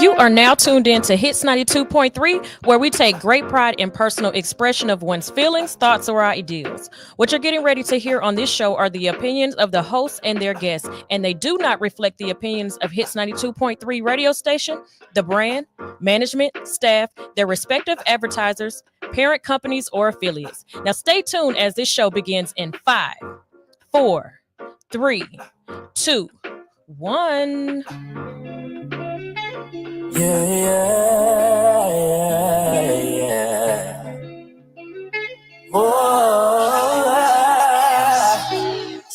You are now tuned in to Hits 92.3, where we take great pride in personal expression of one's feelings, thoughts, or ideals. What you're getting ready to hear on this show are the opinions of the hosts and their guests, and they do not reflect the opinions of Hits 92.3 radio station, the brand, management, staff, their respective advertisers, parent companies, or affiliates. Now stay tuned as this show begins in 5, 4, 3, 2, 1. Yeah. Whoa.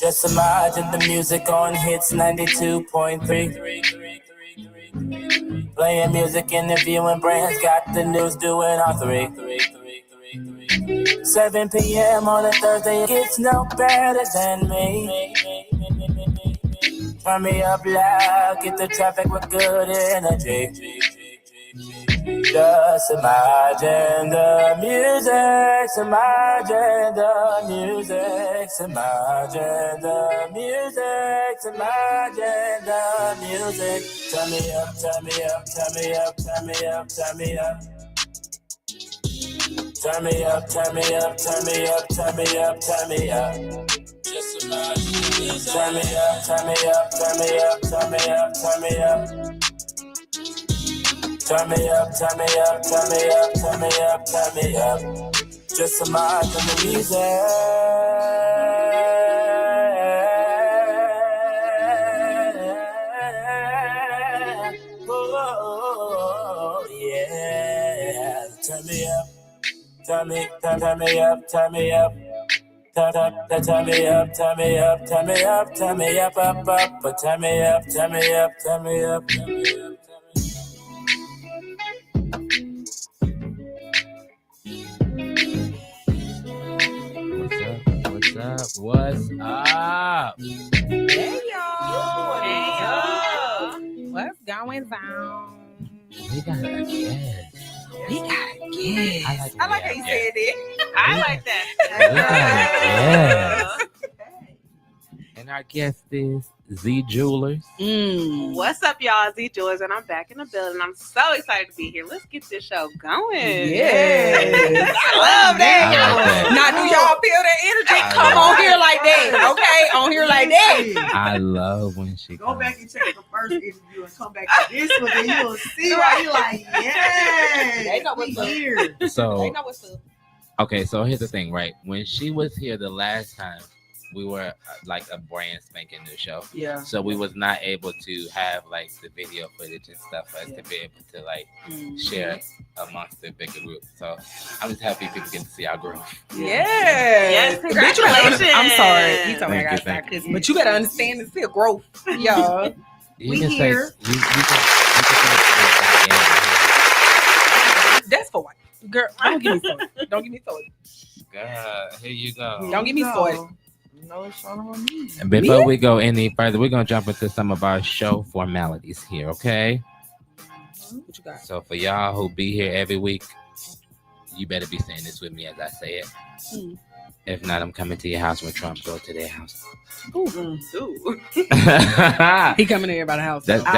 Just imagine the music on Hits 92.3. Playing music, interviewing brands, got the news doing all three. 7 p.m. on a Thursday, it gets no better than me. Turn me up loud, get the traffic with good energy. Just imagine the music, imagine the music, imagine the music, imagine the music. Turn me up, turn me up, turn me up, turn me up, turn me up. Turn me up, turn me up, turn me up, turn me up, turn me up. Just imagine the music. Turn me up, turn me up, turn me up, turn me up, turn me up. Turn me up, turn me up, turn me up, turn me up, turn me up. Just imagine the music. Oh, yeah. Turn me up. Turn me up, turn me up. Turn me up, turn me up, turn me up, turn me up, turn me up, up, but turn me up, turn me up, turn me up, turn me up. What's up? Hey y'all. Hey y'all. What's going on? We got a guest. We got a guest. I like how you said it. I like that. We got a guest. And our guest is Z Jewelers. What's up, y'all? Z Jewelers, and I'm back in the building. I'm so excited to be here. Let's get this show going. Yes. I love that. I like that. Now, do y'all feel that energy? Come on here like that, okay? On here like that. I love when she Go comes. back and check the first interview and come back to this one, and you'll see why you like, yeah. They know what's up. Here. So, They know what's up. okay, so here's the thing, right? When she was here the last time, we were like a brand spanking new show. Yeah. So we was not able to have like the video footage and stuff for us to be able to like share amongst the bigger group. So I'm just happy people get to see our growth. Yes, But you better congratulations. I'm sorry. He told me I Thank you, got to thank start kissing. But you better understand it's still growth, y'all. You We can here. say you can say That's for what? Girl, don't give me started. Don't get me started. God, here you go. Don't get me started. No, it's on me. And before we go any further, we're gonna jump into some of our show formalities here, okay? What you got? So for y'all who be here every week, you better be saying this with me as I say it. If not, I'm coming to your house when Trump go to their house. Ooh. He coming to everybody's house. that is All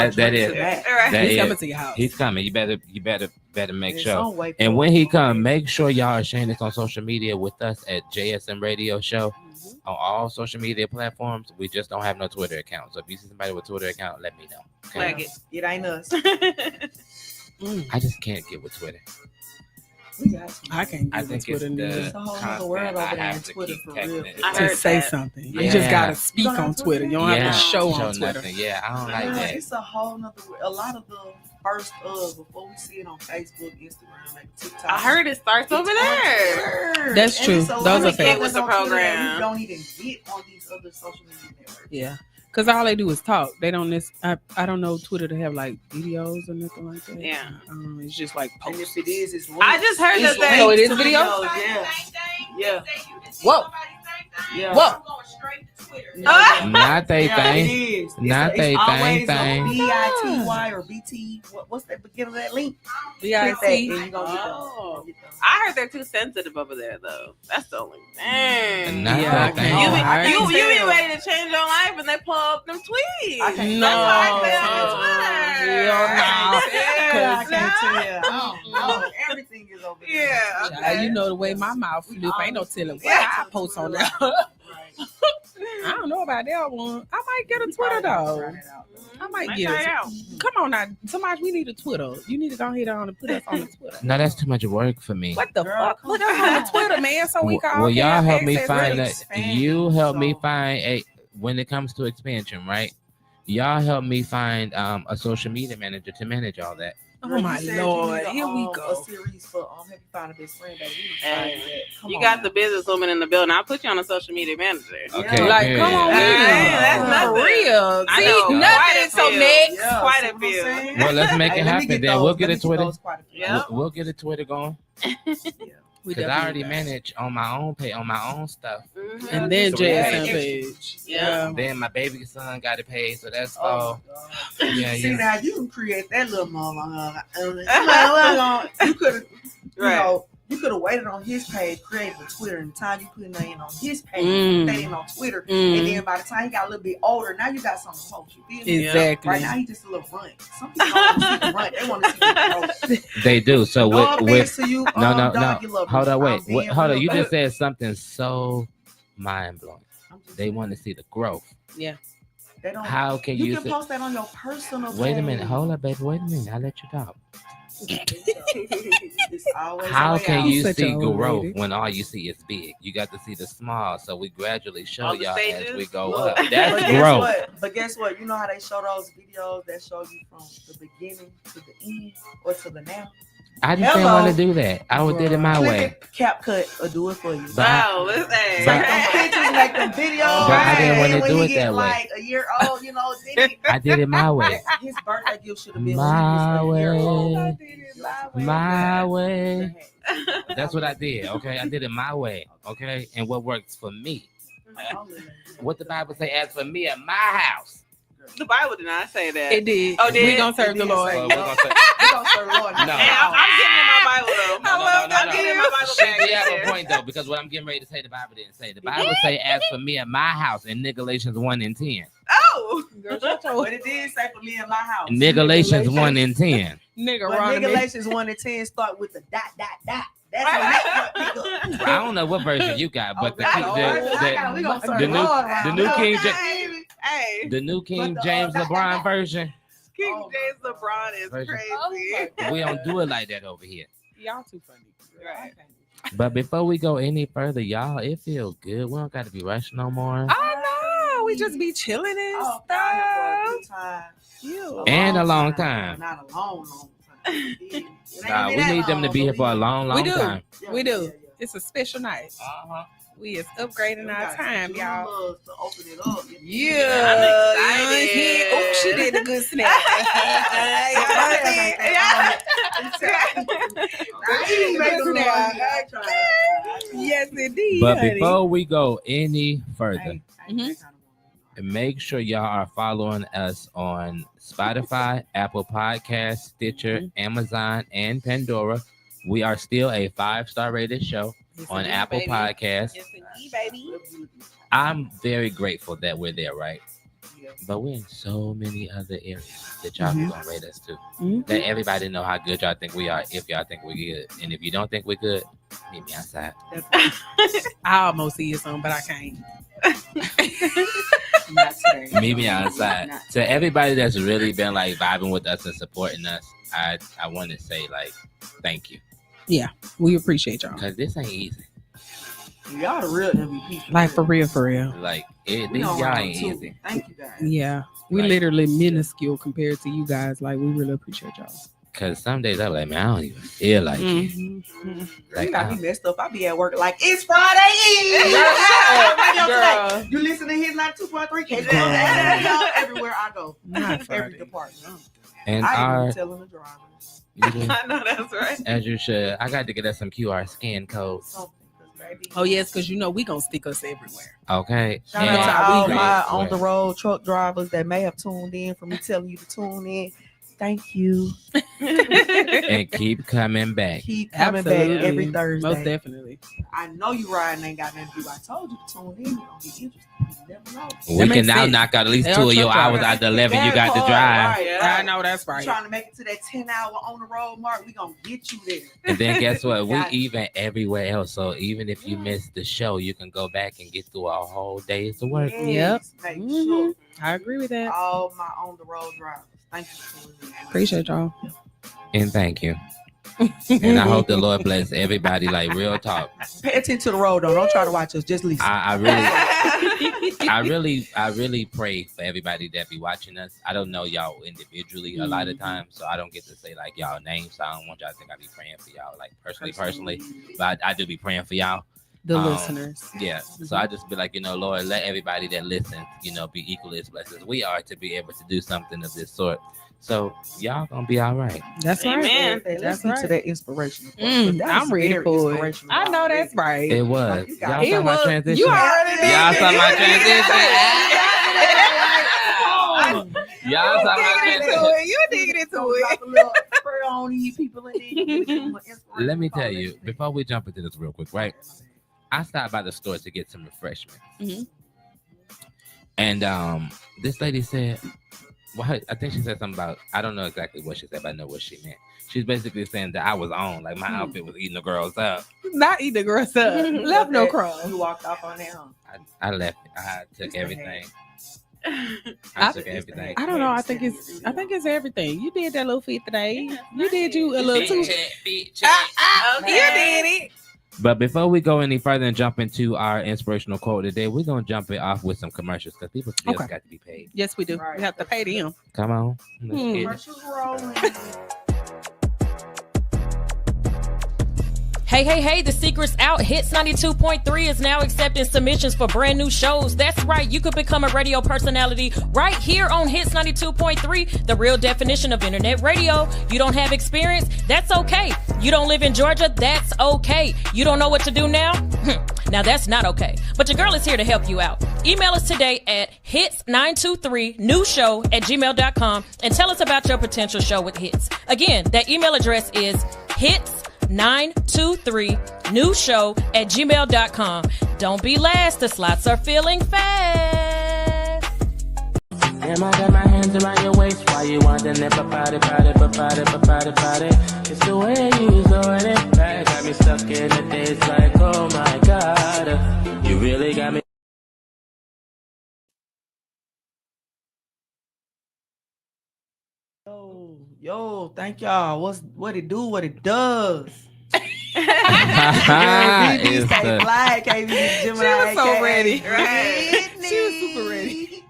right. that He's is. coming to your house. He's coming. You better make It's sure. on way And for when he it. come, make sure y'all are sharing this on social media with us at JSM Radio Show on all social media platforms. We just don't have no Twitter account. So if you see somebody with a Twitter account, let me know. Okay? Flag it. It ain't us. I just can't get with Twitter. We got you. I can't I get think with Twitter it's news. It's a whole constant. other world over I there have in to Twitter keep for checking real. it. I To heard say that. something. You Yeah. just gotta speak don't have on Twitter. You don't Yeah, have to show on Twitter. nothing. Yeah, I don't like that. It's a whole nother world. A lot of the first before we see it on Facebook, Instagram, like TikTok. I heard it starts over there. That's And true. it's a Those lot are of facts. stuff With the that's on Twitter that program. You don't even get on these other social media networks. Yeah. Because all they do is talk. They don't I don't know Twitter to have like videos or nothing like that. Yeah. It's just like And posts. if it is, it's I just heard it's that So it linked is to video? videos, Yeah. Yeah. Whoa. Yeah. Whoa. Not they Yeah, thing. it is. Not they it's always thing. a BITY or BT. What's the beginning of that link? Click that and BIT. you gonna get Oh. them. I heard they're too sensitive over there, though. That's the only thing. Not Yeah, that thing. I can't You be tell. ready to change your life and they pull up them tweets. I can't No. That's why I say on Twitter. I can't No. tell. Oh, everything is over there. Yeah. Child, you know the way my mouth flip. Ain't no telling what I post on that. I don't know about that one. I might get a Twitter though. I might get try it it. out. Come on now, Semaj, we need a Twitter. You need to go ahead on and put us on the Twitter. No, that's too much work for me. What the Girl, fuck? Put us on the Twitter, man, so we can. Well, y'all have help me access find to that. expand You it, help me so- find a when it comes to expansion, right? Y'all help me find a social media manager to manage all that. Oh my Lord, here we A go. series for Help You Find a Best Friend, baby. Hey, Come You on got now. the businesswoman in the building. I'll put you on a social media manager. Okay, Like, period. come on, Hey, that's man. nothing. For real. I See, know, quite nothing. a So few. next. Yeah, Quite see a what I'm few. saying? Well, let's make it Hey, let me happen get then. those. We'll get Let a me get Twitter. those quite a few. Yeah. We'll get a Twitter going We because I already definitely manage on my own pay on my own stuff. Mhm. And then So JSM yeah. page. Yeah. Then my baby son got to pay, so that's Oh, all. God. Yeah, See yeah. now you can create that little motherfucker. You could, Right. you could have waited on his page, created a Twitter, and the time you put that in on his page, Mm. put that in on Twitter, and Mm. then by the time he got a little bit older, now you got something to post. You feel me? Exactly. Right now he just a little runt. Some people don't want to see the runt; they want to see the growth. They do. So No with offense to you, no, dog, you love hold me. on, wait, I'm being hold on. real. You just said something so mind blowing. I'm just They saying. want to see the growth. They don't. How can You you? can say, post that on your personal. wait a minute, page. hold up, baby. Wait a minute. I'll let you talk. It's always a How way can out. you Such see a old growth lady. when all you see is big? You got to see the small, so we gradually show All the y'all as stages? we go Look, up. That's but guess growth. what? But guess what? You know how they show those videos that show you from the beginning to the end or to the now? I just didn't Hello. want to do that. I did it my Click way. it, cap cut, or do it for you. But I- Wow, listen. Make them pictures, make them videos. But I didn't and wanna when do he it get that way. like a year old, you know, then I did it my way. his birthday gift should have been My when he was a year old. way. My way. Okay. That's what I did. Okay, I did it my way. Okay, and what works for me. What the Bible say? As for me at my house. The Bible did not say that. It did. Oh, did we it? gonna serve It the did Lord. say Well, we're gonna say, We don't serve the Lord. No. Hey, I'm getting in my Bible though. I'm getting in my Bible She back. did have a there. point though, because what I'm getting ready to say, the Bible didn't say. The Bible say, "As for me at my house," in Galatians 1:10. Oh. Girl, shut your But it did say for me in my house. Galatians 1:10. nigga But running me. Galatians 1 and 10 start with the dot, dot, dot. That's what pick up. I don't know what version you got, but We gonna serve the new- Lord the around new here. King Okay. Hey, the new King But the, James LeBron version. King Oh, James LeBron is Version. crazy. We don't do it like that over here. Y'all too funny. Right. But before we go any further, y'all, it feels good. We don't got to be rushed no more. I know. We just be chilling and Oh, fine for a stuff. good time. You. And a long time. Not a long time. It ain't Nah, been we that need them to long, be here but for a long, long We do. time. We do. It's a special night. Uh-huh. We is upgrading our time, y'all. To open it up. Yeah. I'm excited. Oh, she did a good snap. Yes, indeed. But honey. before we go any further, Mhm. make sure y'all are following us on Spotify, Apple Podcasts, Stitcher, Amazon, and Pandora. We are still a 5-star rated show Yes, on indeed, Apple baby. Podcasts. Yes, indeed, baby. I'm very grateful that we're there, right? But we're in so many other areas that y'all Mhm. gonna rate us to. Mhm. Let everybody know how good y'all think we are if y'all think we're good. And if you don't think we're good, meet me outside. I almost see it some, but I can't. Not today. Meet me outside. Not To everybody that's really been like vibing with us and supporting us, I want to say like thank you, We appreciate y'all. because this ain't easy. Y'all the real MVP. Like for real, for real. Like We these on y'all round ain't 2. easy. Thank you guys. Yeah. We Like- literally minuscule compared to you guys. Like we really appreciate y'all. Cause some days I'm like, man, I don't even feel like it. Mhm. You Like got me I, messed up. I be at work like it's Friday Eve. Radio today. You listen to his 92.3 everywhere I go. Not Every Friday. department. and I our even telling the drivers you do, I know that's right. as you should. I got to get us some QR scan codes. something. 'cause Oh yes, because you know we gonna stick us everywhere. Okay. Shout And- out to all we my great. on the road truck drivers that may have tuned in for me telling you to tune in. Thank you. And keep coming back. Keep coming back every Thursday. Most definitely. I know you riding ain't got nothing to do. I told you to tune in. You don't get interested. You never know. We That can makes now sense. knock out at least They 2 are of your truck hours drivers. out the 11 you That got to part, drive. right, I know that's You right. trying to make it to that 10-hour on the road mark, we gonna get you there. And then guess what? We Got it. even everywhere else. So even if you miss the show, you can go back and get through a whole day's of work. Yes, make sure I agree with that. all my on the road drivers. Thank you for tuning in. Appreciate y'all. And thank you. And I hope the Lord bless everybody. Like real talk. Pay attention to the road, though. Don't try to watch us. Just listen. I really pray for everybody that be watching us. I don't know y'all individually a lot of times, so I don't get to say like y'all names. So I don't want y'all to think I be praying for y'all like personally. But I do be praying for y'all. The Um, listeners. Yeah. So I just be like, Lord, let everybody that listens, be equally as blessed as we are to be able to do something of this sort. So y'all gonna be all right. That's Amen. right. Let's That's get to right. that inspirational part. Mm, That I'm is ready very for it. inspirational I know that's right. It was. Like, you got Y'all it. saw It my was. transition. You already did. Y'all saw my Come transition. Y'all saw my transition. You digging into Drop a little prayer on these people in there. Let me tell you, before we jump into this real quick, right? I stopped by the store to get some refreshments. Mhm. And this lady said, well, I think she said something about, I don't know exactly what she said, but I know what she meant. She's basically saying that I was on, like my outfit was eating the girls up. Not eat the girls up. Left no You crumbs. walked off on that, huh? I left. I took Just everything. I- I took everything. I don't know. I think it's everything. You did that little feet today. You did you a little too. Okay. You did it. But before we go any further and jump into our inspirational quote today, we're gonna jump it off with some commercials because people still Okay. got to be paid. Yes, we do. Right. We have to pay them. Come on. Let's get it. Commercials rolling. Hey, the secret's out. Hits 92.3 is now accepting submissions for brand new shows. That's right, you could become a radio personality right here on Hits 92.3, the real definition of internet radio. You don't have experience? That's okay. You don't live in Georgia? That's okay. You don't know what to do now? Now that's not okay. But your girl is here to help you out. Email us today at hits923newshow@gmail.com and tell us about your potential show with Hits. Again, that email address is hits923newshow@gmail.com. Don't be last. The slots are filling fast. Damn, I got my hands around your waist. Why you want the nipple party? It's the way you throwing it back. Got me stuck in the days like, oh my God. You really got me. Yo, thank y'all. What it do? What it does? It's stay the- fly, KB, Gemini, She was so aka ready. Brittany. She was super ready.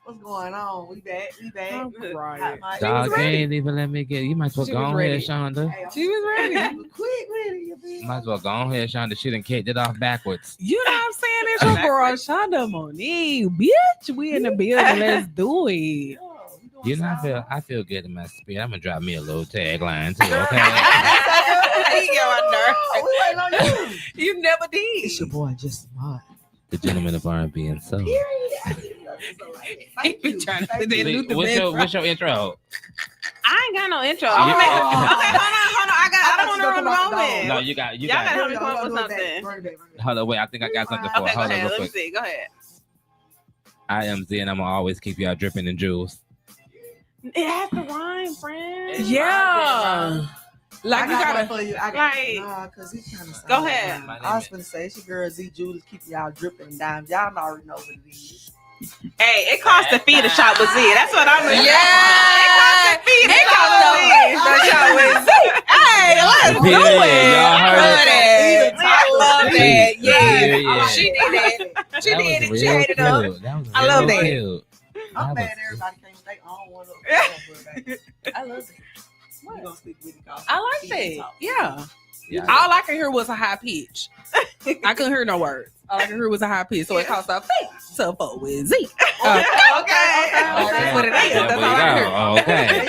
What's going on? We back. I'm crying. Hot mic. Dog, you ready. ain't even let me get. You might as well She go was on ready. here, Shonda. Hey, I'm She was ready. quick with it, you bitch. Might as well go on here, Shonda. She done kicked it off backwards. You know what I'm saying? It's your girl Shonda Monique. Bitch, we in the building. Let's do it. Yo, we doing sound. I feel good in my spirit. I'm gonna drop me a little tagline too, okay? You get on nerves. Oh, we waiting on you. You never did. It's your boy, just Mod. The gentleman of R&B and soul. Thank you. Trying to Thank fit you. in. Luther What's your intro? I ain't got no intro. You- I'm gonna make Oh. okay, hold on. I don't want to run the moment. No, you got. Y'all gotta help me Bring come up with it back, something. bring it back. Hold on, wait. I think I got something for. Okay, go Hold on, ahead. real Let me quick. see. Go ahead. I am Z, and I'm gonna always keep y'all dripping in jewels. It has to rhyme, friend. Yeah. Like I you got gotta. one for you. I got Like- nah, cause it kind of. Go ahead. I was gonna say it's your girl Z Julie keeping y'all dripping and dimes. Y'all already know what it is. Hey, it costs to feed a shop with Z. That's what I'm saying. Yeah. It costs to feed a It shop costs with Z. Hey, let's do Period. it. Y'all I heard love it. that. I love that. Yeah. Period. She did it. She That did was it. She real ate it up. cute. That was I love real that. cute. I'm That mad was- everybody came with their own one up. I love it. We gonna stick with it. 'Cause I like we that. talk. Yeah. Yeah. All I could hear was a high pitch. I couldn't hear no words. All I could hear was a high pitch. So it cost a fee to fuck with Z. Okay. That's what it is. There That's we all I heard. go. Okay. There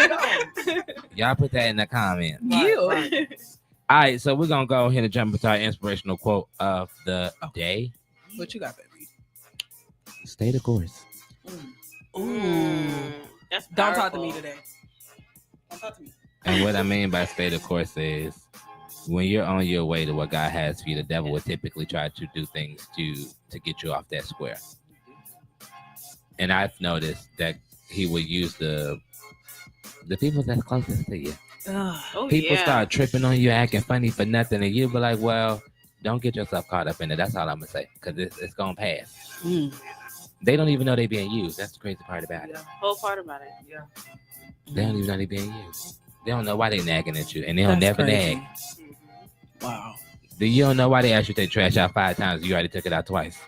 you go. Y'all put that in the comments. You. Right. All right, so we're gonna go ahead and jump into our inspirational quote of the day. What you got, baby? Stay the course. That's Don't talk to powerful. me today. Don't talk to me. And what I mean by stay the course is when you're on your way to what God has for you, the devil will typically try to do things to get you off that square. And I've noticed that he will use the people that's closest to you. People start tripping on you, acting funny for nothing, and you'll be like, well, don't get yourself caught up in it. That's all I'm going to say, because it's going to pass. They don't even know they're being used. That's the crazy part about it. Whole part about it. Yeah. They don't even know they're being used. They don't know why they're nagging at you, and they'll never crazy. nag. Wow. You don't know why they asked you to take trash out 5 times. You already took it out twice.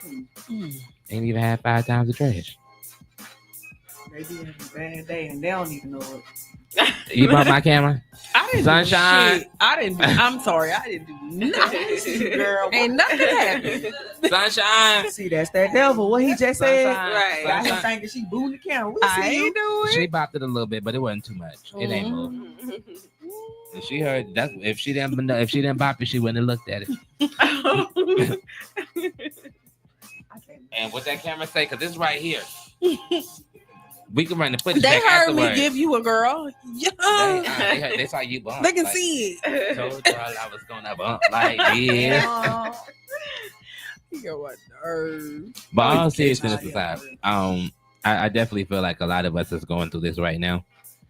Ain't even had 5 times of trash. They be having a bad day and they don't even know it. You bought my camera? I didn't Sunshine. do shit. I'm sorry. I didn't do nothing. Girl, Ain't nothing happened. Sunshine. see, that's that devil. What he just said. Sunshine. Right. Got him thinking she booing the camera. We I see you. ain't do She it. bopped it a little bit, but it wasn't too much. It ain't moving. And she heard that if she didn't bop it, she wouldn't have looked at it. And what that camera say? Because it's right here. We can run the footage They back heard afterwards. me give you a girl. Yeah. They saw you bump. They can like, see it. Told y'all I was gonna bump like this. Yo, what nerve. But all Oh, seriousness yeah. aside, I definitely feel like a lot of us is going through this right now.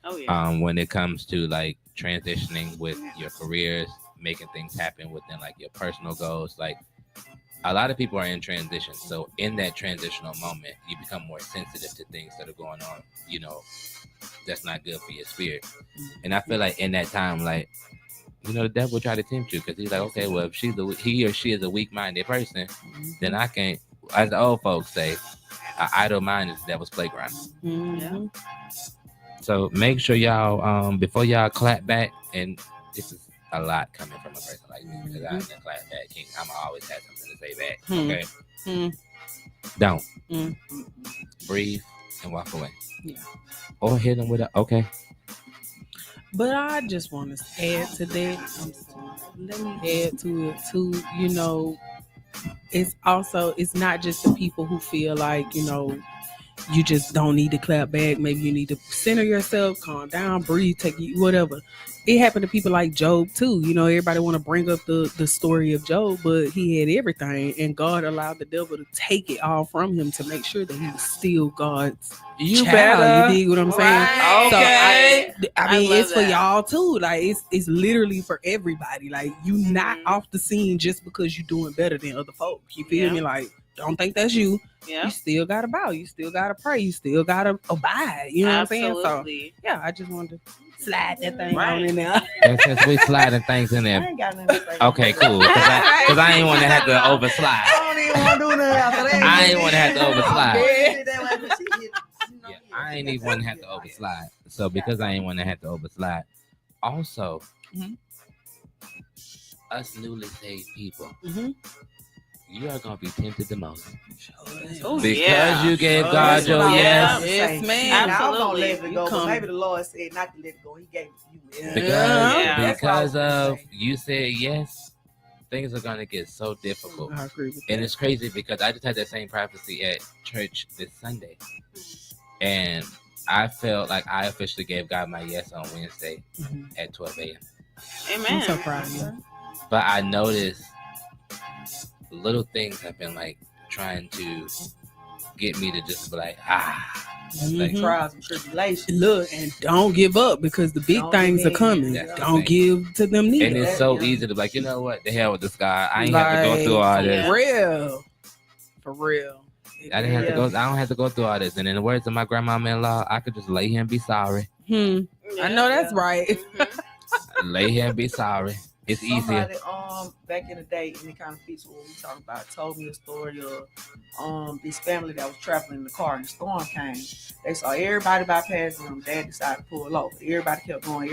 Oh yeah. When it comes to like transitioning with your careers, making things happen within like your personal goals. Like a lot of people are in transition. So in that transitional moment, you become more sensitive to things that are going on, you know, that's not good for your spirit. And I feel like in that time, like, you know, the devil will try to tempt you because he's like, okay, well, if he or she is a weak-minded person, then I can't, as the old folks say, an idle mind is the devil's playground. Mm-hmm. So make sure y'all, before y'all clap back, and this is a lot coming from a person like me because I'm the clap back king. I'm always have something to say back. Okay, don't breathe and walk away. Yeah. Or hit them with a okay. But I just want to add to that. Let me add to it too. You know, it's not just the people who feel like, you know, you just don't need to clap back. Maybe you need to center yourself, calm down, breathe, take it, whatever. It happened to people like Job too. You know, everybody want to bring up the story of Job, but he had everything, and God allowed the devil to take it all from him to make sure that he was still God's child. You dig what I'm saying? Right. Okay. So I mean, love it's for that. y'all too. Like it's literally for everybody. Like you not off the scene just because you're doing better than other folks. You feel Yeah. me? Like don't think that's you. Yeah. You still gotta bow. You still gotta pray. You still gotta abide. You know what I'm saying? So Absolutely. yeah, I just wanted to slide that thing Right. on in there. And since we sliding things in I there, ain't got nothing to say. okay, cool. Because I ain't want to have to overslide. I don't even want to do nothing after that. I ain't want to have to overslide. Yeah. Yeah, I ain't even want to have to overslide. So because I ain't want to have to overslide, also, us newly saved people, you are gonna be tempted the most Oh, because yeah. you gave Oh, God that's your what I yes. was Yes, man. I was gonna Absolutely. let it go, Come. but maybe the Lord said not to let it go. He gave it to you. Because Yeah. That's what I was because gonna of say. you said yes, things are gonna get so difficult. I agree with And it's crazy because I just had that same prophecy at church this Sunday. And I felt like I officially gave God my yes on Wednesday at 12 a.m. Amen. I'm so proud of you. But I noticed little things have been like trying to get me to just be like, like, Trials and tribulations. Look, and don't give up because the big Don't things give are in. coming. That's the Don't thing. give to them and neither. it's so Yeah. easy to be like, you know what? The hell with this guy. I ain't have to go through all this. For real. For real. I didn't have to go. I don't have to go through all this. And in the words of my grandmama-in-law, I could just lay here and be sorry. I know that's right. Lay here and be sorry. It's easier. Somebody back in the day, and it kind of fits what we talking about, told me a story of this family that was traveling in the car and the storm came. They saw everybody bypassing them. Dad decided to pull over. Everybody kept going.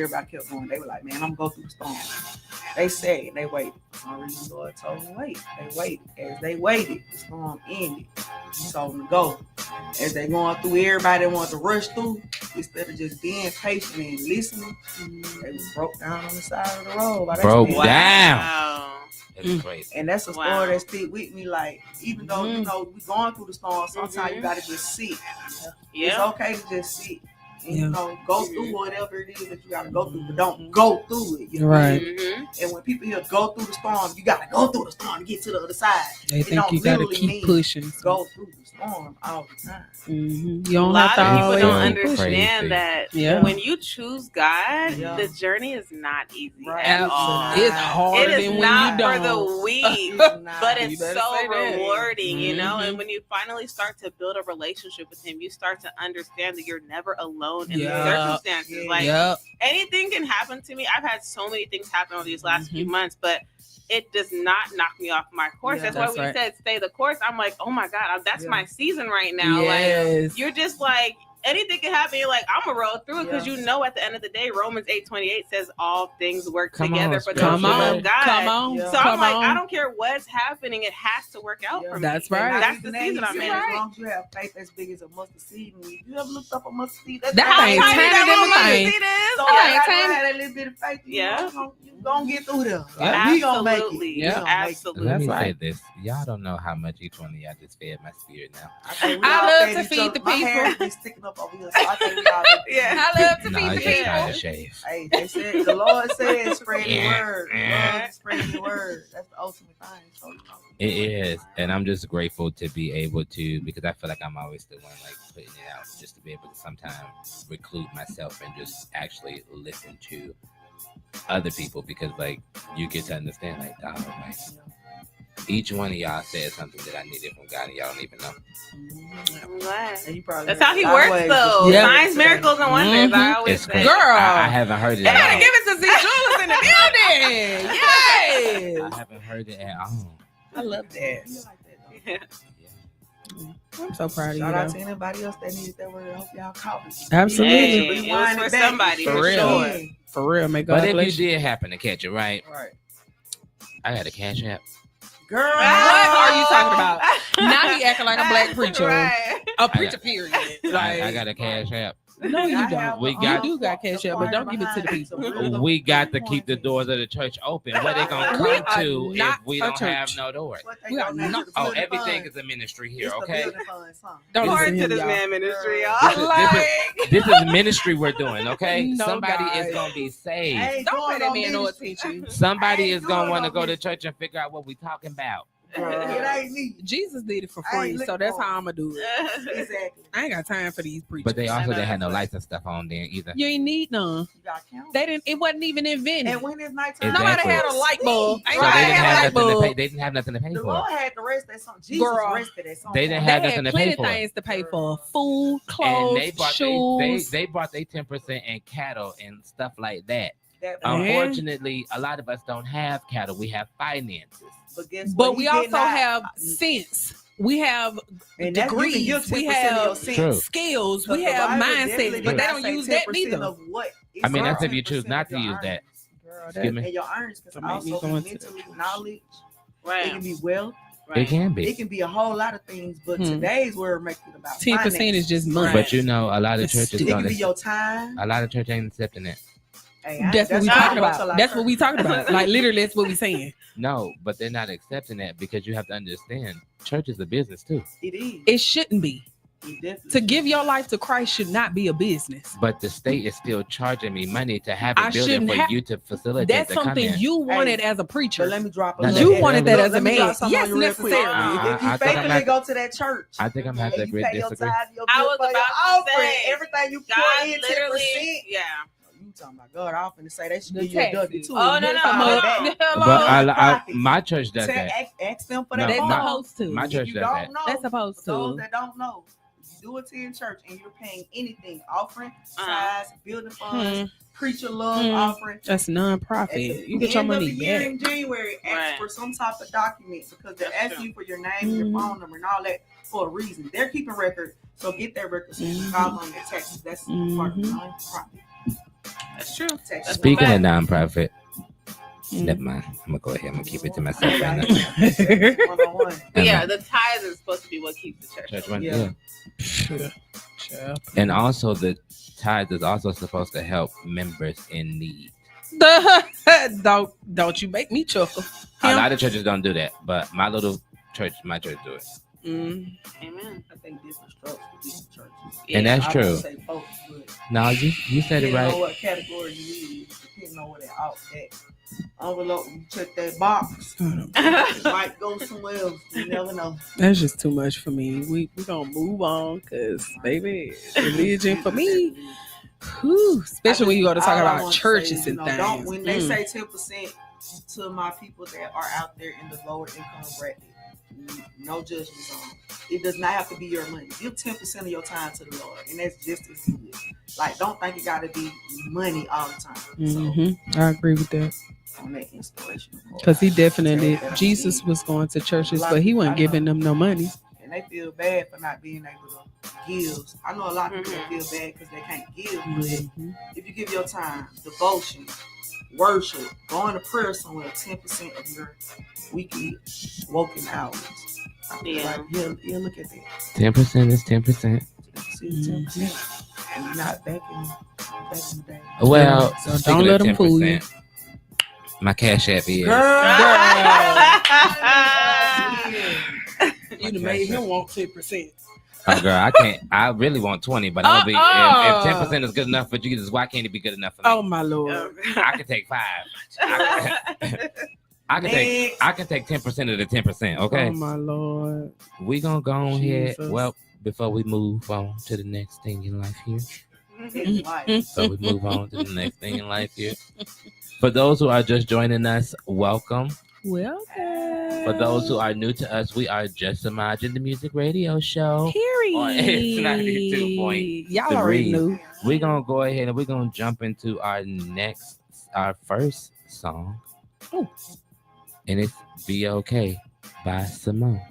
They were like, man, I'm gonna go through the storm. They said, and they waited. For some reason, the Lord told them wait. They waited. As they waited, the storm ended. He told them to go. as they going through, everybody wants to rush through instead of just being patient and listening. They was broke down on the side of the road. by that Broke man. down. Wow. It's crazy. And that's a story Wow. that stick with me. Like, even though we going through the storm, sometimes you gotta just sit. It's Yeah. okay to just sit and go through whatever it is that you gotta go through, but don't go through it. You know? Right. Mm-hmm. And when people here go through the storm, you gotta go through the storm to get to the other side. They It think don't you gotta literally keep mean pushing. Go through the storm all the time. You A don't lot have to of people always don't Crazy. understand that Yeah. when you choose God, Yeah. the journey is not easy Right. at all. It's harder It is than when not you for don't. the weak, It's not. but You it's better so say that. rewarding, you know. Mhm. And when you finally start to build a relationship with Him, you start to understand that you're never alone in the Yeah. circumstances. Yeah. Like Yep. anything can happen to me. I've had so many things happen over these last few months, but it does not knock me off my course. Yeah, that's why that's when right. you said stay the course, I'm like, oh my God, that's Yeah. my season right now. Yes. Like you're just like anything can happen. You're like, I'm gonna roll through it because Yeah. you know at the end of the day, Romans 8:28 says all things work Come together on, for the Come will on. of God. Come on. Yeah. So Come I'm like, on. I don't care what's happening, it has to work out Yeah. for me. That's right. That's the season I'm in. As long as you have faith as big as a mustard seed, and you ever looked up a mustard seed? That's That how ain't tiny tiny that than a mustard thing. seed See this? So That I ain't gotta tiny. have that little bit of faith. Yeah. You gonna get through there. Yeah. We gonna make it. Absolutely. We gonna make it. Absolutely. Let me That's say right. this. Y'all don't know how much each one of y'all just fed my spirit now. think we I all love fed to each feed other. the My hair people. be sticking up over here, so I think we all. Yeah. I love to No, feed it's the just time to people. shave. Hey, they said the Lord said spread the Yeah. word. Yeah. Lord, spread the word. That's the ultimate thing. So, you know. It is, and I'm just grateful to be able to, because I feel like I'm always the one like putting it out, just to be able to sometimes reclude myself and just actually listen to other people, because like you get to understand like, dog, like each one of y'all said something that I needed from God and y'all don't even know. I'm glad. And you probably That's how He heard works, always though. the Yeah. Signs, miracles, and wonders. I always It's say. crazy. Girl. I haven't heard it You at gotta all. give it to Z. Jules in the building. Yes. I haven't heard it at all. I love that. You like that, though. Yeah. I'm so proud of you. Shout out though. to anybody else that needed that word. I hope y'all caught it. Absolutely. Hey, it was Rewind for it back. somebody, For for real. sure. For real, may God But if bless you you. did happen to catch it right, Right. I got a cash app. Girl. What are you talking about? Now he acting like a black preacher. Right. A preacher, period. Like, I got a cash app. no, you don't. We You got- do got cash up, but don't give it to the people. We got to keep the doors of the church open. Where they gonna We come are to not if we a don't have church. no doors? We are not- Oh, everything is a ministry here, okay? Don't Pour listen into to this him, man ministry, This y'all. is- Like, This is ministry we're doing, okay? No, Somebody guys. is gonna be saved. don't pay that man no attention. Somebody I is ain't gonna doing want to no go to ministry. church and figure out what we talking about. It ain't me. Jesus did it for I ain't free, so looking that's for how I'm gonna do it. Exactly. I ain't got time for these preachers. But they also know. didn't have no license stuff on then either. you ain't need none. You got count. They didn't. It wasn't even invented. And when it's nighttime, Exactly. Nobody had a light bulb. So Ain't they nobody didn't had a have light nothing to bulb. pay. They didn't have nothing to pay the for. Lord had to rest at some. Jesus Girl. rested at some. They didn't point. have They nothing had to pay plenty for. things to pay for: food, And clothes, they brought shoes. they brought their 10% in cattle and stuff like that. That Man. Unfortunately, a lot of us don't have cattle. We have finances. But guess what? But He we did also not- have sense. We have and that, you can degrees. give 10% We of have your sense. True. skills. Because We the have Bible mindsets, definitely but did they not don't say use that 10% neither. of what is I mean, that's wrong. if you choose 10% not of to your use that. earnings. Girl, Excuse me. And your earnings can So make me also go be into mentally, knowledge. It Right. can be wealth. It Right. can It be. can be a whole lot of things. But Hmm. today's word makes it about 10% is just money. But you know, a lot of It's churches It don't. can be your time. A lot of church ain't accepting it. Hey, I- That's what we why I talking go to about. like That's what we church. talking about. Like literally, that's what we saying. No, but they're not accepting that because you have to understand, church is a business too. It is. It shouldn't be. It definitely To give your life to Christ should not be a business. But the state is still charging me money to have a I building shouldn't for have- you to facilitate That's the come something in. you wanted Hey, as a But preacher. let me drop a Now, little. You wanted that Look, as a let me man. drop something Yes, on you real quick. necessarily. I If you think I'm faithfully at- go to that church, I think I'm gonna have to and you agree pay your disagree. tithe, your I bill was for your about to offering, say, everything you put God in, 10%. literally, yeah. You talking about God? I often say they should The give you a taxes. W-2. Oh, and no, get no, some of no. that. But Profit. my church does that. Ask them for No, that They're my- bond. supposed to. My If church you does that. don't know, They're supposed for those to. that don't know, if you do attend church and you're paying anything, offering, Uh-huh. tithes, building funds, Hmm. preacher love Hmm. offering. That's At non-profit. the You get your end of money the year back. in January, ask Right. for some type of document because they're That's asking true. you for your name, your Mhm. phone number, and all that for a reason. They're keeping record, so get that record so you can Mhm. file on their taxes. That's part of Mhm. non-profit. That's true. Taxes. Speaking of fact. nonprofit, Mm. never mind. I'm gonna go ahead. I'm gonna keep it to myself right now. One-on-one. But yeah, And the tithes is supposed to be what keeps the church. church open. one, Yeah. yeah. And also, the tithe is also supposed to help members in need. Don't you make me chuckle. A lot of churches don't do that, but my church do it. Amen. I think different strokes for different churches. And that's I true. won't say both, but No, you said it depending on right. what category you is, depending on what that envelope, you check that box. It might go somewhere else. You never know. That's just too much for me. We gonna move on because baby, religion for me. Whew, especially when you go to talk about churches and things. When they say 10% to my people that are out there in the lower income bracket, no judgment zone. It does not have to be your money. Give 10% of your time to the Lord, and that's just as good. Like, don't think it got to be money all the time. So, I agree with that. On that inspiration, because he definitely Jesus was going to churches, but he wasn't giving them no money. And they feel bad for not being able to give. I know a lot of people feel bad because they can't give, but if you give your time, devotion, worship, going to prayer somewhere, 10% of your weekly working hours. I feel like he'll look at that. 10% is 10%. 10%. And not back in the day. Well, so don't let them fool you. My Cash App is. You done made him want 10%. Oh, girl, I can't. I really want 20, but I'm gonna be. If 10% is good enough for Jesus, why can't it be good enough for me? Oh my Lord! I can take 5. I can take 10% of the 10%. Okay. Oh my Lord! We gonna go on here. Well, before we move on to the next thing in life here. So we move on to the next thing in life here. For those who are just joining us, welcome. Welcome. For those who are new to us, we are Just Semaj, the music radio show. Period. It's 92.3. Y'all already knew. We're gonna go ahead and we're gonna jump into our first song. Ooh. And it's Be Okay by Simone.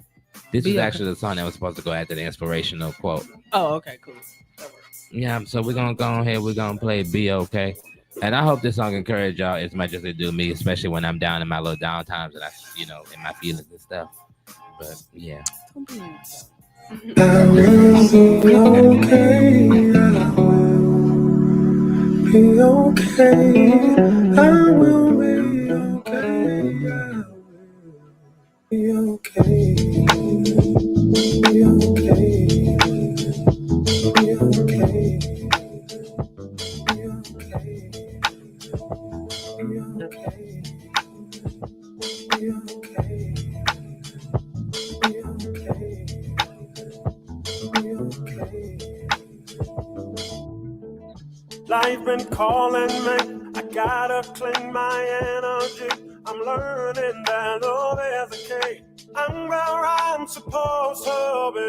This was actually the song that was supposed to go after the inspirational quote. Oh, okay, cool. That works. Yeah, so we're gonna go ahead, we're gonna play Be Okay. And I hope this song encourages y'all as much as it do me, especially when I'm down in my little down times and I, in my feelings and stuff. But yeah. I will be okay. Be okay. I will be okay. Be okay. Be okay. Be okay. Life been calling me, I gotta clean my energy. I'm learning that love is a key. I'm where I'm supposed to be.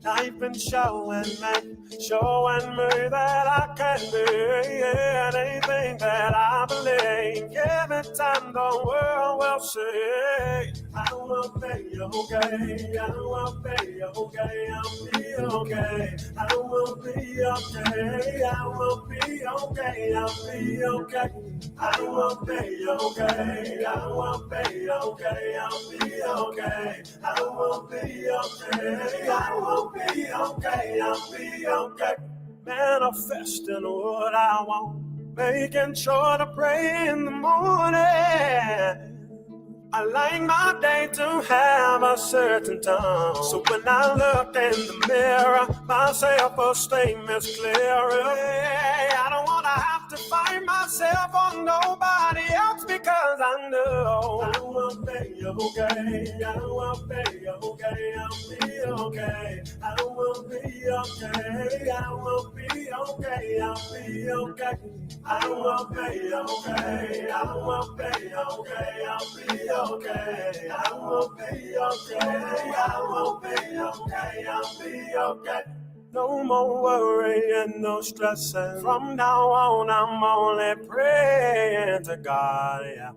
Life been showing me that I can be anything that I believe. Every time the world will see, I will be okay. I will be okay. I'll be okay. I will be okay. I will be okay. I'll be okay. I will be okay. I will be okay. I'll be okay. I will be okay. I will be okay. I'll be okay. Manifesting what I want, making sure to pray in the morning. I like my day to have a certain tone. So when I look in the mirror, my self-esteem is clear. I don't want to have to fight myself on nobody else because I know I will be okay. I will be okay. I'll be okay. I will be okay. I will be okay. I'll be okay. I will be okay. I will be okay. I'll be okay. I will be okay. I will be okay. I'll be okay. No more worrying, no stressing. From now on, I'm only praying to God. Yeah,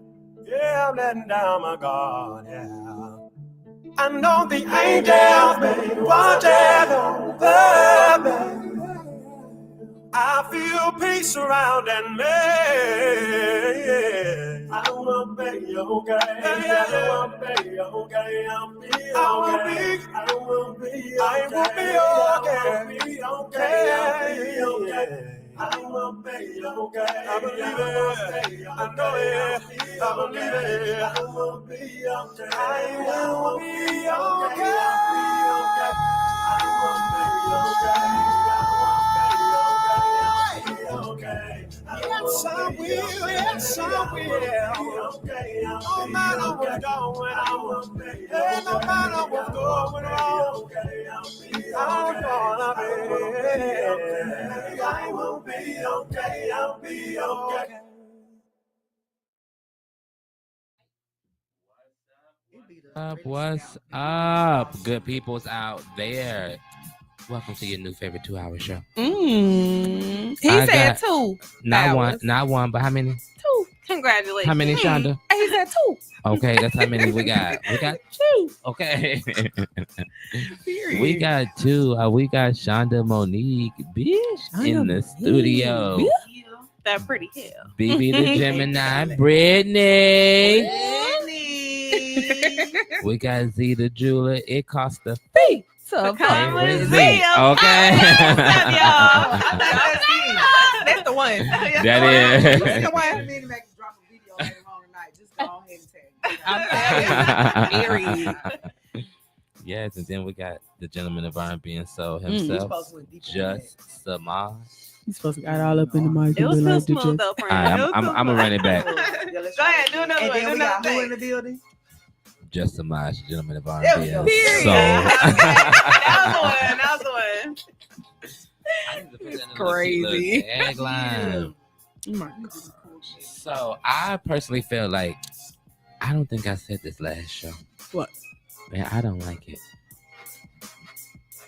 yeah, I'm letting down my guard. Yeah, I know the angels may watching over me. I feel peace surrounding me. I will be okay. I will be okay. I'll be okay. I will be okay. okay. I will be okay. I believe it. I know it. I believe it. I will be okay. I will be okay. Yes, I will. Yes, I will. No matter what's going on, and no matter what's going on, I'm gonna be. I will be okay. I'll be okay. What's up, good peoples out there? Welcome to your new favorite 2-hour show. He I said got- 2. Not one, but how many? 2. Congratulations. How many, Shonda? He said 2. Okay, that's how many we got. We got 2. Okay. We got 2. We got Shonda Monique, bitch, in the studio. Bitch. That pretty hell. BB the Gemini, Brittany. We got Z the jeweler. It cost a fee. So Come with Z. Z. Okay. That's the one. That is. That's the one. Me and Mac drop a video later on tonight. Just go ahead and tag me. I'm telling you. Yes, and then we got the gentleman of R&B and soul You're himself, supposed to went deeper than Just Semaj. You supposed to got all up in the mic. It was and be too like, smooth though, friend. Alright, It was I'm too gonna smooth. run it back. that. Yeah, let's Go try ahead, it do another again. one, And then do we got another who in thing. the building? Just Semaj, the gentleman of There R&B we go. and Period. soul. That was the one. It's crazy. Tagline. Oh my God. So I personally feel like I don't think I said this last show. What? Man, I don't like it.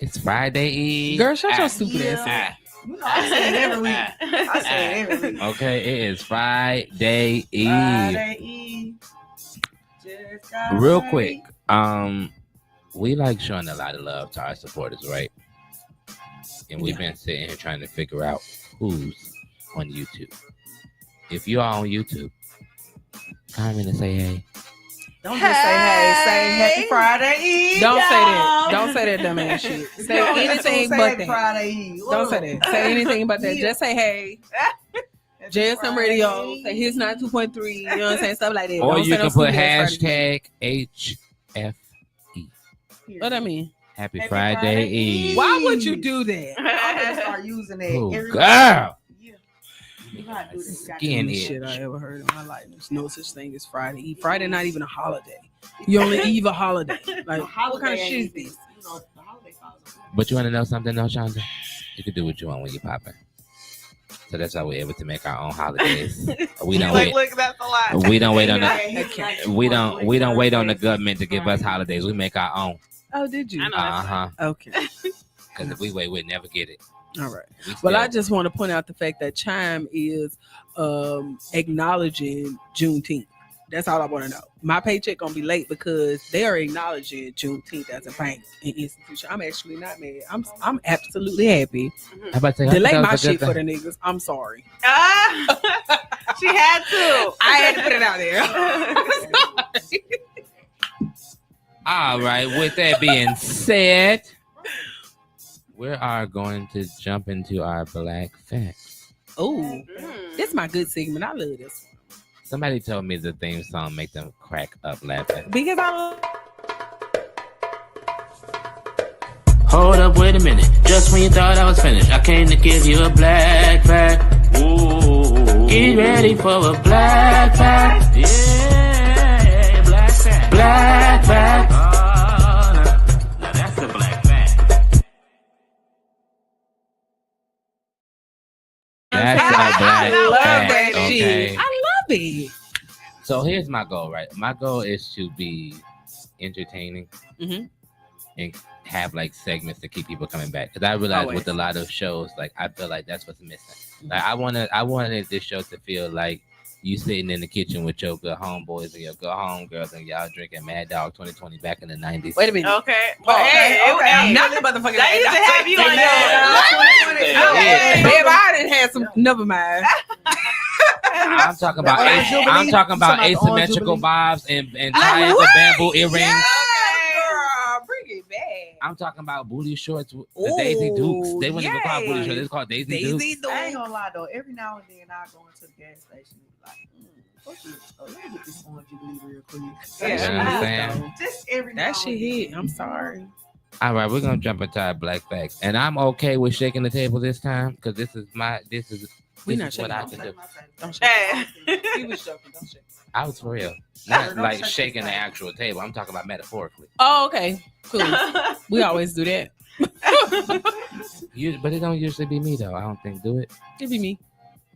It's Friday Eve. Girl, shut your Ah, stupid ass up. ah, You know, I say it every week. I say it every week. Okay, it is Friday Eve. Friday Eve. Just got Real ready. quick, we like showing a lot of love to our supporters, right? And we've been sitting here trying to figure out who's on YouTube. If you are on YouTube, comment and say hey. Don't just say hey, say happy Friday Eve. Don't say y'all. that. Don't say that dumbass shit. Say Don't anything say but happy that. Friday Eve. Don't say that. Say anything but that. Yeah. Just say hey. Happy JSM Friday Radio. Eve. Say his 9.3. You know what I'm saying? Stuff like that. Or Don't you say can no put stupid ass Friday. hashtag HF. What that mean? Happy Happy Friday Friday Eve. Eve. Why would you do that? I'm gonna start using that. Oh, every girl. Yeah. You gotta do this. Skin Dumbest itch. shit I ever heard in my life. There's no such thing as Friday Eve. Friday not even a holiday. You only eve a holiday. Like what kind of shit is this? You know, the holiday falls on. But you want to know something, though, Shonda? You can do what you want when you're popping. So that's why we're able to make our own holidays. We don't Like, wait. look, that's a lot. We don't wait on the. Okay. We don't wait on the government to give us holidays. We make our own. Oh, did you? I know. Okay. Because if we wait, we'd never get it. All right. We Well, I still- just want to point out the fact that Chime is acknowledging Juneteenth. That's all I want to know. My paycheck gonna be late because they are acknowledging Juneteenth as a bank and institution. I'm actually not mad. I'm absolutely happy. How about to say, Delay that my was a good shit for the thing. niggas. I'm sorry. She had to. I had to put it out there. All right. With that being said, we are going to jump into our black facts. Oh, this is my good segment. I love this one. Somebody told me the theme song make them crack up laughing. Because I Hold up, wait a minute. Just when you thought I was finished, I came to give you a black fact. Ooh. Get ready for a black fact. Yeah, black fact. Black fact. Now that's a black fact. That's a I black love fact. that Okay. shit. I love it. So here's my goal, right? My goal is to be entertaining Mhm. and have like segments to keep people coming back. Because I realize Always. with a lot of shows, like I feel like that's what's missing. Like I wanted this show to feel like you sitting in the kitchen with your good homeboys and your good homegirls and y'all drinking Mad Dog 2020 back in the 90s. Wait a minute. Okay. Oh, Hey, okay. Not the motherfucking. They used to have you on Yeah. there. Babe, I didn't have some. Never mind. I'm talking about The Orange Jubilee? I'm talking about You talking about the Orange asymmetrical Jubilee? vibes and ties of bamboo earrings. Girl, bring it back. I'm talking about booty shorts, the Daisy Dukes. They wouldn't even call booty shorts. It's called Daisy Dukes. I ain't gonna lie though. Every now and then I go into the gas station and be like, fuck this. Let me get this orange jubilee real quick. You know what I'm saying? Just every now That and shit then. hit. I'm sorry. All right, we're gonna jump into our black facts, and I'm okay with shaking the table this time because this is We not what shaking. I can do. Don't shake. Hey. He was joking. Don't shake. I was for real, not Don't like shake shaking the the table. actual table. I'm talking about metaphorically. Oh, okay. Cool. We always do that. But it don't usually be me though. I don't think. Do it? It be me.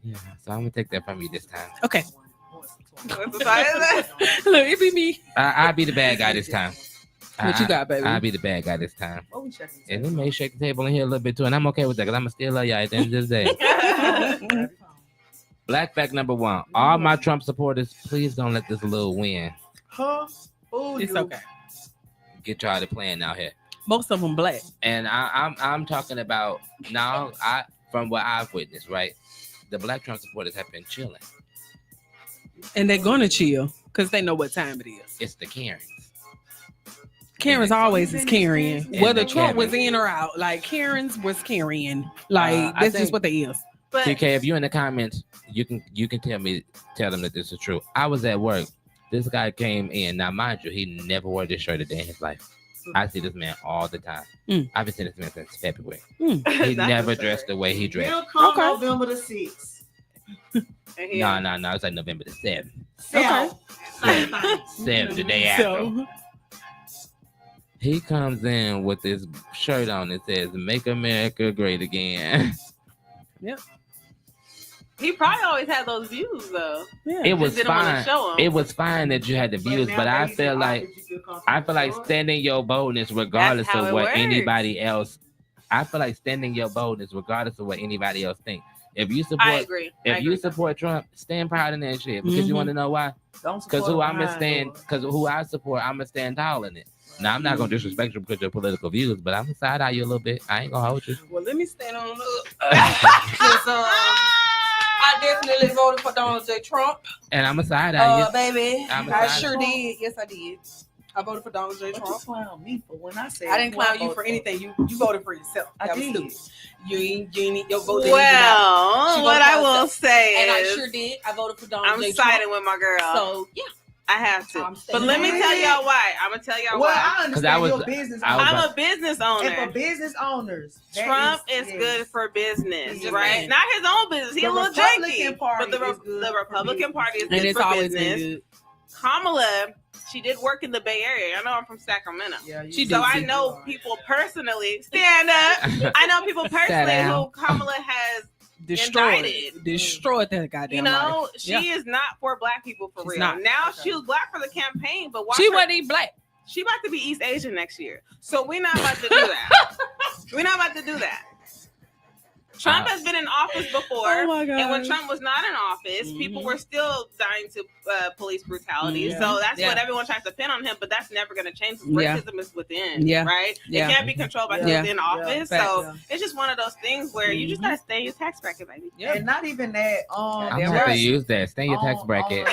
Yeah. So I'm gonna take that from you this time. Okay. What's the time? Look, it be me. I'll be the bad guy this time. What you got, baby? I'll be the bad guy this time. What we checking? And it may shake the table in here a little bit too, and I'm okay with that because I'm gonna still love y'all at the end of the day. Black fact number 1. All my Trump supporters, please don't let this little win Huh? Oh, It's okay. get y'all to playing out here. Most of them black. And I'm talking about now. From what I've witnessed, right? The black Trump supporters have been chilling. And they're gonna chill because they know what time it is. It's the Karens. Karen's always is carrying. Yeah, Whether they Trump was carrying. in or out, like Karen's was carrying. Like I that's think- just what they is. But TK, if you're in the comments, you can tell them that this is true. I was at work. This guy came in. Now, mind you, he never wore this shirt a day in his life. I see this man all the time. I've been seeing this man since February. He That's never absurd. dressed the way he dressed. It'll come Okay. November the 6th. And he- No. It's like November the 7th. Okay. 7th, the day after. So He comes in with this shirt on that says "Make America Great Again." He probably always had those views though. yeah. It was Just didn't want fine. to show them. It was fine that you had the views, but I feel like standing your boldness regardless how of it what works. anybody else. I feel like standing your boldness regardless of what anybody else thinks. If you I support, agree. if you support Trump, stand proud in that shit because you want to know why? Because who I'm gonna stand, because who I support, I'm gonna stand tall in it. Now I'm not gonna disrespect you because of your political views, but I'm gonna side eye you a little bit. I ain't gonna hold you. Well, let me stand on up. I definitely voted for Donald J. Trump. And I'm a side eye you. Baby, I'm I excited. sure did. Yes, I did. I voted for Donald J. But you Trump. clown me for when I said I didn't who I clown you voted for anything. You voted for yourself. I That was did. stupid. You ain't your vote. didn't even matter. Well, She what voted I for will herself. say And I is, sure did. I voted for Donald I'm J. siding Trump. with my girl. So yeah, I have to. I'm But standing let me with tell it. y'all why. I'm gonna tell y'all Well, why. I understand was- your business. I was I'm about- a business and owner. for business owners, that Trump is yes. good for business, Yes. right? Not his own business. He's The a little Republican janky. Party But is good the for Republican business. Party is and good it's for always been business. good. Kamala, she did work in the Bay Area. I know I'm from Sacramento. Yeah, you She do. did. So I see. know people personally. Stand up. I know people personally who down. Kamala has. Destroyed that You goddamn know, life. she Yeah. is not for black people for She's real. not. Now Okay. she was black for the campaign, but watch She her- wasn't even black. she about to be East Asian next year. So we're not about to do that. We're not about to do that. Trump has been in office before, Oh my God. and when Trump was not in office, people were still dying to police brutality. Mhm. So that's Yeah. what everyone tries to pin on him, but that's never going to change. Yeah. Racism is within, Yeah. right? Yeah. It can't be controlled by Yeah. those Yeah. in office. Facts. So Yeah. it's just one of those things where you just Mhm. got to stay in your tax bracket, baby. Yep. And not even that. I'm Damn gonna have to right. use that. Stay in your tax bracket.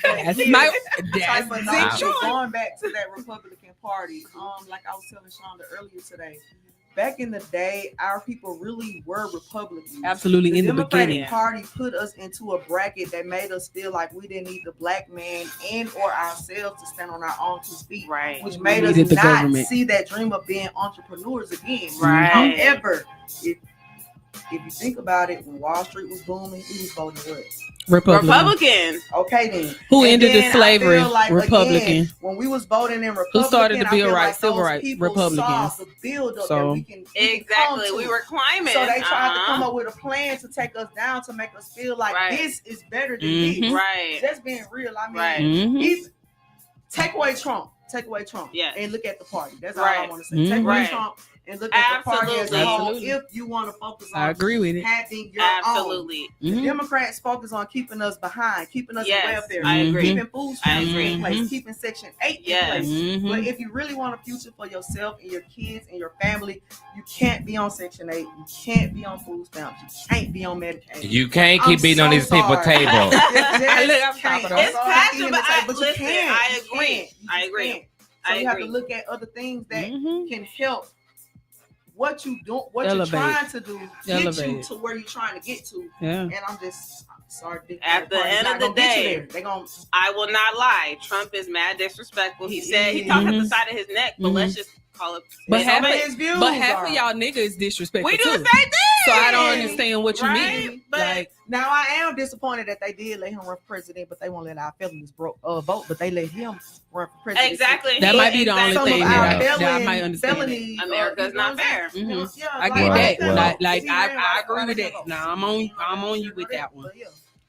That's my Type of that's knowledge. it. Going back to that Republican Party, like I was telling Shonda earlier today, back in the day, our people really were Republicans. Absolutely in the Democratic beginning. Party put us into a bracket that made us feel like we didn't need the black man and or ourselves to stand on our own 2 feet, Right. which made us Needed the not government. see that dream of being entrepreneurs again. Right. However, if you think about it, when Wall Street was booming, we was voting what? Republican. Okay, then. Who And ended the then I slavery? feel like, Republican. again, when we was voting in Republican, started the I Bill feel Rights, like Civil those Rights? people Republicans. saw the build up So- that we can come Exactly. to. We were climbing. So they tried to come Uh-huh. up with a plan to take us down to make us feel like Right. this is better than Mhm. this. Right. Just being real. I mean, Right. Mhm. if- take away Trump. Take away Trump. Yes. And look at the party. That's all I Right. want to say. Take away Right. Trump and look at the party as a Absolutely. whole. Absolutely. If you want to focus on I agree with it. having your Absolutely. own. The Mhm. Democrats focus on keeping us behind, keeping us Yes, in welfare, I agree. keeping food stamps agree. in place, Mhm. keeping Section 8 Yes. in place. Mhm. But if you really want a future for yourself and your kids and your family, you can't be on Section 8. You can't be on food stamps. You can't be on Medicaid. You can't I'm keep beating on so these people's sorry. table. You just Look, I'm can't. stopping I'm her. It's sorry, passion, Ian, but to say, listen, you can't. I You agree. can't. You I just agree. can't. So I you have agree. to look at other things that Mhm. can help what you do, what Elevate. you're trying to do, get you Elevate. to where you're trying to get to. Yeah. And I'm sorry, Dick At the Party's end not of the gonna get you day, there. They gonna I will not lie. Trump is mad disrespectful. He said he is. talked at the Mhm. side of his neck, but Mhm. let's just call it. But some half of of- his views But half are. of y'all niggas is disrespectful we do the too. same thing. So I don't understand what you Right? mean. But Like, Now I am disappointed that they did let him run for president, but they won't let our felons vote. But they let him run for president. exactly. that He- might be the only exactly. Some thing of our that I might understand. felonies, America's not fair. Mhm. Yeah, I like, get Well, that. well. Like, if he I ran, why agree with they that. vote? Nah, I'm on you with that one. But yeah.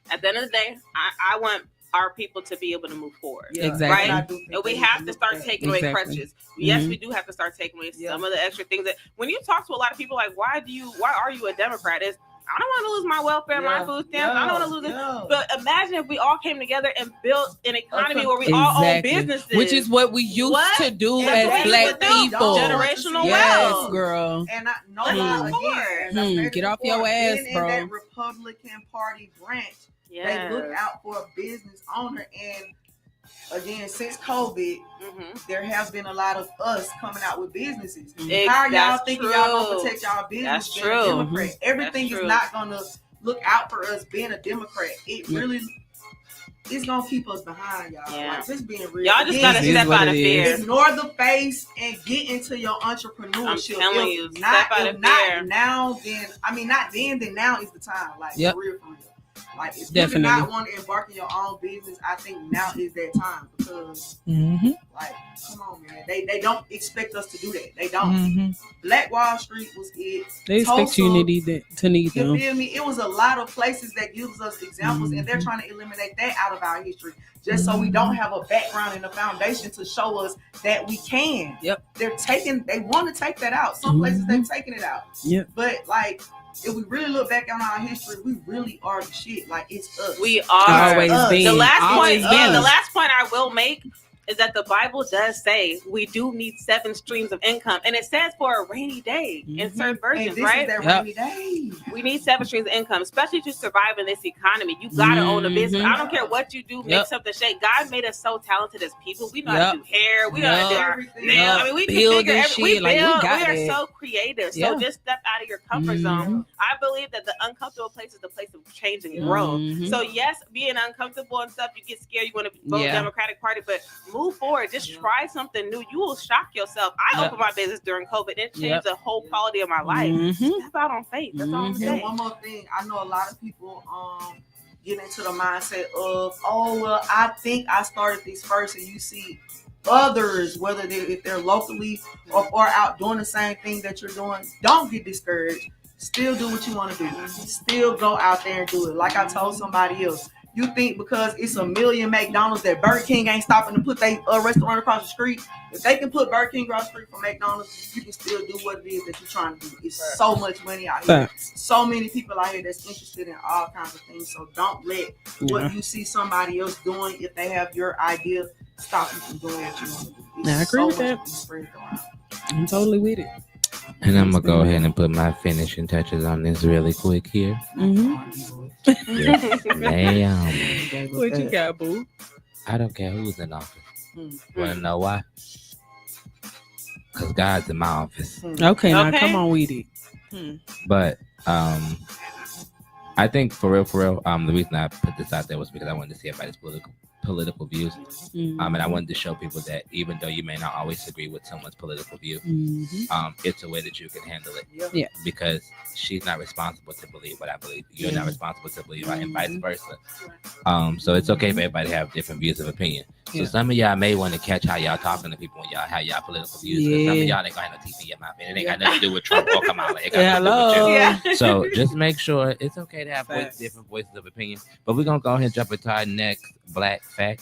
At the end of the day, I want our people to be able to move forward. Yeah, Exactly. and I do think And we they have need to look start back. taking away Exactly. crutches. Yes, Mhm. we do have to start taking away Yeah. some of the extra things that when you talk to a lot of people, like, why are you a Democrat? It's I don't want to lose my welfare, my food stamps. I don't want to lose it. Yeah. But imagine if we all came together and built an economy where we all own Exactly. businesses. Which is what we used What? to do That's as what black we do. people. Generational Yes, wealth. girl. And no Let's lie, move again, forward. as I stated Get off before, your ass, being bro. in that Republican Party branch, Yes. they look out for a business owner. And again, since COVID, Mhm. there has been a lot of us coming out with businesses. Ex- How are y'all that's thinking true. y'all gonna protect y'all business That's being true. a Democrat? Everything That's is true. not gonna look out for us being a Democrat. It really it's gonna keep us behind, y'all. Yeah. Like, just being real. Y'all just Again, gotta It is step what out of it fear. is. ignore the face and get into your entrepreneurship. I'm telling If you, not, step out if of not fear. now, then not then now is the time. Like, Yep. for real. Like, if you do Definitely. not want to embark in your own business, I think now is that time, because Mm-hmm. like, come on, man, they don't expect us to do that. They don't. Mm-hmm. Black Wall Street was it. They expect Tulsa, you to need You them. feel me? It was a lot of places that gives us examples, and they're Mhm. trying to eliminate that out of our history, just so we don't have a background and a foundation to show us that we can. Yep. They want to take that out. Some places they've taken it out. Yep. But like, if we really look back on our history, we really are the shit. Like, it's us. We are. Always been. The last Always point, been. the last point I will make is that the Bible does say we do need 7 streams of income, and it says for a rainy day in Mhm. certain and versions, this right? is that Yep. rainy day. We need 7 streams of income, especially to survive in this economy. You gotta own a business. Mhm. I don't care what you do, make Yep. something shake. God made us so talented as people. We know how to Yep. do hair. We know how to do our Everything. nails. I mean, we can Build figure this everything. We shit, like, we build. got We are that. so creative. Yeah. So just step out of your comfort zone. I believe that the uncomfortable place is the place of change and growth. Mhm. So yes, being uncomfortable and stuff, you get scared. You want to vote Yeah. Democratic Party, but move forward. Just try something new. You will shock yourself. I Yep. opened my business during COVID. It changed Yep. the whole quality of my life. Mhm. Step out on faith. That's all I'm Mhm. And saying. one more thing, I know a lot of people get into the mindset of, oh well, I think I started this first, and you see others, whether if they're locally or out doing the same thing that you're doing. Don't get discouraged. Still do what you want to do. Still go out there and do it. Like I told somebody else, you think because it's a million McDonald's that Burger King ain't stopping to put their restaurant across the street? If they can put Burger King across the street from McDonald's, you can still do what it is that you're trying to do. It's so much money out here. Facts. So many people out here that's interested in all kinds of things. So don't let what you see somebody else doing, if they have your idea, stop you from doing what you want to do. It's I agree with much that. to be spread around. I'm totally with it. And I'm gonna go ahead and put my finishing touches on this really quick here. Mm-hmm. Yes, ma'am. What you got, boo? I don't care who's in office. Mm. Wanna know why? Because God's in my office. Okay, now Okay. come on with it. But I think for real, the reason I put this out there was because I wanted to see everybody's political views. Mhm. And I wanted to show people that even though you may not always agree with someone's political view, Mhm. it's a way that you can handle it. Yeah. Because she's not responsible to believe what I believe. You're not responsible to believe and vice Mhm. versa. So it's okay for everybody to have different views of opinion. So Yeah. some of y'all may want to catch how y'all talking to people when y'all have y'all political views. 'Cause some of Yeah. y'all ain't gonna have no TV in your mouth. And it ain't got nothing to do with Trump or Kamala. It got Yeah, nothing to do with you. hello. Yeah. So just make sure it's okay to have Facts. different voices of opinion. But we're gonna go ahead and jump into our next black fact.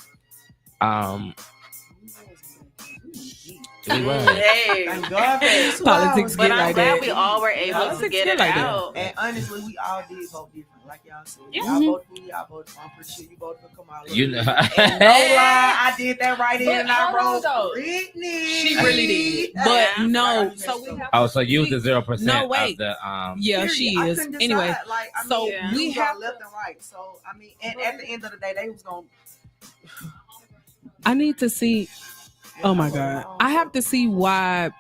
We was. Hey. Thank God for this 2 Politics hours. But get I'm like glad that. we all were able to Politics get get it like that. out. And honestly, we all did vote different, like y'all said. Yeah. Y'all voted for me, I voted for. I'm pretty sure you voted for Kamala. You know. And no lie, I did that right in, But and I hold on, wrote though. Britney. She really did. But Yeah. no, so we have Oh, so you was the 0% No, of wait. the yeah, Period. she I is. couldn't Anyway, decide. Like, I so mean, Yeah. we we have have left and right. So and at the end of the day, they was gonna. I need to see Oh my God. I have to see why.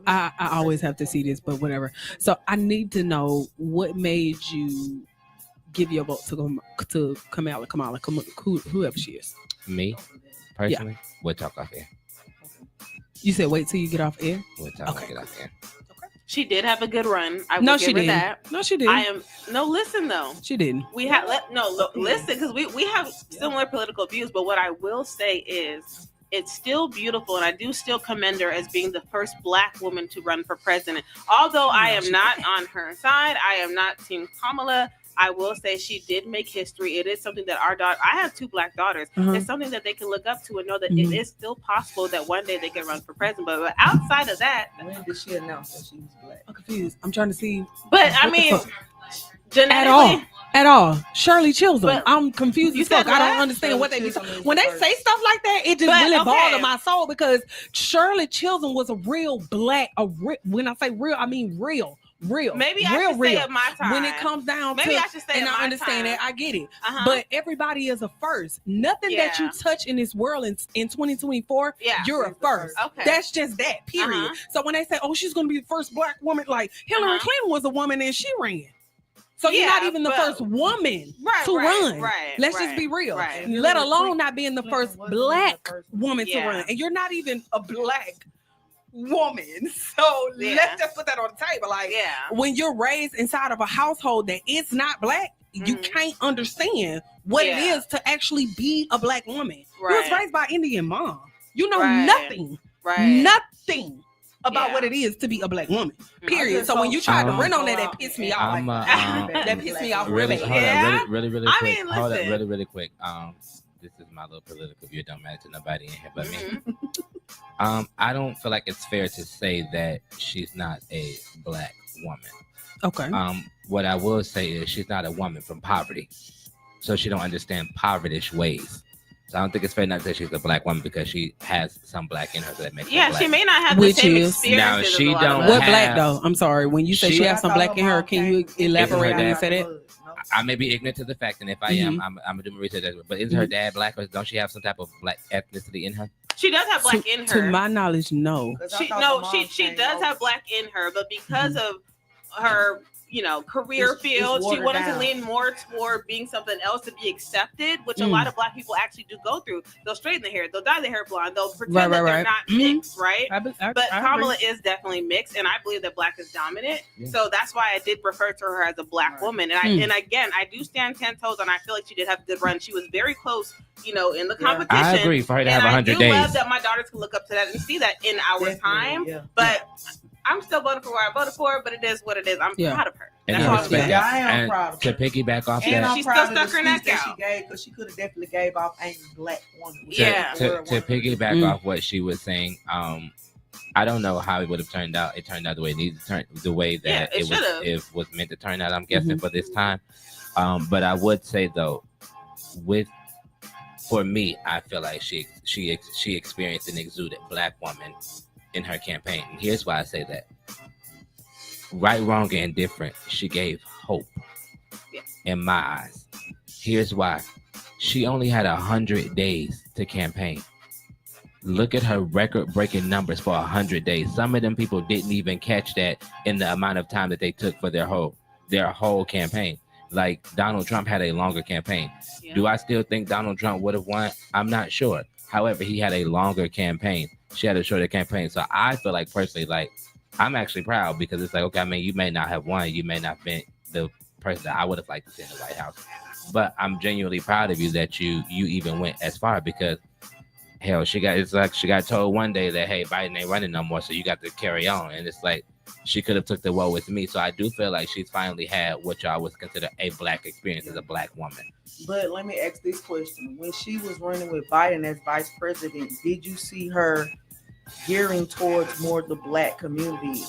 I always have to see this, but whatever. So I need to know what made you give your vote to Kamala, whoever she is. Me, personally, we'll talk off air. You said wait till you get off air? We'll talk get off air. She did have a good run. I No, will she give her didn't. that. No, she didn't. Listen though. She didn't. We have listen, because we have similar political views, but what I will say is it's still beautiful, and I do still commend her as being the first Black woman to run for president. Although I am not on her side, I am not Team Kamala. I will say she did make history. It is something that our daughter, I have 2 Black daughters. It's something that they can look up to and know that it is still possible that one day they can run for president. But outside of that, when did she announce that she was Black? I'm confused. I'm trying to see. But I mean, At all. Shirley Chisholm. But I'm confused you as fuck. said I don't what? understand what they be Shirley Chisholm when they is the say stuff like that. It just really okay. bothers my soul because Shirley Chisholm was a real Black. When I say real, I mean real. Maybe I should say of my time. When it comes down Maybe to, I should say and of I my understand time. that, I get it. Uh-huh. But everybody is a first. Nothing that you Yeah. touch in this world in 2024, Yeah. you're a first. Okay. That's just that, period. Uh-huh. So when they say, oh, she's going to be the first Black woman, like Hillary Uh-huh. Clinton was a woman and she ran. So you're Yeah, not even the but- first woman Right, to right, run. right, Let's right, just be real. right. Let alone not being the first Clinton wasn't Black the first woman to Yeah. run. And you're not even a Black woman. So Yeah. let's just put that on the table. Like, Yeah. when you're raised inside of a household that is not Black, you Mhm. can't understand what it Yeah. is to actually be a Black woman. You was Right. raised by Indian mom. You know Right. nothing Right. about Yeah. what it is to be a Black woman. Mm-hmm. Period. just So when you try to so- run on that pissed me off. I'm, that pissed me off really, really hold Yeah. on, really I quick. mean, Hold listen. up, really quick. This is my little political view. It don't matter to nobody in here but me. Mhm. I don't feel like it's fair to say that she's not a Black woman. Okay. What I will say is she's not a woman from poverty, so she don't understand povertish ways. So I don't think it's fair not to say she's a Black woman because she has some Black in her that makes her Yeah, Black. she may not have Which the same is- experiences. Now, as she a lot don't of us. What have- Black though? I'm sorry. When you say she She- has some Black in her, can you elaborate when you say that? I may be ignorant to the fact, and if I am, I'm gonna do my research. But is her dad Black, or don't she have some type of Black ethnicity in her? She does have Black in her. To my knowledge, no. She does have Black in her, but because of her, career It's field, she watered wanted to down. lean more toward being something else to be accepted, which a lot of Black people actually do go through. They'll straighten their hair, they'll dye their hair blonde, they'll pretend that they're not mixed, right? But Kamala is definitely mixed, and I believe that Black is dominant. Yeah. So that's why I did refer to her as a Black woman. And again, I do stand 10 toes, and I feel like she did have a good run. She was very close, in the competition. I agree for her to have And 100 I do love days. that my daughters can look up to that and see that in our time. Yeah. But I'm still voting for where I voted for, but it is what it is. I'm Yeah. proud of her. And That's I all I'm respect saying. Yeah, I am and proud of to her. piggyback off And that, I'm She proud still of the stuck her neck speech that out. she gave because she could have definitely gave off angry Black woman. Yeah. to piggyback off what she was saying, I don't know how it would have turned out. It turned out the way it needed to turn, the way that Yeah, it was meant to turn out. I'm guessing for this time. But I would say though, for me, I feel like she experienced and exuded Black woman in her campaign. And here's why I say that. Right, wrong, and indifferent, she gave hope in my eyes. Here's why. She only had 100 days to campaign. Look at her record-breaking numbers for 100 days. Some of them people didn't even catch that in the amount of time that they took for their whole campaign. Like Donald Trump had a longer campaign. Yeah. Do I still think Donald Trump would have won? I'm not sure. However, he had a longer campaign. She had a shorter campaign. So I feel like personally, like, I'm actually proud because it's like, okay, I mean, you may not have won. You may not have been the person that I would have liked to see in the White House. But I'm genuinely proud of you that you even went as far because, hell, she got told one day that, hey, Biden ain't running no more, so you got to carry on. And it's like, she could have took the woe with me. So I do feel like she's finally had what y'all would consider a Black experience as a Black woman. But let me ask this question. When she was running with Biden as vice president, did you see her gearing towards more the Black community?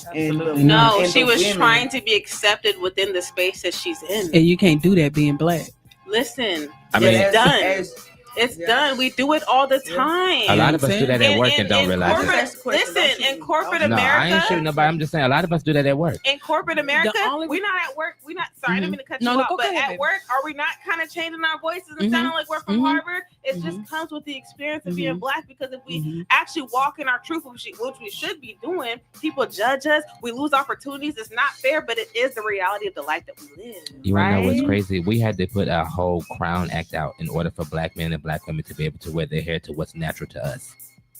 No, she was trying to be accepted within the space that she's in. And you can't do that being Black. Listen, I mean, it's done. It's done. We do it all the time. A lot of us do that at work and don't realize it. That's the question. Don't Listen, shoot in me. corporate Don't- No, I ain't America, shooting nobody. I'm just saying a lot of us do that at work. in corporate America, only- we're not at work. We're not. Sorry, I didn't mean to cut No, you no, off. go But ahead, at baby. work, are we not kind of changing our voices and Mhm. sounding like we're from Mhm. Harvard? It Mhm. just comes with the experience of being Mhm. black. Because if we Mhm. actually walk in our truth, which we should be doing, people judge us. We lose opportunities. It's not fair, but it is the reality of the life that we live. You want to know what's right? crazy? We had to put a whole Crown Act out in order for black men and black women to be able to wear their hair to what's natural to us.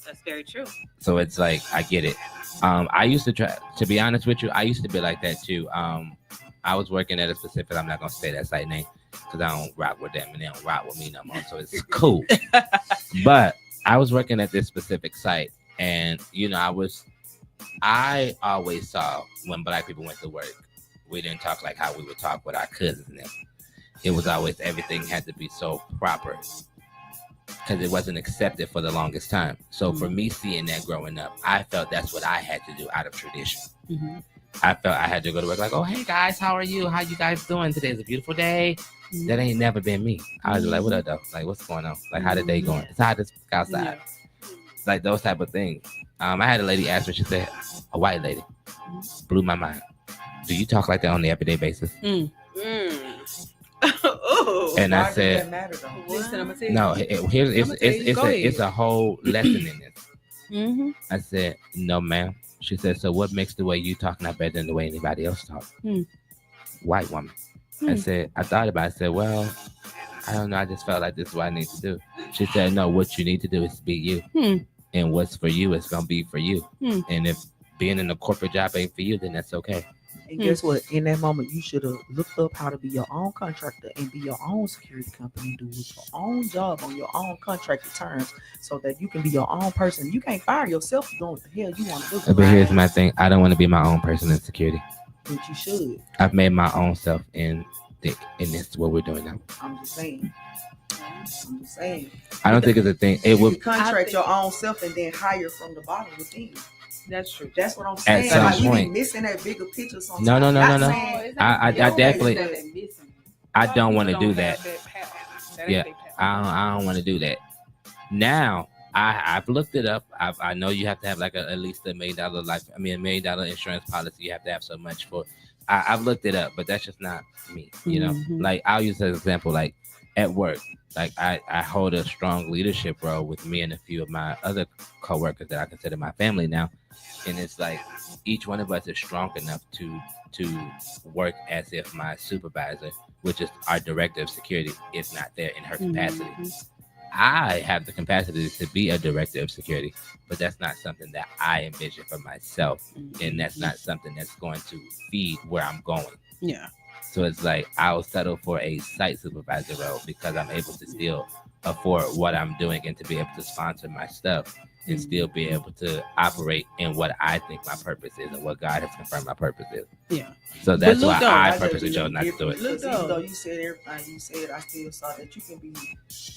That's very true. So it's like I get it. I used to try. To be honest with you, I used to be like that too. I was working at a specific. I'm not gonna say that site name because I don't rock with them and they don't rock with me no more. So it's cool. But I was working at this specific site, and I always saw when black people went to work, we didn't talk like how we would talk with our cousins and them. It was always everything had to be so proper because it wasn't accepted for the longest time. So for me seeing that growing up, I felt that's what I had to do out of tradition. Mm-hmm. I felt I had to go to work like, oh, hey guys, how are you? How you guys doing? Today's a beautiful day. Mm-hmm. That ain't never been me. I was like, what up though? Like, what's going on? Like, how the day going? It's hot as outside. Like those type of things. I had a lady ask me, she said, a white lady, blew my mind. Do you talk like that on the everyday basis? Mm. And Why I does said, that matter, though? Listen, I'm gonna tell you. no, it's a whole lesson in this. Mm-hmm. I said, no, ma'am. She said, so what makes the way you talk not better than the way anybody else talk? White woman. I said, I thought about it. I said, well, I don't know. I just felt like this is what I need to do. She said, no, what you need to do is be you. And what's for you is going to be for you. And if being in a corporate job ain't for you, then that's okay. And guess what? In that moment, you should have looked up how to be your own contractor and be your own security company, do your own job on your own contracted terms, so that you can be your own person. You can't fire yourself for doing what the hell you want to do. But here's my thing. I don't want to be my own person in security. But you should. I've made my own self in thick, and this is what we're doing now. I'm just saying. I don't think it's a thing. It You would contract your own self and then hire from the bottom within. That's true. That's what I'm saying. some Like, you be point. missing that bigger picture sometimes. No. Not saying- I definitely. I don't want to do that. That Yeah, I don't want to do that. Now I've looked it up. I know you have to have like at least $1 million $1 million insurance policy. You have to have so much for. I've looked it up, but that's just not me. You know, like I'll use as an example, like at work, like I hold a strong leadership role with me and a few of my other coworkers that I consider my family now, and it's like each one of us is strong enough to work as if my supervisor, which is our director of security, is not there in her capacity. I have the capacity to be a director of security, but that's not something that I envision for myself, and that's not something that's going to feed where I'm going. Yeah. So it's like I'll settle for a site supervisor role because I'm able to still afford what I'm doing and to be able to sponsor my stuff and still be able to operate in what I think my purpose is and what God has confirmed my purpose is. Yeah. So that's look why though, I just purposely be chose not to do it. different, 'cause even though you said everything you said, I still saw that you can be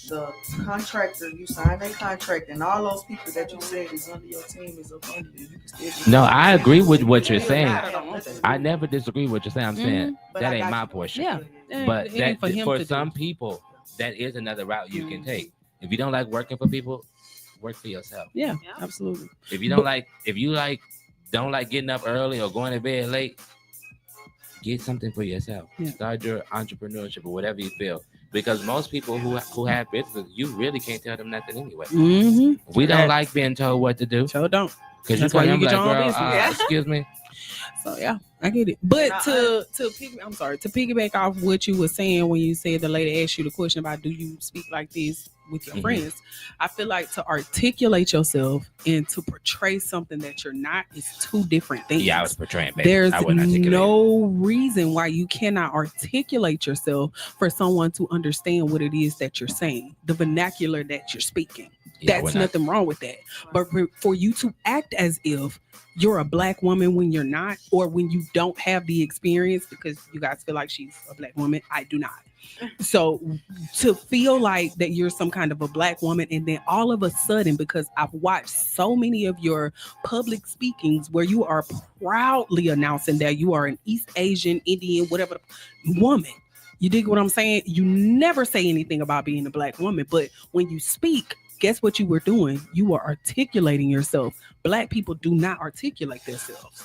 the contractor. You sign a contract, and all those people that you said is under your team is up under you. You can still be No, I agree with what you're saying. I I never disagree with what you're saying. I'm saying that ain't my portion. Yeah. But It ain't that, for to some do. people, that is another route you can take. If you don't like working for people, work for yourself. Yeah, absolutely. If you don't don't like getting up early or going to bed late, get something for yourself. Yeah. Start your entrepreneurship or whatever you feel. Because most people who have businesses, you really can't tell them nothing anyway. We don't like being told what to do. So don't. Because you That's why come you in get like, your own girl, business. excuse me. So yeah, I get it. But to piggyback off what you were saying when you said the lady asked you the question about do you speak like this with your friends, I feel like to articulate yourself and to portray something that you're not is two different things. Yeah, I was portraying. Baby. There's I wouldn't articulate. no reason why you cannot articulate yourself for someone to understand what it is that you're saying, the vernacular that you're speaking. Yeah, That's nothing wrong with that. But for you to act as if you're a black woman when you're not, or when you don't have the experience, because you guys feel like she's a black woman, I do not. So to feel like that you're some kind of a black woman, and then all of a sudden, because I've watched so many of your public speakings where you are proudly announcing that you are an East Asian, Indian, whatever woman, You dig what I'm saying? You never say anything about being a black woman, but when you speak, guess what you were doing? You were articulating yourself. Black people do not articulate themselves.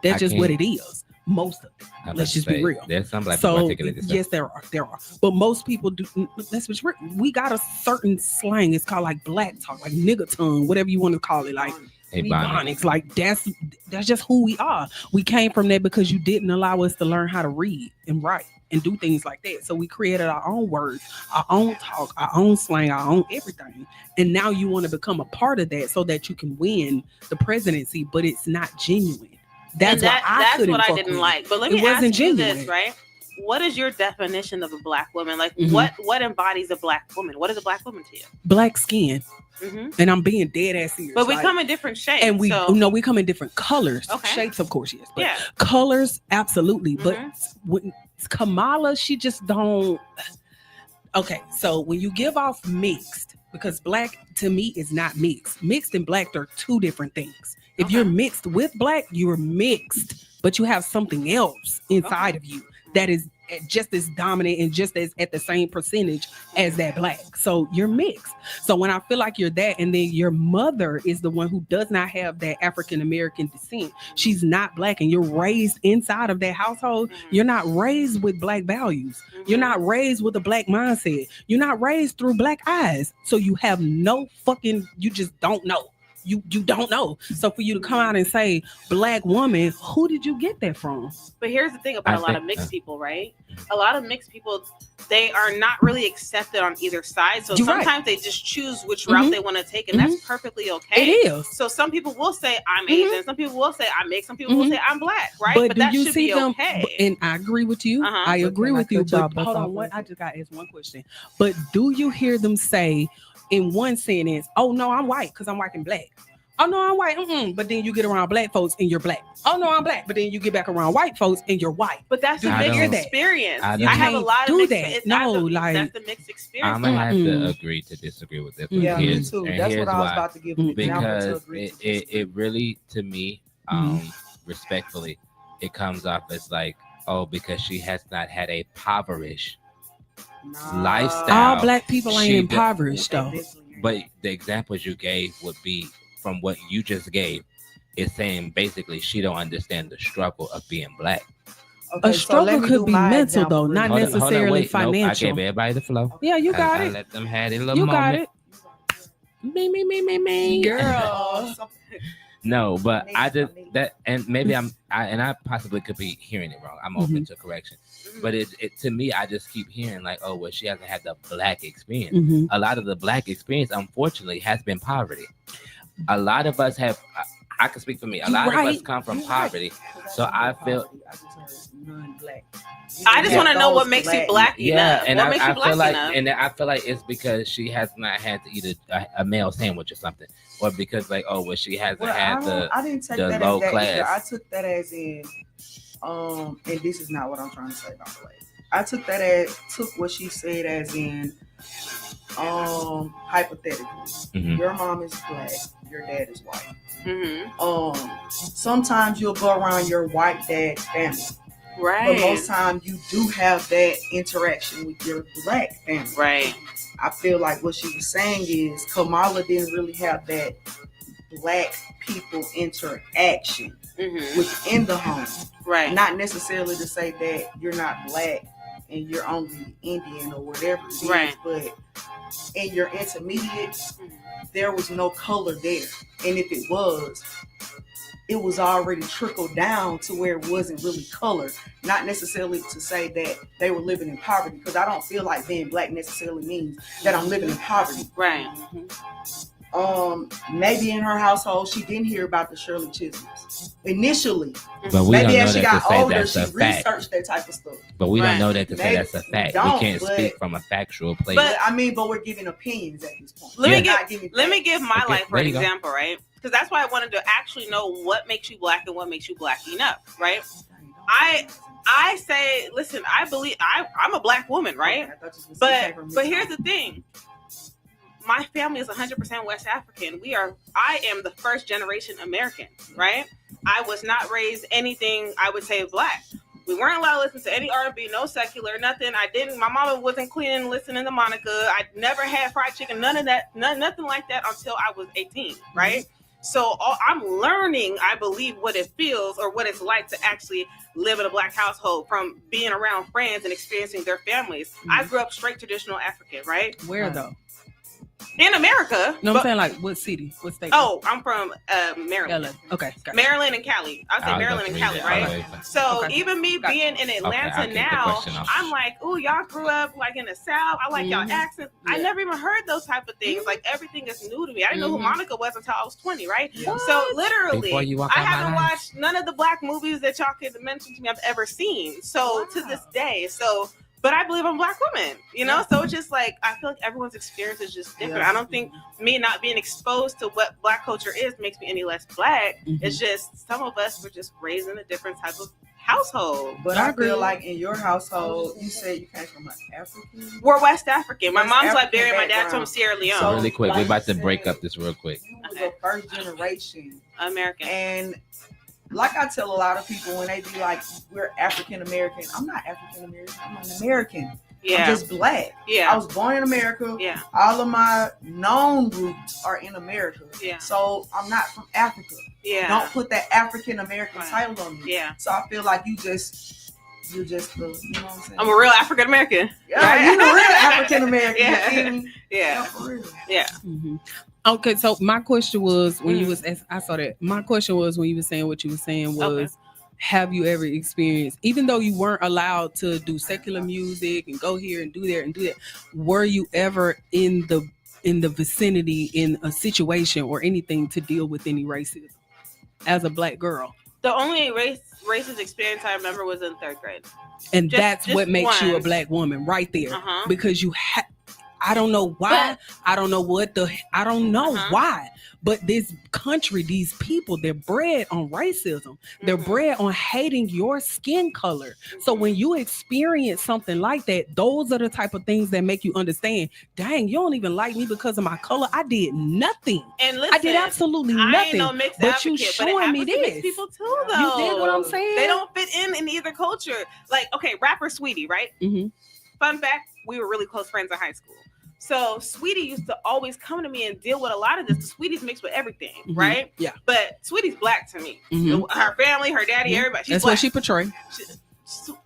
That's just what it is. Most of them. Let's just be real. There's some black people articulate themselves. Yes, there are. But most people do. Let's be real. We got a certain slang. It's called like black talk, like nigga tongue, whatever you want to call it. Like Ebonics. Like that's just who we are. We came from that because you didn't allow us to learn how to read and write and do things like that. So we created our own words, our own talk, our own slang, our own everything. And now you want to become a part of that so that you can win the presidency, but it's not genuine. That's what I didn't like. But let me ask you this, right? What is your definition of a black woman? Like, what embodies a black woman? What is a black woman to you? Black skin. And I'm being dead ass serious. But we come in different shapes. And we come in different colors. Okay. Shapes, of course, yes. But colors, absolutely. But when Kamala, she just don't. Okay, so when you give off mixed, because black to me is not mixed. Mixed and black are two different things. If you're mixed with black, you're mixed, but you have something else inside of you that is just as dominant and just as at the same percentage as that black. So you're mixed. So when I feel like you're that, and then your mother is the one who does not have that African-American descent, she's not black, and you're raised inside of that household, you're not raised with black values. You're not raised with a black mindset. You're not raised through black eyes. So you have no you just don't know. You don't know. So for you to come out and say black woman, who did you get that from? But here's the thing about a lot of mixed people, right? A lot of mixed people, they are not really accepted on either side. So sometimes they just choose which route they want to take, and that's perfectly okay. It is. So some people will say I'm Asian, some people will say I'm mixed, some people will say I'm black, right? But that do you should see be them, okay. And I agree with you. I agree with you. But hold on, I just got to ask one question. But do you hear them say in one sentence, "Oh no, I'm white because I'm white and black"? Oh no, I'm white. But then you get around black folks and you're black. Oh no, I'm black. But then you get back around white folks and you're white. But that's a mixed experience. I have a lot of mixed. That's the mixed experience. I'm gonna have to agree to disagree with this. Yeah, me too. That's what I was about to give an example. Because it really, to me, respectfully, it comes off as like, oh, because she has not had a impoverished lifestyle. All black people ain't impoverished though. But the examples you gave would be from what you just gave, is saying basically she don't understand the struggle of being black. Okay, a struggle could be mental though, not necessarily financial. Nope, I gave everybody the flow. Yeah, you got it. I let them have it a little moment. You got it. Me, girl. No, but I just that, and maybe I possibly could be hearing it wrong. I'm open to correction, but it to me, I just keep hearing like, oh, well, she hasn't had the black experience. A lot of the black experience, unfortunately, has been poverty. A lot of us have. I can speak for me. A lot of us come from poverty, so I feel. I just want to know what makes you black enough. And I feel like, and I feel like it's because she has not had to eat a male sandwich or something, or because like, oh, well, she hasn't had I didn't take the that low as class. Either. I took that as in, and this is not what I'm trying to say, by the way. I took what she said as in, hypothetically, your mom is black, your dad is white. Sometimes you'll go around your white dad's family. Right. But most times you do have that interaction with your black family. Right. I feel like what she was saying is Kamala didn't really have that black people interaction within the home. Right. Not necessarily to say that you're not black and you're only Indian or whatever it is, right. But in your intermediate, there was no color there. And if it was already trickled down to where it wasn't really color. Not necessarily to say that they were living in poverty, because I don't feel like being black necessarily means that I'm living in poverty. Right. Maybe in her household she didn't hear about the Shirley Chisholms initially. But we maybe don't know as she that got to say older, that's she a fact. researched that type of stuff. But we Right. don't know that to say Maybe that's a fact. we don't, We can't but- speak from a factual place. But we're giving opinions at this point. Let Yeah. me give my Okay, life for there an you go. example, right? Because that's why I wanted to actually know what makes you black and what makes you black enough, right? I say, listen, I believe I'm a black woman, right? But here's the thing. My family is 100% West African. I am the first generation American, right? I was not raised anything I would say black. We weren't allowed to listen to any R&B, no secular, nothing. My mama wasn't cleaning, listening to Monica. I never had fried chicken, none of that, nothing like that until I was 18, right? So I'm learning, I believe, what it feels or what it's like to actually live in a Black household from being around friends and experiencing their families. I grew up straight traditional African, right? Where though? In America. No, I'm saying like what city? What state? Oh, I'm from Maryland. LA. Okay. Gotcha. Maryland and Cali. I'll say Maryland and Cali, right? So even me being in Atlanta now, I'm like, oh, y'all grew up like in the South. I like y'all accents. I never even heard those type of things. Like everything is new to me. I didn't know who Monica was until I was 20, right? So literally, I haven't watched none of the Black movies that y'all could mention to me I've ever seen. So to this day, but I believe I'm a Black woman, you know? So it's just like, I feel like everyone's experience is just different. I don't think me not being exposed to what Black culture is makes me any less Black. It's just some of us were just raised in a different type of household. But I feel like in your household, you said you came from an African? We're West African. My mom's African Liberian, my dad's background. from Sierra Leone. So, Really quick, like we're about you to break said, up this real quick. You was a first generation American. And like I tell a lot of people when they be like, we're African American. I'm not African American. I'm an American. Yeah. I'm just Black. Yeah. I was born in America. Yeah. All of my known roots are in America. Yeah. So I'm not from Africa. Yeah. Don't put that African American title on me. Yeah. So I feel like you're just you know what I'm saying? I'm a real African American. Yeah, right? you're a real African American. Yeah. Yeah, for real. Yeah. Mm-hmm. Okay, so my question was when you was I saw that. My question was when you were saying what you were saying was, have you ever experienced, even though you weren't allowed to do secular music and go here and do there and do that, were you ever in the vicinity in a situation or anything to deal with any racism as a Black girl? The only racist experience I remember was in 3rd grade. And that's just what makes you a one. Black woman right there. Uh-huh. Because you I don't know why. I don't know why. But this country, these people, they're bred on racism. They're bred on hating your skin color. So when you experience something like that, those are the type of things that make you understand, dang, you don't even like me because of my color. I did nothing. And listen, I did absolutely I nothing. ain't no mixed but you advocate, but it showing me happens to mixed this. people too, though. You did what I'm saying? They don't fit in either culture. Like, okay, rapper Sweetie, right? Mm-hmm. Fun fact, we were really close friends in high school. So Sweetie used to always come to me and deal with a lot of this. The Sweetie's mixed with everything, right? Yeah. But Sweetie's Black to me. Her family, her daddy, everybody. She's That's Black. what she portrays.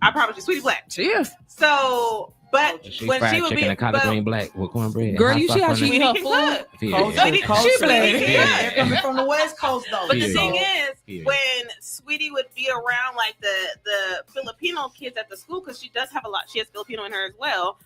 I promise you, Sweetie Black. She is. So, but She when fried she would chicken be, and collard green black with cornbread. Girl, and you see hot how sauce on she it. eat her Sweetie food? cook. Period. Sweetie- Culture. she Black. They're coming from the West Coast though. But the Period. thing is, Period. when Sweetie would be around like the Filipino kids at the school, because she does have a lot, she has Filipino in her as well.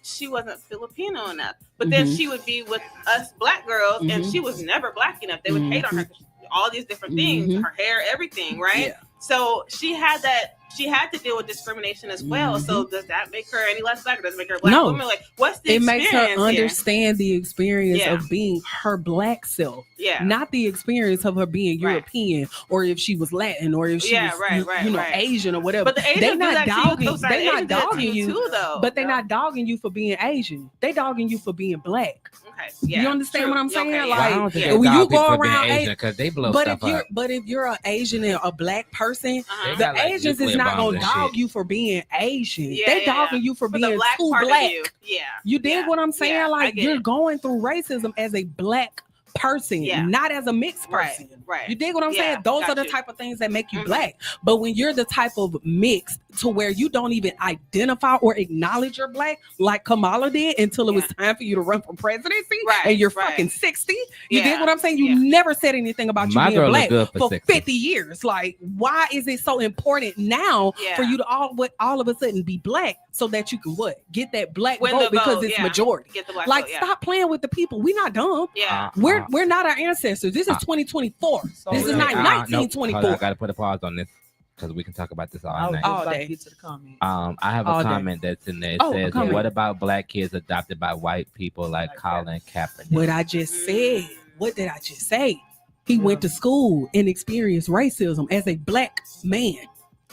She wasn't Filipino enough, but then she would be with us Black girls, and she was never Black enough. They would hate on her, all these different things, her hair, everything, right? Yeah. So she had to deal with discrimination as well. So does that make her any less Black, or does it make her a Black No. woman? Like, what's the It makes experience her here? understand the experience Yeah. of being her Black self, Yeah. not the experience of her being Right. European, or if she was Latin, or if she Yeah, was right. Asian or whatever. But the Asians They're do not that to you, dogging. those side They're not Asians do that to dogging you, too, though. but they're not dogging you for being Asian. They dogging you for being Black. Okay. Yeah. You understand True. what I'm saying? Okay, yeah. Well, I don't think Like, they when dog you people go for being around Asian because they blow but stuff if you're up. but if you're an Asian and a Black person, Uh-huh. They the got, like, Asians is nuclear not bombs gonna and dog shit. you for being Asian. Yeah, They yeah, dogging you for For being the Black too part Black. of you. Yeah. You dig Yeah. what I'm saying? Yeah, I Like, get you're it. going through racism as a Black person, Yeah. not as a mixed Right. person. Right. You dig what I'm Yeah, saying? Those got are the you. type of things that make you Mhm. Black. But when you're the type of mixed to where you don't even identify or acknowledge you're Black, like Kamala did, until it was time for you to run for presidency, Right, and you're right. fucking 60. You Yeah. dig what I'm saying? You Yeah. never said anything about you My being girl look Black good for for 60. 50 years. Like, why is it so important now Yeah. for you to all of a sudden be Black so that you can what? Get that Black Win vote the because vote, it's yeah. majority. Get the Black Like, vote, yeah. stop playing with the people. We're not dumb. Yeah. We're not our ancestors. This is 2024. So This is really, not Nope, 1924. I gotta put a pause on this because we can talk about this all I was night. just All about day. to get to the comment. I have All a day. comment that's in there. It Oh, a says, comment. "What about Black kids adopted by white people like Like Colin Kaepernick?" What I just said. What did I just say? He went to school and experienced racism as a Black man.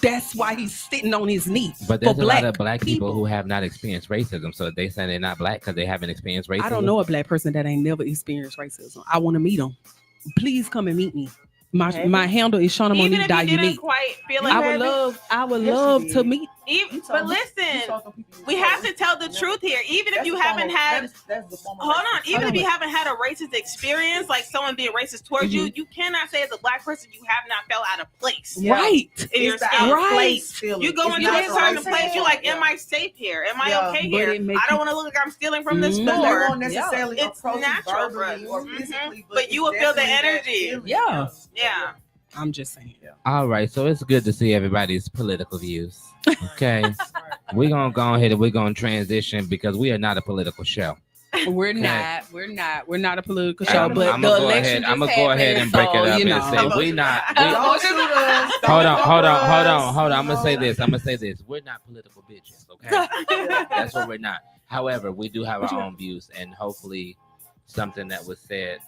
That's why he's sitting on his knee. But for there's a Black lot of Black people who have not experienced racism, so they say they're not Black because they haven't experienced racism. I don't know a Black person that ain't never experienced racism. I want to meet them. Please come and meet me. My handle is Shauna Even Monique if you didn't Unique. quite feel I like would Yes, love you to did. meet. but listen, we have to tell the truth here. Even if you haven't had hold on, even if you haven't had a racist experience, like someone being racist towards you, you cannot say as a black person you have not felt out of place. Right. In your It's the skin. out of Right. place feeling. You go It's into not a the certain racist place, you're like, part. am I safe here? Am I Yeah. okay But here? it make I don't you- want to look like I'm stealing from this Mhm. But they store. won't necessarily It's approach you natural, verbally bro. or Mhm. physically, But you will feel the definitely that energy. feeling. Yeah. Yeah. I'm just saying. All right, so it's good to see everybody's political views. Okay, we're gonna go ahead and we're gonna transition because we are not a political show. We're Okay. not. We're not a political show. I'm but gonna the go election ahead. I'm gonna just go ahead happened, and break it so, up you and say know. we not. Don't shoot us. Hold Don't on. cover us, I'm you gonna know. say this. We're not political bitches. Okay, that's what we're not. However, we do have our own views, and hopefully, something was said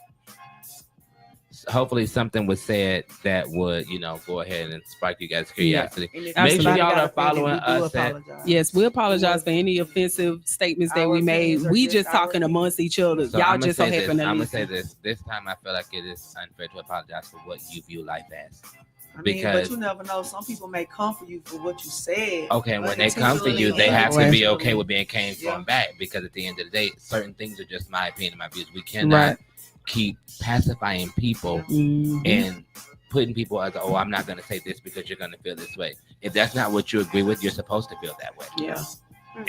that would, go ahead and spark you guys' curiosity. And if Make sure anybody y'all got are offended, following we do us at apologize. Yes, we apologize for any offensive statements that Our we made. opinions are We just just our talking amongst each other. So Y'all I'ma just so say happen this. to I'm gonna say listen. this. This time, I feel like it is unfair to apologize for what you view life as. I mean, Because- but you never know. Some people may come for you for what you said. Okay, and when they come for you, they have to be okay with being came from back, because at the end of the day, certain things are just my opinion, my views. We cannot keep pacifying people Mhm. and putting people as, oh, I'm not going to say this because you're going to feel this way. If that's not what you agree with, you're supposed to feel that way. Yeah.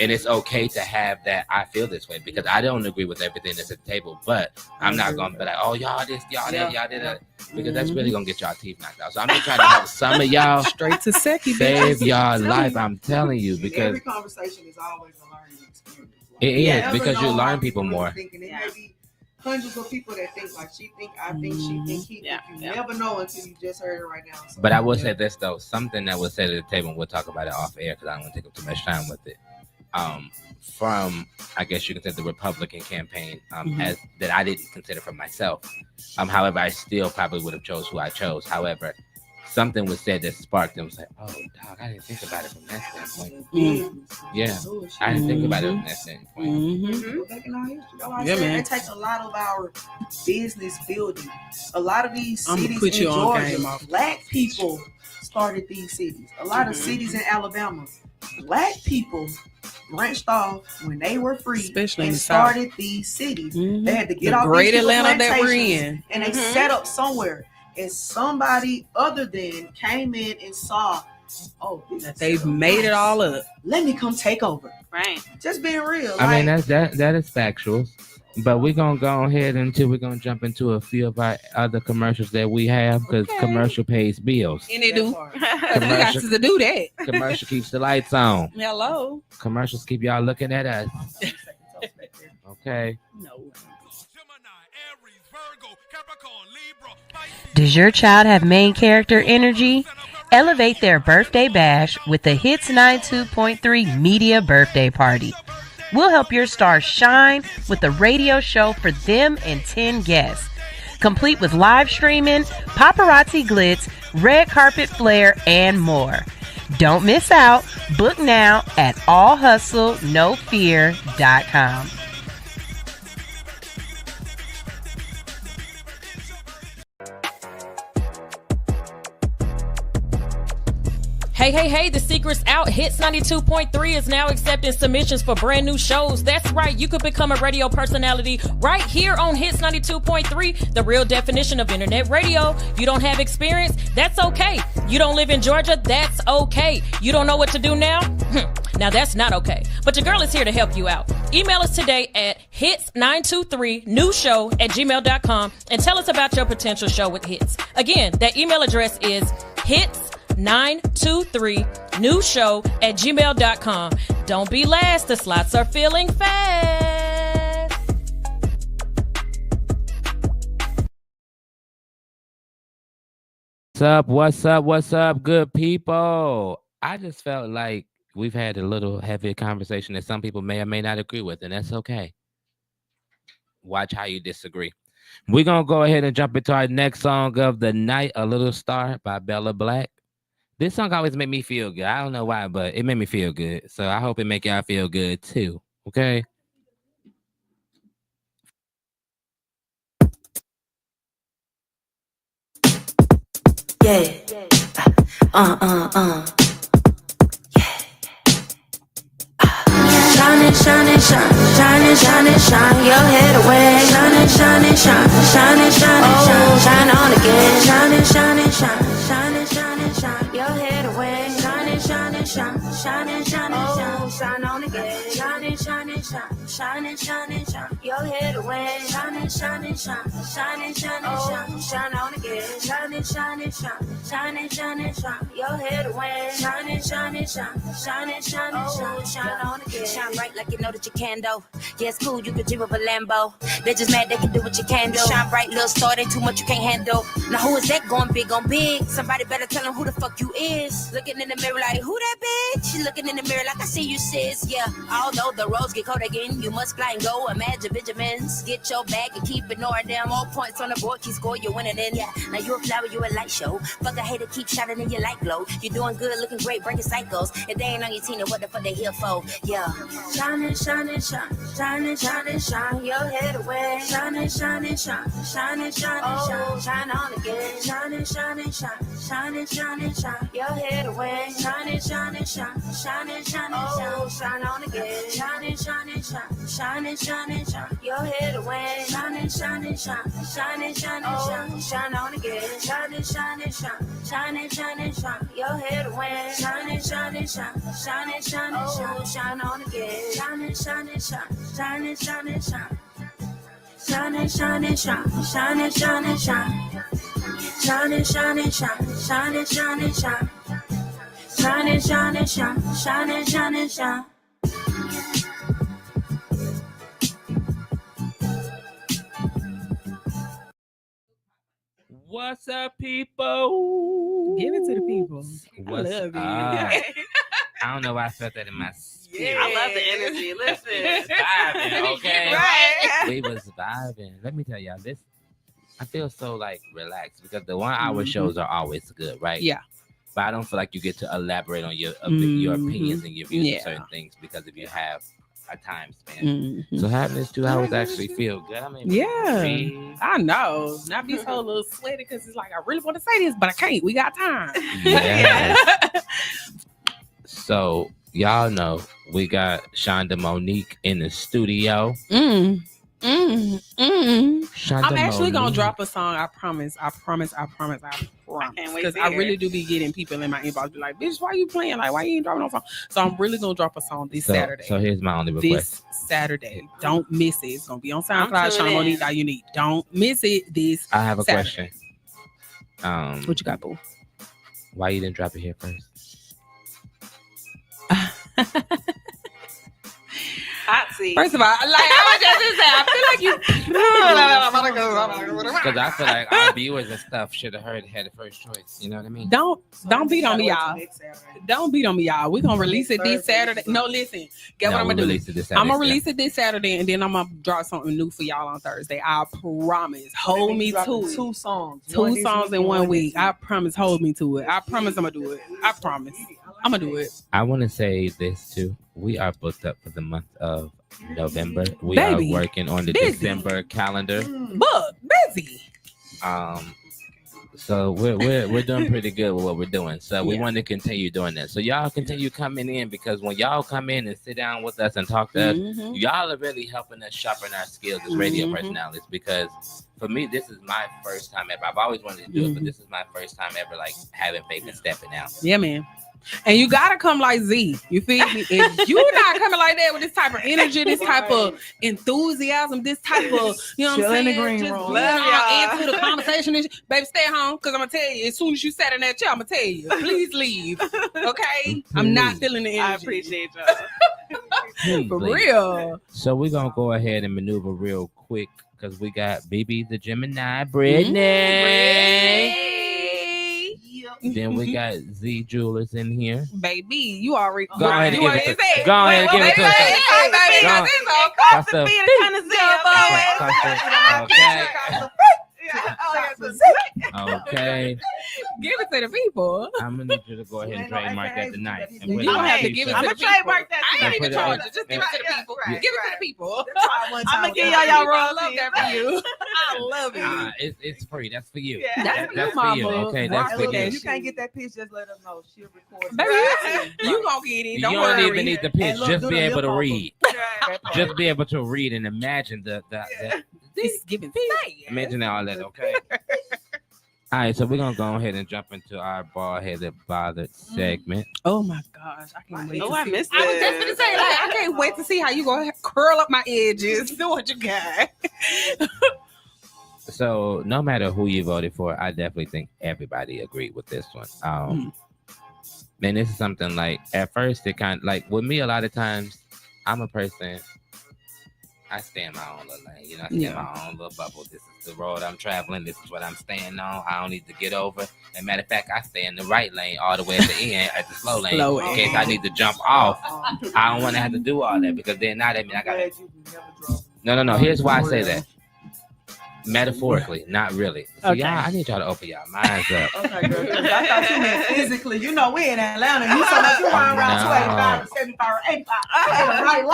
And it's okay to have that I feel this way, because I don't agree with everything that's at the table, but I'm not going to be like, oh, y'all this, y'all that, y'all did that, because that's really going to get y'all teeth knocked out. So I'm just trying to help some of y'all Straight to Seki, save bitches. y'all life. I'm telling you, And because every conversation is always a learning experience. it is, you never because you know how learn people really more. think, and it may be hundreds of people that think like she think, I think, she think, he think. You never know until you just heard it right now. So, But I will say this though, something that was said at the table, and we'll talk about it off air because I don't want to take up too much time with it. From, I guess you can say, the Republican campaign, as that I didn't consider for myself. However, I still probably would have chose who I chose. However, something was said that sparked them. Was like, oh, dog, I didn't think about it from that standpoint. Yeah, I didn't think about it from that standpoint. Mm-hmm. Go back in our history. That's why I Yeah, said man. They take a lot of our business building. A lot of these I'ma cities put in you on game Georgia, off. black people started these cities. A lot of cities in Alabama, black people branched off when they were free, Especially in and the South. started these cities. Mhm. They had to get The off great these Atlanta that we're plantations, in. and they set up somewhere. And somebody other than came in and saw, oh, They've made it all up. Let me come take over. Right. Just being real. I mean, like, that is factual. But we're gonna go ahead until we're gonna jump into a few of our other commercials that we have, because commercial pays bills. And they do. We got Commercial, to do that. commercial keeps the lights on. Hello. Commercials keep y'all looking at us. Okay. No. Does your child have main character energy? Elevate their birthday bash with the Hits 92.3 Media Birthday Party. We'll help your star shine with a radio show for them and 10 guests, complete with live streaming, paparazzi glitz, red carpet flair, and more. Don't miss out. Book now at allhustlenofear.com. Hey, the secret's out. Hits 92.3 is now accepting submissions for brand new shows. That's right, you could become a radio personality right here on Hits 92.3, the real definition of internet radio. You don't have experience? That's okay. You don't live in Georgia? That's okay. You don't know what to do now? Now that's not okay. But your girl is here to help you out. Email us today at hits923newshow@gmail.com and tell us about your potential show with Hits. Again, that email address is hits923newshow@gmail.com. Don't be last. The slots are filling fast. What's up, good people? I just felt like we've had a little heavy conversation that some people may or may not agree with, and that's okay. Watch how you disagree. We're going to go ahead and jump into our next song of the night, A Little Star by Bella Black. This song always made me feel good. I don't know why, but it made me feel good. So I hope it make y'all feel good too. Okay? Shining, shining, shine, shining, shining, shine your head away. Shining, shining, shine, shining, shining, shine, shine on again. Shining, shining, shine, shining, shining, shine your head away. Shining, shining, shine, shining, shining, shine, shine on again. Shining, shining, shine, shining, shining, shine your head away. Shining, shining, shine, shining, shining, shine, shine on again. Shining, shining, shine, shining, shining, shine your head away. Shining, shining, shine, shining, shining, shine, shine on again. Shine bright like you know that you can do. Yeah, it's cool, you can dream of a Lambo. They just mad they can do what you can do. Shine bright, little star, they too much you can't handle. Now who is that going big on big? Somebody better tell him who the fuck you is. Looking in the mirror like, who that bitch? She looking in the mirror like, I see you, sis. Yeah, although the roads get cold again, you must fly and go. Imagine Benjamins. Get your bag and keep ignoring them. All points on the board, keep score, you're winning in. Yeah, now you a flower, you a light show. Fuck a hater, keep shining in your light glow. You're doing good, looking great, breaking cycles. If they ain't on your team, then what the fuck they here for? Yeah. Shining, shining, shine, shining, shining, shine your head away. Shining, shining, shine, shining, shining, shine, shine on again. Shining, shining, shine, shining, shining, shine your head away. Shining, shining, shine, shining, shining, shine, shine on again. Shining, shining, shine, shining, shining, shine your head away. Shining, shining, shine, shining, shining, shine, shine on again. Shining, shining, shine, shining, shining, shine your head away. Shining, shining, shine, shining, shining, shine, shine on again. Shining, shining, shine, shining, shining, shine. Shining, shining, shine, shining, shining, shine. Shining, shining, shine, shining, shining, shine. Shining, shining, shine, shining, shining, shine. What's up, people? Give it to the people. What's I love up? you. I don't know why I felt that in my spirit. I love the energy. Listen. Vibing, okay? Right. We was vibing. Let me tell y'all this. I feel so like relaxed because the 1 hour shows are always good, right? Yeah. But I don't feel like you get to elaborate on your Mhm. opinions and your views Yeah. on certain things because if you have a time span. So having this 2 hours actually feel good. I mean, Yeah. breathe. I know. Not be so a little sweaty because it's like I really want to say this, but I can't. We got time. Yes. So y'all know we got Shonda Monique in the studio. Shonda I'm actually gonna Monique. drop a song. I promise. can't wait Because to I hear really it. do be getting people in my inbox be like, "Bitch, why you playing? Like, why you ain't dropping no song?" So I'm really gonna drop a song this Saturday. So here's my only request. This Saturday, don't miss it. It's gonna be on I'm SoundCloud. tuning Shonda Monique. in. Unique. Don't miss it. This. I have a Saturday. question. What you got, boo? Why you didn't drop it here first? Hot seat. First of all, like I was just gonna say, I feel like you. Because I feel like our viewers and stuff should have had the first choice. You know what I mean? Don't beat on me, y'all. Don't beat on me, y'all. We're gonna release it this Saturday. No, listen. Get what I'm gonna do? Release it this Saturday. I'm gonna release it this Saturday, and then I'm gonna drop something new for y'all on Thursday. I promise. Hold me to it. Two songs. Two songs in 1 week. I promise. Hold me to it. I promise. I'm gonna do it. I promise. I'm gonna do it. I want to say this too. We are booked up for the month of November. We Baby, are working on the busy. December calendar. But busy. So we're doing pretty good with what we're doing. So we Yeah. want to continue doing that. So y'all continue coming in because when y'all come in and sit down with us and talk to us, Mhm. y'all are really helping us sharpen our skills as radio Mhm. personalities. Because for me, this is my first time ever. I've always wanted to do it, but Mhm. this is my first time ever like having faith and stepping out. Yeah, man. And you gotta come like Z. You feel me? If you not coming like that with this type of energy, this type of enthusiasm, this type of, you know what Chill I'm in the saying? green Just room. being Love all y'all. into the conversation. And baby, stay home because I'm gonna tell you as soon as you sat in that chair, I'm gonna tell you, please leave. Okay? I'm not feeling the energy. I appreciate y'all. For Please. real. So we're gonna go ahead and maneuver real quick because we got BB the Gemini, Brittany. Then we got Z Jewelers in here. Baby, you already Go ahead and you give it already to said- Go ahead and give it to us. Baby, Go on. it's okay. Costa. Being a connoisseur, boy. Costa. Okay. Okay. Give it to the people. I'm gonna need you to go ahead and trademark that tonight. And You put gonna on have to the give it t-shirt. to the people. trademark that. I ain't even Put it on- charge it. Just give it to the people. right, Give it to the people. I'm gonna give y'all I royalties. love that for you. I love it. It's free. That's for you. Yeah. That's for you. mama. Okay, that's Rock for with you. that If you shit. can't get that pitch, just let us know. She'll record. Baby, you gonna get it. You Don't don't worry. even need the pitch. And look, Just do be the able to lip read. Right. Just be able to read and imagine the This giving imagine all that. Okay. All right, so we're gonna go ahead and jump into our bald-headed bothered segment. Oh my gosh, I can't wait. Oh, to I see. missed I was just gonna it. say, like, I can't wait to see how you gonna curl up my edges. Do what you got. So no matter who you voted for, I definitely think everybody agreed with this one. And this is something like at first it kind of like with me a lot of times I'm a person. I stay in my own little lane, I stay in my own little bubble. This is the road I'm traveling. This is what I'm staying on. I don't need to get over. And matter of fact, I stay in the right lane all the way at the end, at the slow lane, in case I need to jump off. I don't want to have to do all that because then now that means I got to. No. Here's why I say that. Metaphorically, not really. So Okay. y'all, I need y'all to open y'all minds up. Okay, girl. I thought you meant physically. You know, we in Atlanta. You so much you run around 285, 75, 85. Right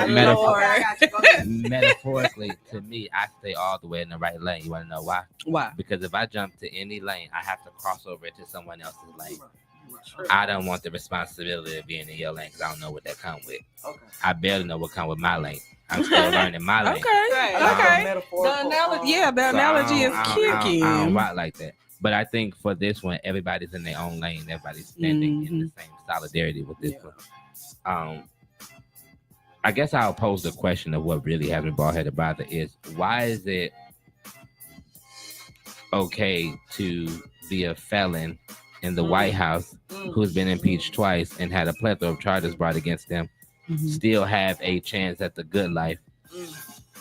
lane. Metaphorically, to me, I stay all the way in the right lane. You want to know why? Why? Because if I jump to any lane, I have to cross over into someone else's lane. I don't want the responsibility of being in your lane because I don't know what that come with. Okay. I barely know what come with my lane. I'm still learning my lane. Okay. Right. The analogy, the analogy is kicking. I don't rock like that. But I think for this one, everybody's in their own lane. Everybody's standing in the same solidarity with this one. I guess I'll pose the question of what really has me bald-headed bother is why is it okay to be a felon in the White House who's been impeached twice and had a plethora of charges brought against them, still have a chance at the good life?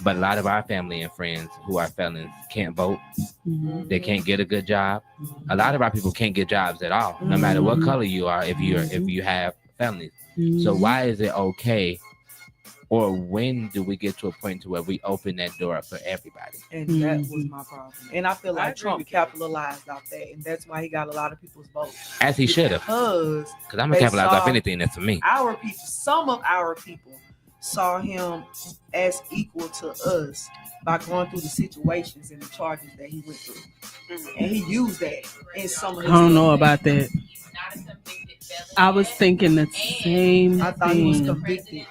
But a lot of our family and friends who are felons can't vote. They can't get a good job. A lot of our people can't get jobs at all, no matter what color you are, if you have felonies. So why is it okay? Or when do we get to a point to where we open that door up for everybody? And that was my problem. And I feel like Trump capitalized off that, and that's why he got a lot of people's votes. As he should have. Because I'm gonna capitalize off anything that's for me. Our people, some of our people saw him as equal to us by going through the situations and the charges that he went through. And he used that in some of his I don't know about that. I was thinking the same I thought he was thing. convicted.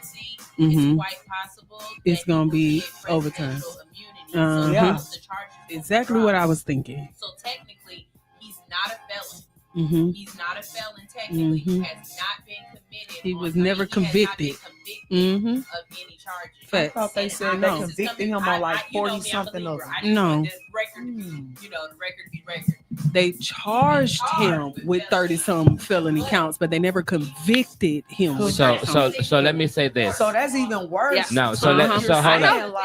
Mhm. Quite possible It's gonna be overtime. So Yeah. the charges Exactly what I was thinking. So technically, he's not a felon. Mm-hmm. He's not a felon technically. He has not been committed. He on was any- never he has not convicted. been convicted Mm-hmm. of any charges. I thought they said they convicted him on like 40-something of them. No. The record, the record be record. They charged him with 30-some felony counts, but they never convicted him. with So 30-some. so let me say this. So that's even worse. Yeah. No, so let so hold I on. know.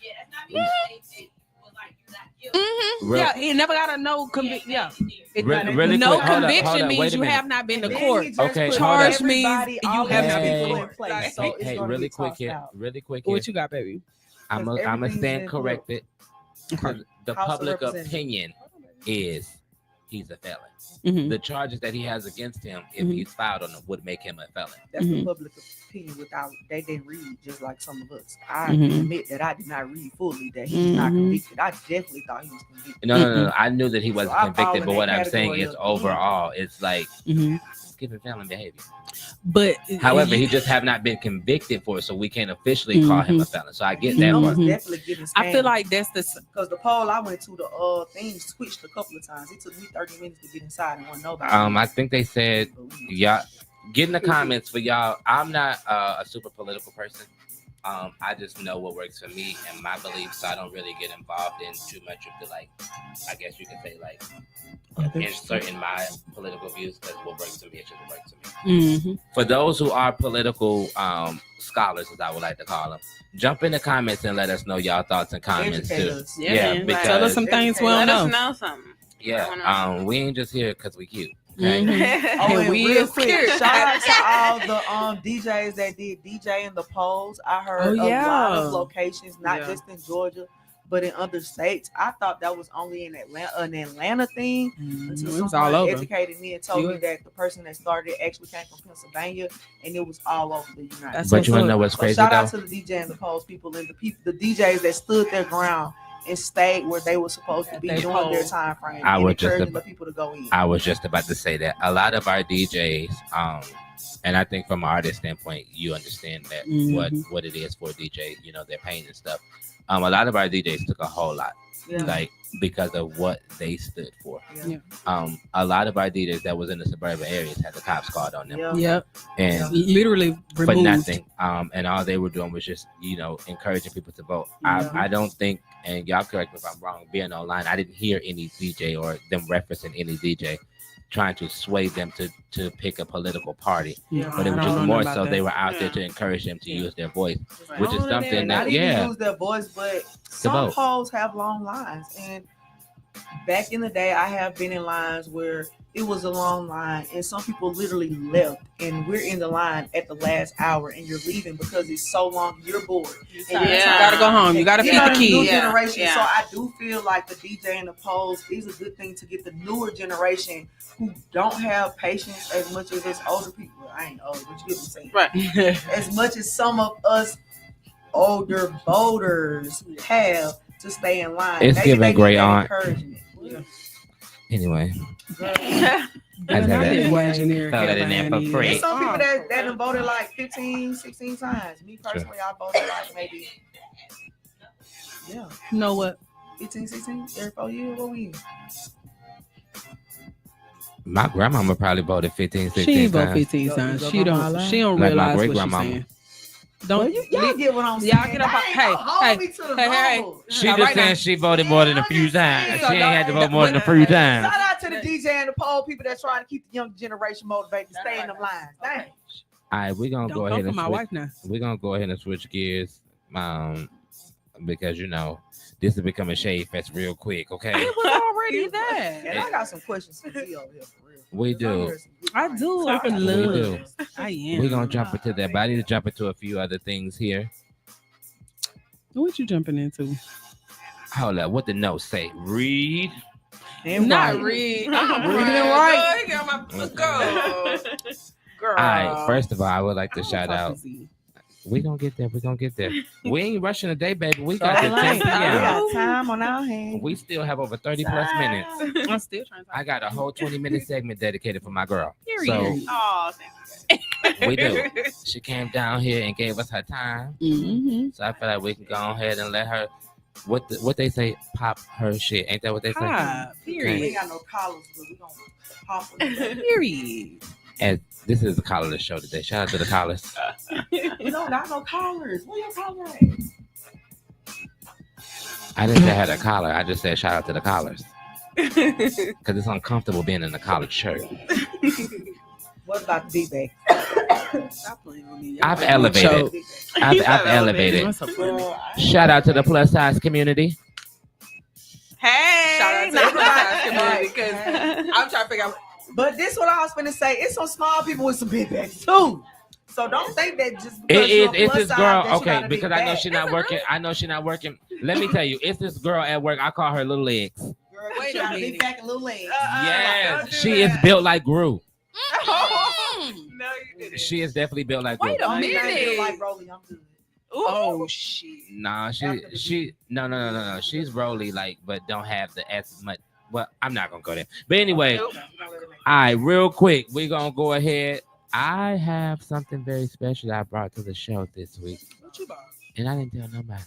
Yeah, that's not me. It was like you're not guilty. Real- Yeah, he never got a no conviction. Yeah. Really No quick, hold up, conviction hold up, wait means a you minute. have not been to Then court. he just Okay, put hold up. Charge means everybody, you all have these not been people to in court. place. So Hey, it's hey, gonna really be quick tossed here. out. Really quick here. What you got, baby? I'm Because gonna everything's stand in court. corrected. Okay. The House of public Representatives. opinion is he's a felon. Mhm. The charges that he has against him, if he's filed on them, would make him a felon. That's the Mhm. public opinion without they didn't read just like some of us. I Mhm. admit that I did not read fully that he was not Mhm. convicted. I definitely thought he was convicted. No. I knew that he wasn't So I fall convicted, in but that what I'm saying category is of- overall, it's like Mhm. giving felon behavior. But However, he just have not been convicted for it, so we can't officially call him a felon. So I get that I part. was Mhm. definitely getting I feel like that's the because the poll I went to, the thing switched a couple of times. It took me 30 minutes to get inside and wasn't nobody. I think they said y'all get in the comments for y'all. I'm not a super political person. I just know what works for me and my beliefs, so I don't really get involved in too much of the I guess you could say inserting my political views because what works for me is just what works for me. Mhm. For those who are political scholars, as I would like to call them, jump in the comments and let us know y'all thoughts and comments Educate too. us. Yeah, man. because Tell us some things we don't Let us know. know something. yeah, we ain't just here because we cute. Okay? Mhm. Oh, And and we real is quick, cute. shout out to all the DJs that did DJ in the polls. I heard Oh, a lot yeah. of locations, not Yeah. just in Georgia, But in other states, I thought that was only an Atlanta thing until It was someone all over. educated me and told me Yeah. that the person that started it actually came from Pennsylvania, and it was all over the United That's States. But you want to know what's So crazy shout though? out to the DJ and the polls people and the DJs that stood their ground and stayed where they were supposed to be They during their polled. time frame I and was just encouraging the about- people to go in. I was just about to say that a lot of our DJs, and I think from an artist standpoint, you understand that what it is for a DJ, you know, their pain and stuff. A lot of our DJs took a whole lot, like because of what they stood for. Yeah. A lot of our DJs that was in the suburban areas had the cops called on them, Yep. and Literally for removed. nothing. And all they were doing was just, you know, encouraging people to vote. I don't think, and y'all correct me if I'm wrong, being online, I didn't hear any DJ or them referencing any DJ trying to sway them to pick a political party. Yeah. But it was I don't just know more about so that. they were out there to encourage them to use their voice, Right. which is something Not that, even use their voice, but some vote. polls have long lines. And back in the day, I have been in lines where it was a long line, and some people literally left, and we're in the line at the last hour, and you're leaving because it's so long. You're bored. And You gotta go home. You gotta feed the New kids. generation. Yeah. So I do feel like the DJ and the polls is a good thing to get the newer generation who don't have patience as much as us older people. I ain't old, but you get what I'm saying. Right. As much as some of us older voters have to stay in line. It's Maybe giving they need great that aunt. encouragement. Anyway, Girl. I Good know idea. that. Engineer Throw that in there for Caroline free. There's is- some people that done voted like 15, 16 times. Me personally, I voted like maybe, You know what? 15, 16, every 4 years. What we in? my grandmama probably voted 15, 16 She ain't vote times. 15 Yo, times. you She go on my don't. line? She don't Like my realize what she's great-grandmama. saying. Well, Don't y'all get what I'm saying. Y'all get up. That ain't gonna hold me to the Hey. goal. She Now, just right now- saying she voted more than a I'm few just times. saying, She ain't had to y'all- vote more than a few times. Shout out to the DJ and the poll people that's trying to keep the young generation motivated to stay in the lines. Dang. All right, we're gonna Don't go come ahead for and my switch. wife now. We're gonna go ahead and switch gears, because you know this is becoming shade fest real quick. Okay, It was already there. And I got some questions for you over here for real. we do. I do. I We love. do. I am. We're gonna jump into that, but I need to jump into a few other things here. What you jumping into? Hold up, what the note say? Read. And Not right. read. Reading and right. Girl, you got my Girl. All right, first of all, I would like to shout out. Prophecy. We gonna get there. We gonna get there. We ain't rushing today, baby. We got So to like, 10 we p.m. got time on our hands. We still have over 30 plus minutes. I'm still trying to. I got a whole 20-minute segment dedicated for my girl. Period. Oh, So we do. She came down here and gave us her time. Mm-hmm. So I feel like we can go ahead and let her, what they say, pop her shit. Ain't that what they say? Ah, We period. ain't got no collars, but we gonna hop with it. Period. And this is the collarless show today. Shout out to the collars. We don't got no collars. Where your collar at? I didn't say I had a collar. I just said shout out to the collars. Because it's uncomfortable being in a collared shirt. What about the D-bag? Stop playing with me. I've elevated. I've elevated. That's so funny. Shout out to the plus size community. Hey, Shout out to nah. the community because I'm trying to figure out. But this what I was finna say. It's some small people with some big bags too. So don't think that just because you're a It's plus this size girl. that you Okay, got a big because I know bag. she's not working. I know she's not working. Let me tell you, it's this girl at work. I call her little legs. Girl, Wait she a got a big minute. back and little legs. Yes, don't do she is that. built like Gru. No, you didn't. She is definitely built like Gru. Wait a I'm not minute. built like Rolly. I'm good. Oh shit. Nah, no. She's Rolly like, but don't have the as much. Well, I'm not gonna go there. But anyway, Nope. all right, real quick, we're gonna go ahead. I have something very special I brought to the show this week, What you bought? and I didn't tell nobody.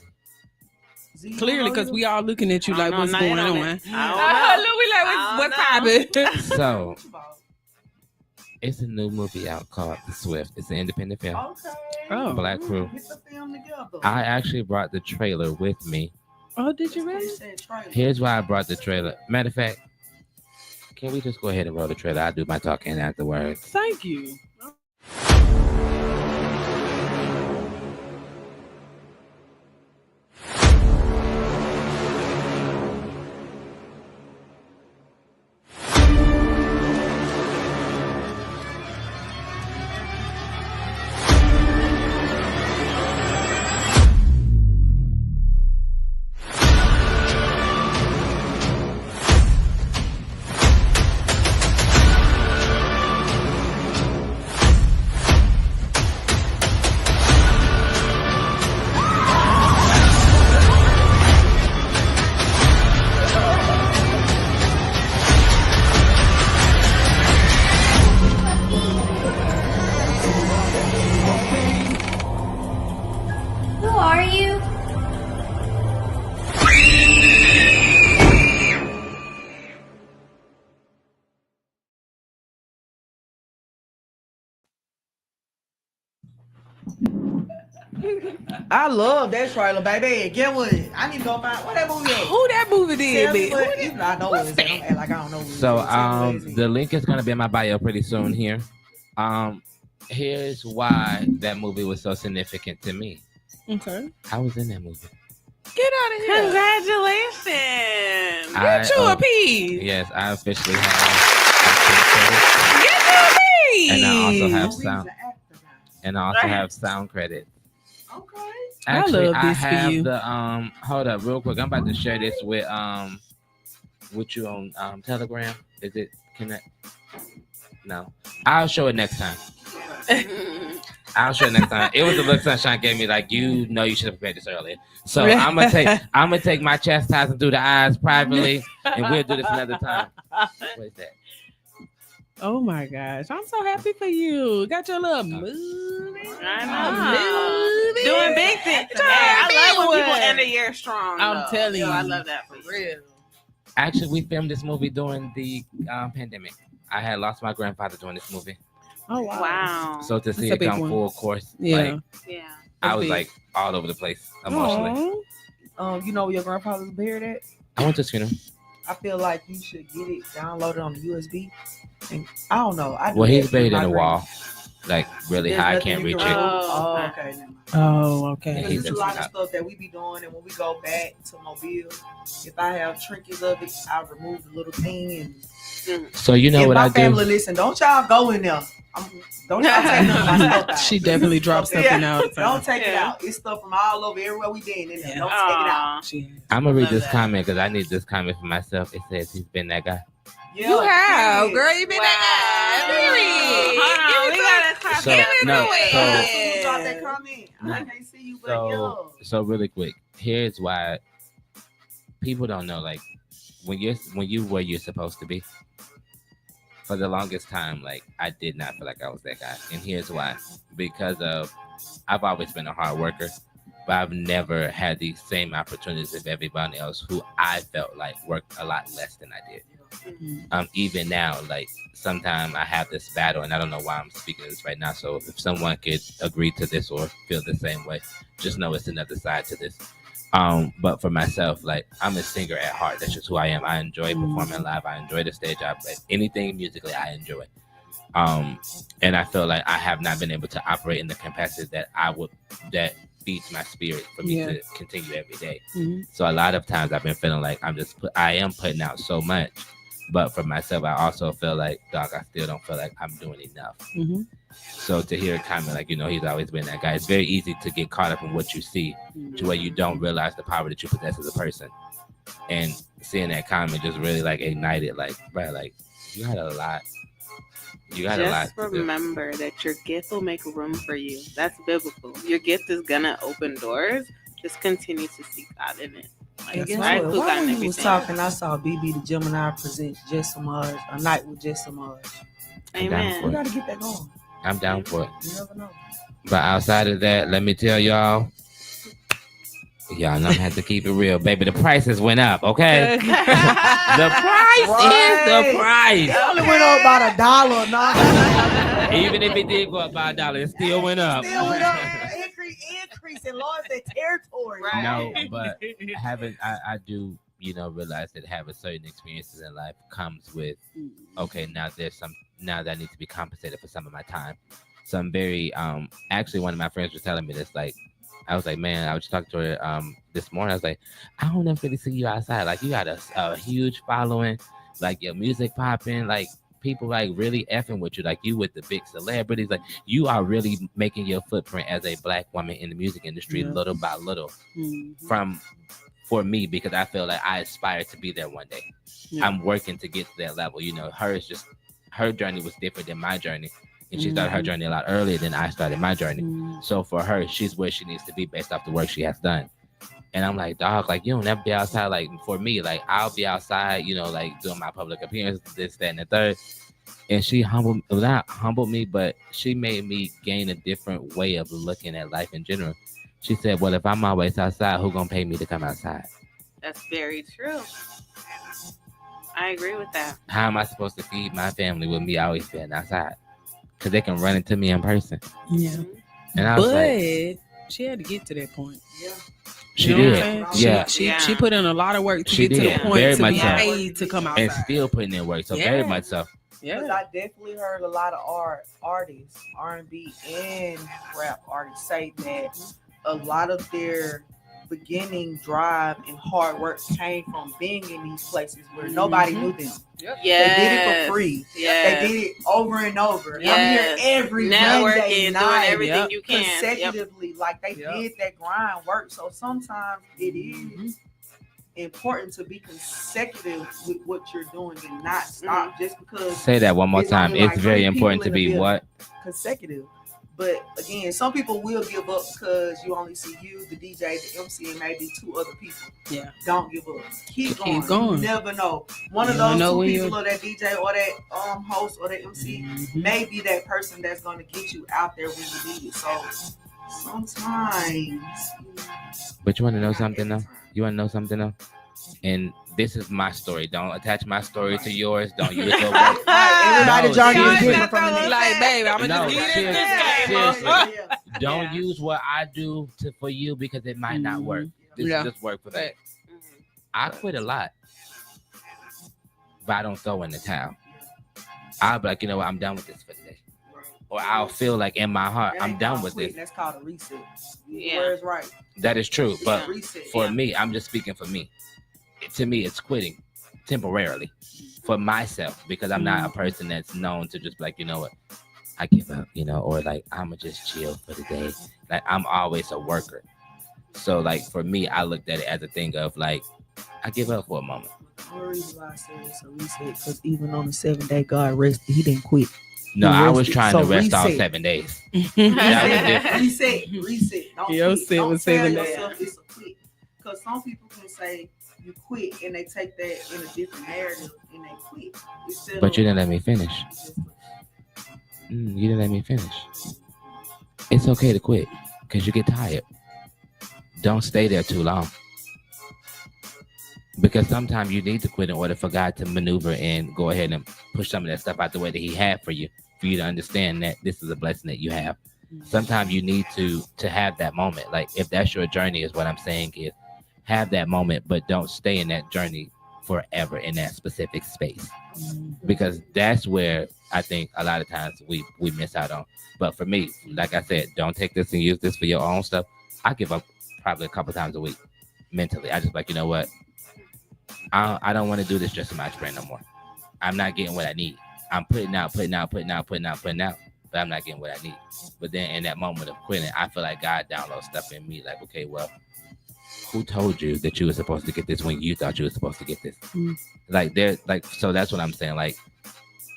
Z, you Clearly, know because you? we all looking at you I like, don't what's know, going nothing on? on it. Ah, I look, we like, I what's don't poppin'? So What you bought? it's a new movie out called The Swift. It's an independent film. Okay. Oh. Black Crew. Get the film together. I actually brought the trailer with me. Oh, did you really? Here's why I brought the trailer. Matter of fact, can we just go ahead and roll the trailer? I'll do my talking afterwards. Thank you. I love that trailer, baby. Get with it. I need to go find what that movie is. Who that movie did, Tell me bitch? what, even though I know what it's in. I'm acting like I don't know what it is. So Tell me what it is. the link is gonna be in my bio pretty soon here. Here's why that movie was so significant to me. Okay. I was in that movie. Get out of here. Congratulations. Get you a piece. Yes, I officially have. Get you a piece. And I also have Movie's sound. an actor now. And I also have sound credit. Okay. Actually, love I this for have you. the hold up real quick. I'm about to share this with you on Telegram. Is it connect? No. I'll show it next time. I'll show it next time. It was the look Sunshine gave me, like, you know you should have prepared this earlier. So I'm gonna take my chastising through the eyes privately, and we'll do this another time. What is that? Oh my gosh. I'm so happy for you. Got your little movie. I know. Doing big things. Hey, I love when people end the year strong. I'm though. telling you. I love that for you. Real. Actually, we filmed this movie during the pandemic. I had lost my grandfather during this movie. Oh wow. Wow. So to see a it big come one. full course, Yeah. like, Yeah. I was big. like all over the place emotionally. Aw. You know where your grandfather's buried at? I went to his funeral. I feel like you should get it downloaded on the USB. And I don't know. I do Well, he's that buried with in my the wall, like really There's high. I nothing can't you reach can it. do. Oh, Oh, okay. okay. Never mind. Oh, okay. Yeah, Because he's there's a just lot of not- stuff that we be doing, and when we go back to Mobile, if I have trinkets of it, I'll remove the little thing. And So you know if what my I do? family listen, don't y'all go in there. Don't y'all take none of my stuff out. She definitely drops Yeah. something out. Don't take it Yeah. out. It's stuff from all over everywhere we been in there. Yeah. Don't take it out. Aw. She- I'm gonna read Love this that. comment because I need this comment for myself. It says he's been that guy. Yeah, You have, period. girl. You been that guy. Period. Hold on, we gotta talk So, about no, it. so- Who dropped that comment? I can't see you, but So really quick, here's why people don't know. Like when you where you're supposed to be. For the longest time, like I did not feel like I was that guy, and here's why: because of I've always been a hard worker, but I've never had the same opportunities as everybody else who I felt like worked a lot less than I did. Even now, like sometimes I have this battle, and I don't know why I'm speaking of this right now. So if someone could agree to this or feel the same way, just know it's another side to this. But for myself, like I'm a singer at heart. That's just who I am. I enjoy performing live. I enjoy the stage. I play anything musically. I enjoy. And I feel like I have not been able to operate in the capacity that feeds my spirit for me to continue every day. Mhm. So a lot of times I've been feeling like I am putting out so much, but for myself, I also feel like, dog, I still don't feel like I'm doing enough. Mhm. So to hear a comment like, he's always been that guy, it's very easy to get caught up in what you see to where you don't realize the power that you possess as a person. And seeing that comment just really like ignited, like, bro, like you got a lot. You got a lot. Just remember that your gift will make room for you. That's biblical. Your gift is gonna open doors. Just continue to seek God in it. Like, And guess right, what? who got While we was everything. talking, I saw BB the Gemini present Just Semaj, a night with Just Semaj. Amen. We gotta get that going. I'm down for it. You never know. But outside of that, let me tell y'all know I'm gonna have to keep it real, baby. The prices went up, okay? The price is the price. It only went up about $1, no. Even if it did go up by $1, it still went up. Still went up. Increase in Lord's territory. Right. No, but I do, realize that having certain experiences in life comes with, okay, now that I need to be compensated for some of my time. So I'm very, actually one of my friends was telling me this, like, I was like, man, I was talking to her this morning. I was like, I don't ever really see you outside. Like, you got a huge following, like your music popping, like people like really effing with you, like you with the big celebrities. Like you are really making your footprint as a Black woman in the music industry, little by little. For me, because I feel like I aspire to be there one day. I'm working to get to that level. Her journey was different than my journey. And she started her journey a lot earlier than I started my journey. So for her, she's where she needs to be based off the work she has done. And I'm like, dog, like you don't ever be outside. Like for me, like I'll be outside, like doing my public appearances, this, that, and the third. And she not humbled me, but she made me gain a different way of looking at life in general. She said, well, if I'm always outside, who gonna pay me to come outside? That's very true. I agree with that. How am I supposed to feed my family with me always being outside? Because they can run into me in person. Yeah. And I was like, She had to get to that point. Yeah. She You know what did. I'm saying? Yeah. She put in a lot of work to She get to did. the point Very to much be so. paid to come outside. And still putting in work. So very much so. Yeah. Because I definitely heard a lot of artists, R&B and rap artists say that a lot of their beginning drive and hard work came from being in these places where nobody knew them. Yeah. They did it for free. Yeah. They did it over and over. Yes. I'm here every networking, Monday doing night, everything you can. consecutively. Like they did that grind work. So sometimes it is important to be consecutive with what you're doing and not stop just because. Say that one more time. only It's like very 3 important to people in be the what? consecutive. But again, some people will give up because you only see you, the DJ, the MC, and maybe 2 other people. Yeah. Don't give up. Keep going. going. You never know. One of You never those know 2 when people, you're- or that DJ, or that host, or that MC, may be that person that's going to get you out there when you need it. So sometimes. But you want to know something though? You want to know something though? And this is my story. Don't attach my story to yours. Don't use your words. Everybody's No, journey is seriously. different from the next. Like, baby, I'm No, gonna just get in this seriously. game. Seriously. Don't use what I do for you because it might not work. This just work for me. I quit a lot, but I don't throw in the towel. I'll be like, you know what? I'm done with this for today. Or I'll feel like in my heart, I'm done with this. That's called a reset. Yeah. Where's right? That is true. But Reset. for me, I'm just speaking for me. To me, it's quitting temporarily for myself because I'm not a person that's known to just be like, you know what, I give up, you know, or like I'm gonna just chill for the day. Like I'm always a worker. So like for me, I looked at it as a thing of like, I give up for a moment. The reason why I said it's a reset because even on the 7th day God rested, he didn't quit. No, He I was rested. trying So to rest all reset. 7 days. That was different. Reset. Don't Yo, quit. set Don't was tell 7 days. yourself it's a quit. Because some people can say you quit and they take that in a different narrative and they quit. Instead But you of- didn't let me finish. You didn't let me finish. It's okay to quit because you get tired. Don't stay there too long. Because sometimes you need to quit in order for God to maneuver and go ahead and push some of that stuff out the way that He had for you to understand that this is a blessing that you have. Sometimes you need to have that moment. Like if that's your journey, is what I'm saying is have that moment, but don't stay in that journey forever in that specific space. Because that's where I think a lot of times we miss out on. But for me, like I said, don't take this and use this for your own stuff. I give up probably a couple times a week mentally. I just like, you know what? I don't want to do this just for my brand no more. I'm not getting what I need. I'm putting out, but I'm not getting what I need. But then in that moment of quitting, I feel like God downloads stuff in me like, okay, well, who told you that you were supposed to get this when you thought you were supposed to get this? So that's what I'm saying. Like,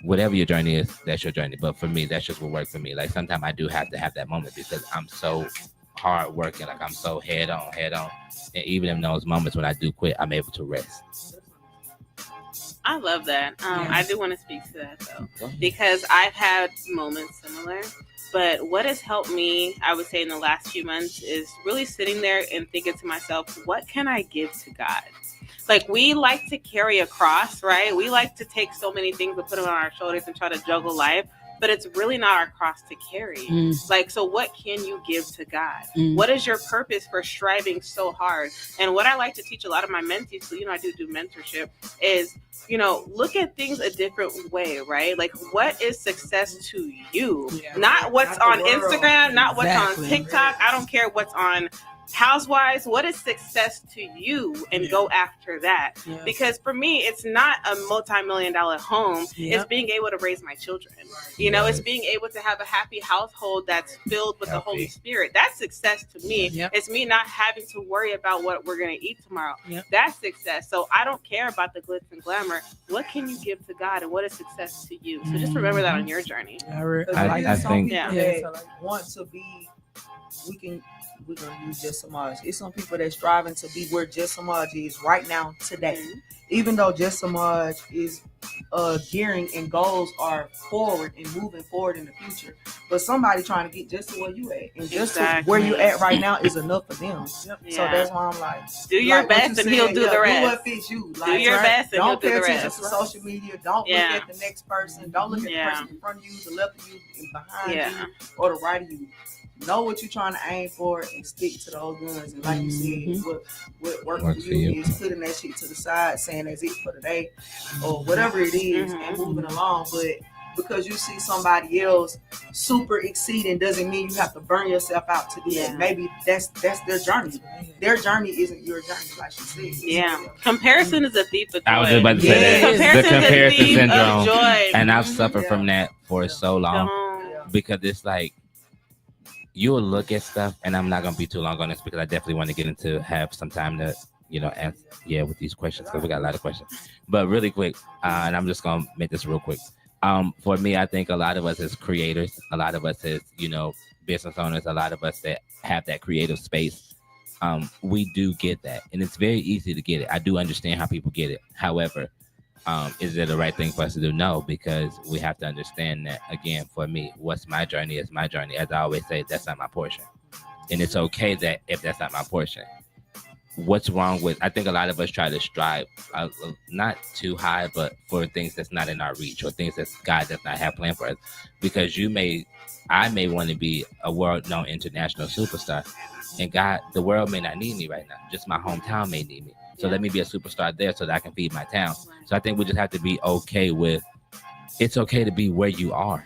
whatever your journey is, that's your journey. But for me, that's just what worked for me. Like, sometimes I do have to have that moment because I'm so hard working. Like, I'm so head on. And even in those moments when I do quit, I'm able to rest. I love that. I do want to speak to that though, because I've had moments similar. But what has helped me, I would say, in the last few months is really sitting there and thinking to myself, what can I give to God? Like, we like to carry a cross, right? We like to take so many things and put them on our shoulders and try to juggle life. But it's really not our cross to carry. Like, so what can you give to God? What is your purpose for striving so hard? And what I like to teach a lot of my mentees, so, I do mentorship, is, look at things a different way, right? Like, what is success to you? Not what's Not the on world. Instagram, not what's Exactly. on TikTok. I don't care what's on Housewives. What is success to you? And go after that. Yeah. Because for me, it's not a multi-million-dollar home. Yeah. It's being able to raise my children. It's being able to have a happy household that's filled with the Holy Spirit. That's success to me. Yep. It's me not having to worry about what we're going to eat tomorrow. Yep. That's success. So I don't care about the glitz and glamour. What can you give to God, and what is success to you? So just remember that on your journey. I some think- people Yeah. that want to be, we're gonna use Just Semaj. It's some people that's striving to be where Just Semaj is right now today. Even though Just Semaj is gearing and goals are forward and moving forward in the future, but somebody trying to get just to where you at, and just to where you at right now is enough for them. So that's why I'm like, Do your like what best you and He'll said, do the Do rest. what fits you. Do your best and He'll Don't do pay the attention rest. to social media. Don't look at the next person. Don't look at the person in front of you, the left of you, and behind you, or the right of you. know what you're trying to aim for and stick to those guns. And like you said, what works Works for for you you. is putting that shit to the side, saying that's it for today or whatever it is, and moving along. But because you see somebody else super exceeding doesn't mean you have to burn yourself out to do that. Maybe that's their journey. Their journey isn't your journey, like she said. Yeah. Comparison is a thief of joy. I was just about to say that. The Comparison is a comparison thief of syndrome. joy. And I've suffered from that for so long Don't. because it's like you'll look at stuff, and I'm not gonna be too long on this because I definitely want to get into have some time to answer with these questions because we got a lot of questions. But really quick, and I'm just gonna make this real quick. For me, I think a lot of us as creators, a lot of us as business owners, a lot of us that have that creative space, we do get that, and it's very easy to get it. I do understand how people get it. However, is it the right thing for us to do? No, because we have to understand that, again, for me, what's my journey is my journey. As I always say, that's not my portion. And it's okay that if that's not my portion. What's wrong with, I think a lot of us try to strive, not too high, but for things that's not in our reach or things that God does not have planned for us. Because I may want to be a world-known international superstar, and God, the world may not need me right now. Just my hometown may need me. So let me be a superstar there so that I can feed my town. So I think we just have to be okay with, it's okay to be where you are.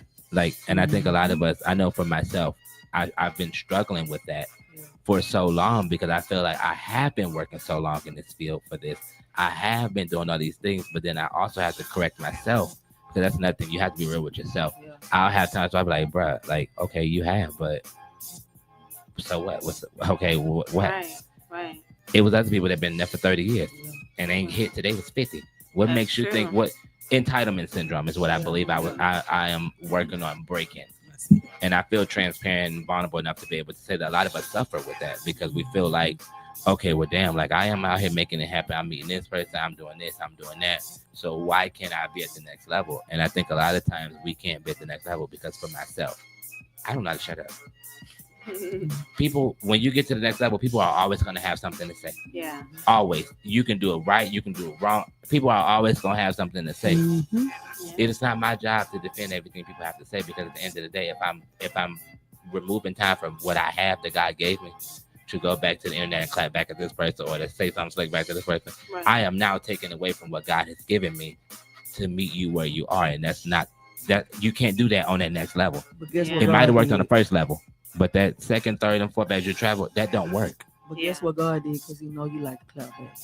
And I think a lot of us, I know for myself, I've been struggling with that for so long because I feel like I have been working so long in this field for this. I have been doing all these things, but then I also have to correct myself because that's another thing. You have to be real with yourself. I'll have times where I'll be like, bruh, okay, you have, but so what? What? Right. It was other people that have been there for 30 years and ain't hit today was 50. What That's makes you true. think what entitlement syndrome is what I believe I am working on breaking. And I feel transparent and vulnerable enough to be able to say that a lot of us suffer with that because we feel like, okay, well, damn, I am out here making it happen. I'm meeting this person. I'm doing this. I'm doing that. So why can't I be at the next level? And I think a lot of times we can't be at the next level because for myself, I don't know how to shut up. People, when you get to the next level, people are always going to have something to say. Yeah. Always. You can do it right. You can do it wrong. People are always going to have something to say. It is not my job to defend everything people have to say because at the end of the day, if I'm removing time from what I have that God gave me to go back to the internet and clap back at this person or to say something slick back to this person, I am now taking away from what God has given me to meet you where you are. And that's not that you can't do that on that next level. But guess what It might God have worked did? on the first level, but that second, third, and fourth as you travel, that don't work. But guess what God did? Because He know you like to clap back.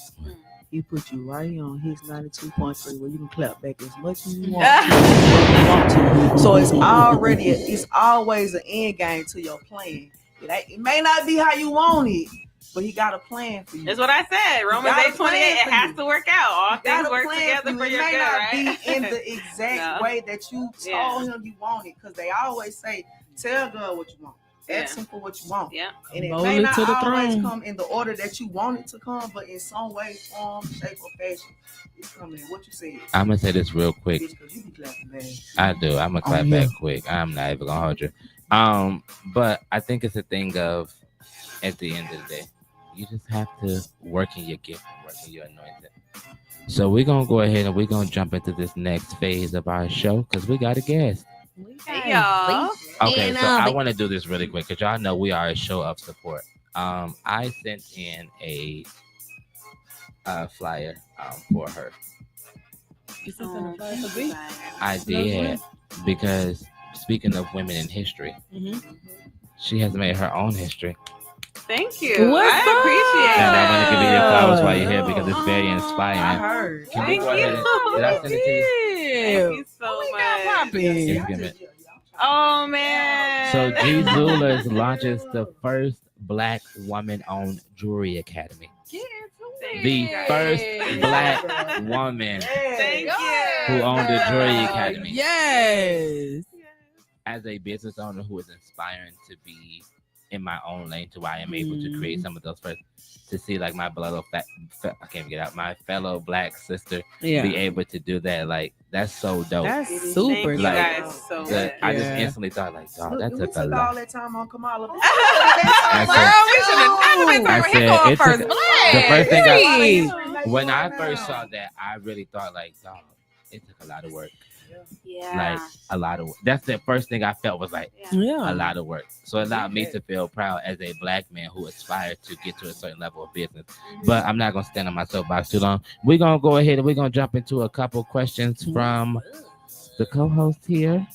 He put you right here on His 92.3 where you can clap back as much as you want to. So it's always an end game to your plan. It may not be how you want it, but He got a plan for you. That's what I said. Romans 8:28. It has to work out. All things work together for your good, right? It may not be in the exact way that you told Him you wanted, because they always say, "Tell God what you want. Ask Him for what you want." Yeah. And it Roll may it not to the always throne. come in the order that you want it to come, but in some way, form, shape, or fashion, it's coming in. What you said. I'm going to say this real quick. Because you be clapping back. I do. I'm going to clap back quick. I'm not even going to hold you. But I think it's a thing of, at the end of the day, you just have to work in your gift and work in your anointing. So we're going to go ahead and we're going to jump into this next phase of our show because we got a guest. Hey, y'all. Okay, so I want to do this really quick because y'all know we are a show of support. I sent in a flyer for her. You sent in a flyer for me? I did because speaking of women in history, she has made her own history. Thank you. What's I up? appreciate And it. I want to give you your flowers while you're here because it's very inspiring. I heard. Can Thank we go ahead and- Did I send it to you? Thank you so much. Yes, give it. Oh, man. So G Zulers launches the first Black woman-owned jewelry academy. The first Black woman Thank you. who owned the jewelry academy. Yes. As a business owner who is inspiring to be in my own lane to where I am able to create some of those first, to see like my I can't get out, my fellow Black sister be able to do that, like that's so dope. That's Thank super. you Like, guys so much. I just instantly thought like, dog, that took a all lot. that time on Kamala. Girl, we should have never been I talking said, about him it going took- first. the first thing Black. when I first saw that, I really thought like, dog, it took a lot of work. Yeah. Like a lot of. That's the first thing I felt was like Yeah. a lot of work. So it allowed me to feel proud as a black man who aspired to get to a certain level of business. But I'm not gonna stand on my soapbox too long. We're gonna go ahead and we're gonna jump into a couple questions from the co-host here.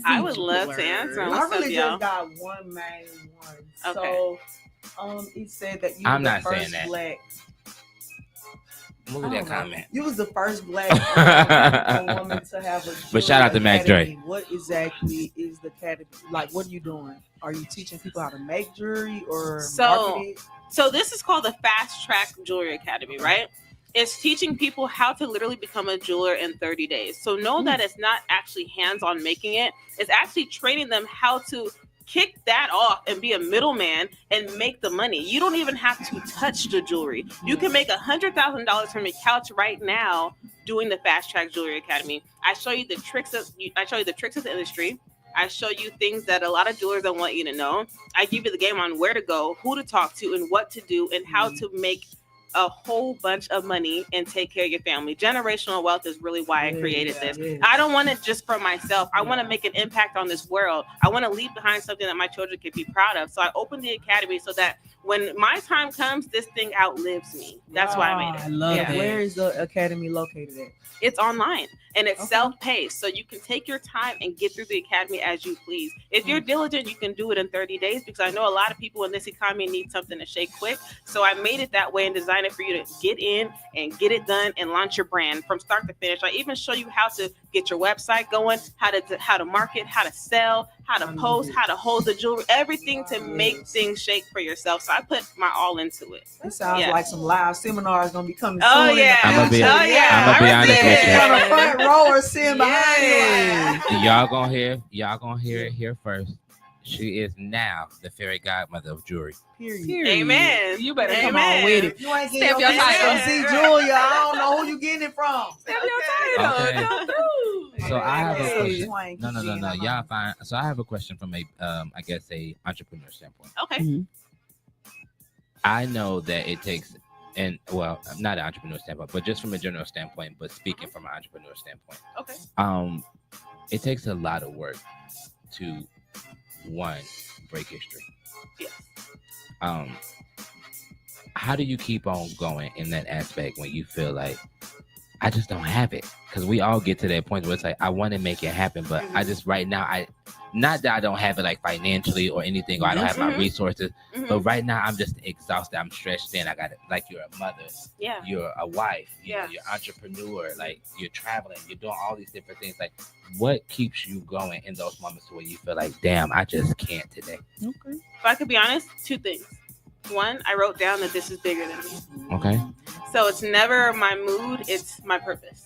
I would love to answer. I What's up, really y'all? just got one main one. Okay. So, it said that you I'm were the not saying first that. black. Move I that don't know. comment. You was the first black woman to have a But shout out to Mac academy. What exactly is the academy? Like, what are you doing? Are you teaching people how to make jewelry or market it? So this is called the Fast Track Jewelry Academy, right? It's teaching people how to literally become a jeweler in 30 days. So know that it's not actually hands-on making it. It's actually training them how to kick that off and be a middleman and make the money. You don't even have to touch the jewelry. You can make $100,000 from a couch right now doing the Fast Track Jewelry Academy. I show you the tricks of the industry. I show you things that a lot of jewelers don't want you to know. I give you the game on where to go, who to talk to, and what to do, and how to make a whole bunch of money and take care of your family. Generational wealth is really why I created this. I don't want it just for myself. I want to make an impact on this world. I want to leave behind something that my children can be proud of. So I opened the academy so that when my time comes, this thing outlives me. That's why I made it. I love that. Where is the academy located at? It's online and it's self-paced, so you can take your time and get through the academy as you please. If you're diligent, you can do it in 30 days because I know a lot of people in this economy need something to shake quick. So I made it that way and designed it for you to get in and get it done and launch your brand from start to finish. I even show you how to get your website going, how to market, how to sell, how to post, how to hold the jewelry, everything to make things shake for yourself. So I put my all into it. It sounds like some live seminars gonna be coming Oh soon. yeah. I'm gonna be honest with You on the you. front row or sitting behind you. Y'all gonna hear it here first. She is now the fairy godmother of jewelry. Period. Amen. You better come Amen. on with it. You ain't Step getting your your title. title. See Julia, I don't know who you getting it from. Step your title. Okay. Come through. So I have a Hey. question. No. Y'all fine. So I have a question from a I guess a entrepreneur standpoint. Okay. I know that it takes, and well, not an entrepreneur standpoint, but just from a general standpoint, but speaking from an entrepreneur standpoint, Okay. it takes a lot of work to one break history. Yes. How do you keep on going in that aspect when you feel like I just don't have it? Because we all get to that point where it's like I want to make it happen, but I just right now not that I don't have it like financially or anything, or I don't have my resources, but right now I'm just exhausted. I'm stretched thin. I got it. Like you're a mother, you're a wife, you know, you're an entrepreneur, like you're traveling, you're doing all these different things. Like, what keeps you going in those moments where you feel like, damn, I just can't today? Okay. If I could be honest, two things. One, I wrote down that this is bigger than me. Okay. So it's never my mood, it's my purpose.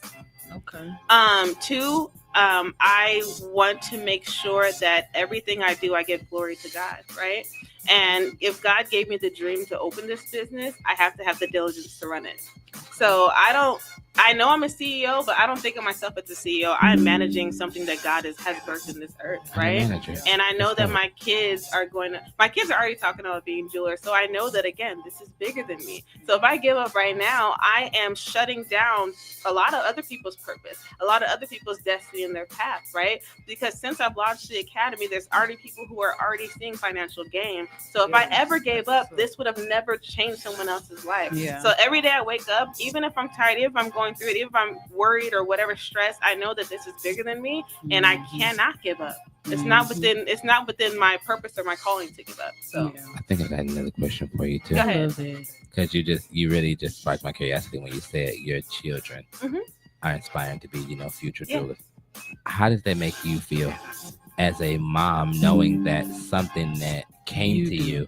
Okay. Two, I want to make sure that everything I do, I give glory to God, right? And if God gave me the dream to open this business, I have to have the diligence to run it. So I know I'm a CEO, but I don't think of myself as a CEO. I'm managing something that God has birthed in this earth, right? And I know that my kids are already talking about being jewelers. So I know that, again, this is bigger than me. So if I give up right now, I am shutting down a lot of other people's purpose, a lot of other people's destiny in their path, right? Because since I've launched the academy, there's already people who are already seeing financial gain. So if I ever gave up, this would have never changed someone else's life. Yeah. So every day I wake up, even if I'm tired, even if I'm going through it, even if I'm worried or whatever stress, I know that this is bigger than me and I cannot give up. It's not within my purpose or my calling to give up. So I think I got another question for you too. Go ahead. Because you really just sparked my curiosity when you said your children are inspiring to be, future jewelers. How does that make you feel as a mom, knowing that something that came to you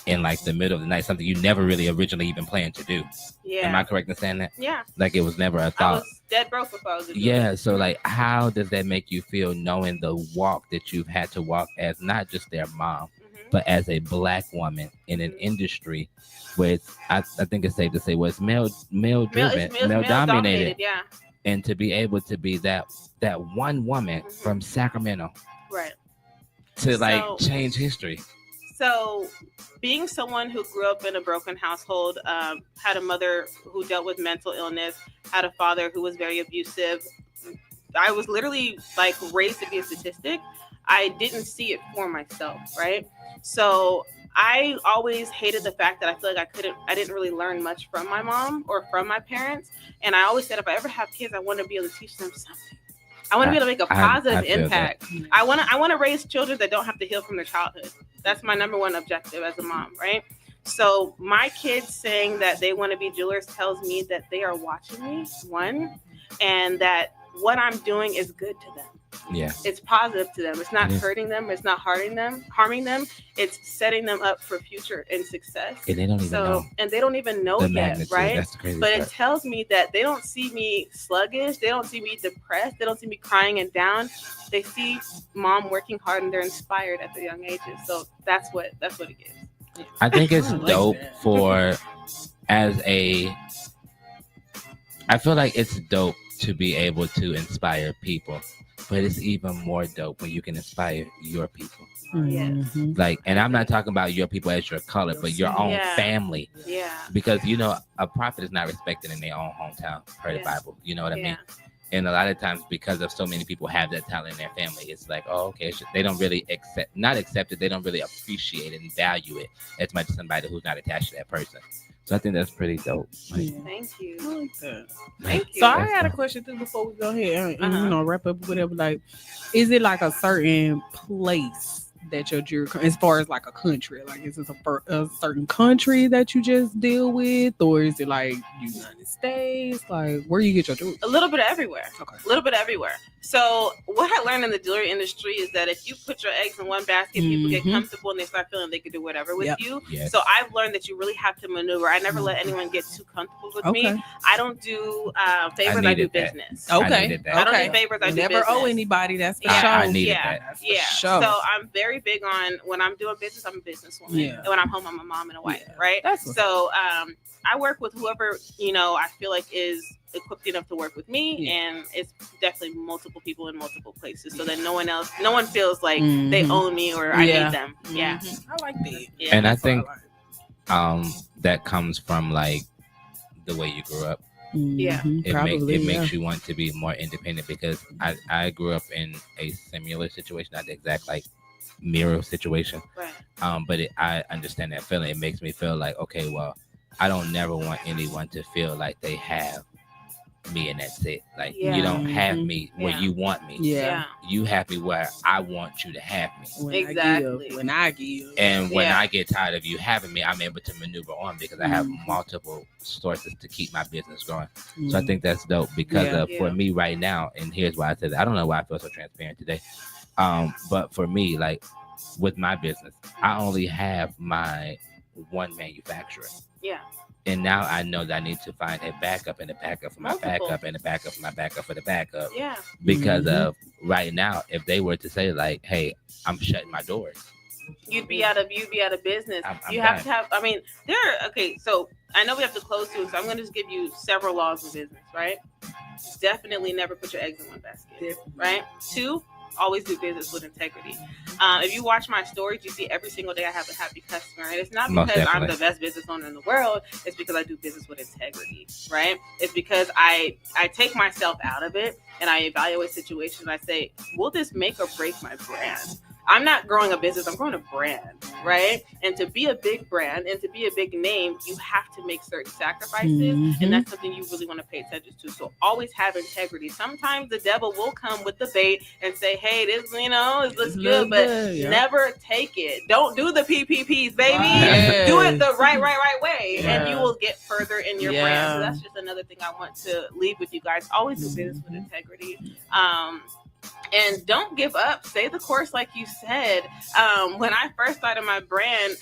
in like the middle of the night, something you never really originally even planned to do? Yeah. Am I correct in saying that? Yeah. Like it was never a I thought. was dead broke before I was a jeweler. Yeah. So like, how does that make you feel knowing the walk that you've had to walk as not just their mom, but as a Black woman in an industry where it's, I think it's safe to say, it's male driven, male dominated. Yeah. And to be able to be that one woman from Sacramento, right, to change history. So being someone who grew up in a broken household, had a mother who dealt with mental illness, had a father who was very abusive, I was literally like raised to be a statistic. I didn't see it for myself, right? So I always hated the fact that I feel like I didn't really learn much from my mom or from my parents. And I always said, if I ever have kids, I want to be able to teach them something. I want to be able to make a positive I feel impact. I want to raise children that don't have to heal from their childhood. That's my number one objective as a mom, right? So my kids saying that they want to be jewelers tells me that they are watching me, one, and that what I'm doing is good to them. Yeah. It's positive to them. It's not It is. hurting them. It's not harming them. It's setting them up for future and success. And they don't even know And they don't even know the yet, magnitude. right? That's the crazy But part. it tells me that they don't see me sluggish. They don't see me depressed. They don't see me crying and down. They see mom working hard and they're inspired at their young ages. So that's what it gives. I think it's I like dope that. for I feel like it's dope to be able to inspire people, but it's even more dope when you can inspire your people. Mhm. Like, and I'm not talking about your people as your color, but your own Yeah. family. Yeah. Because, a prophet is not respected in their own hometown, per the Yeah. Bible. You know what I Yeah. mean? And a lot of times, because of so many people have that talent in their family, it's like, oh, okay. They don't really not accept it. They don't really appreciate it and value it as much as somebody who's not attached to that person. So I think that's pretty dope. Like, Yeah. Thank I you. like that. Thank you. So I That's had a dope. question too before we go ahead and Uh-huh. wrap up whatever. Like, is it like a certain place that your jury, as far as like a country, like is it a certain country that you just deal with, or is it like United States? Like, where you get your jewelry? A little bit of everywhere. Okay. A little bit everywhere. So what I learned in the jewelry industry is that if you put your eggs in one basket, people get Mhm. comfortable and they start feeling they can do whatever with Yep. you. Yes. So I've learned that you really have to maneuver. I never let anyone get too comfortable with Okay. me. I don't do favors. I do needed that. business. I Okay. needed that. I don't Okay. do favors. I You do never business. owe anybody. That's for Yeah, sure. I needed yeah, that. yeah. sure. So I'm very big on when I'm doing business, I'm a businesswoman. Yeah. And when I'm home, I'm a mom and a wife, Yeah. right? That's what's So I work with whoever, I feel like is equipped enough to work with me. Yeah. And it's definitely multiple people in multiple places. So that no one feels like they Mhm. own me or I Yeah. need them. Yeah. Mhm. I like that. Yeah. And I That's what think like. that comes from like the way you grew up. Yeah. Mhm. It Probably, makes you want to be more independent, because I grew up in a similar situation, not the exact like mirror situation. Right. But I understand that feeling. It makes me feel like, okay, well, I don't never want anyone to feel like they have me and that's it. Like, Yeah. you don't have Mhm. me where Yeah. you want me. Yeah. You have me where I want you to have me. When Exactly. When I give. And when Yeah. I get tired of you having me, I'm able to maneuver on because I have Mhm. multiple sources to keep my business going. So I think that's dope because Yeah. for Yeah. me right now, and here's why I said that. I don't know why I feel so transparent today. But for me, like with my business, I only have my one manufacturer. Yeah. And now I know that I need to find a backup and a backup for my Multiple. backup and a backup for my backup for the backup. Yeah. Because Mhm. of right now, if they were to say like, hey, I'm shutting my doors. You'd be out of business. I'm You have done. to have. I mean, okay. So I know we have to close soon, so I'm going to just give you several laws of business. Right? Definitely never put your eggs in one basket. Right? 2, always do business with integrity. If you watch my stories, you see every single day I have a happy customer, and it's not Most because I'm definitely. the best business owner in the world. It's because I do business with integrity. Right? It's because I take myself out of it and I evaluate situations. I say, will this make or break my brand? I'm not growing a business, I'm growing a brand, right? And to be a big brand and to be a big name, you have to make certain sacrifices. Mhm. And that's something you really want to pay attention to. So always have integrity. Sometimes the devil will come with the bait and say, hey, this looks good, but yeah. never take it. Don't do the PPPs, baby. Yes. Do it the right way. And you Yeah. will get further in your Yeah. brand. So that's just another thing I want to leave with you guys. Always do business with integrity. And don't give up. Stay the course, like you said. When I first started my brand,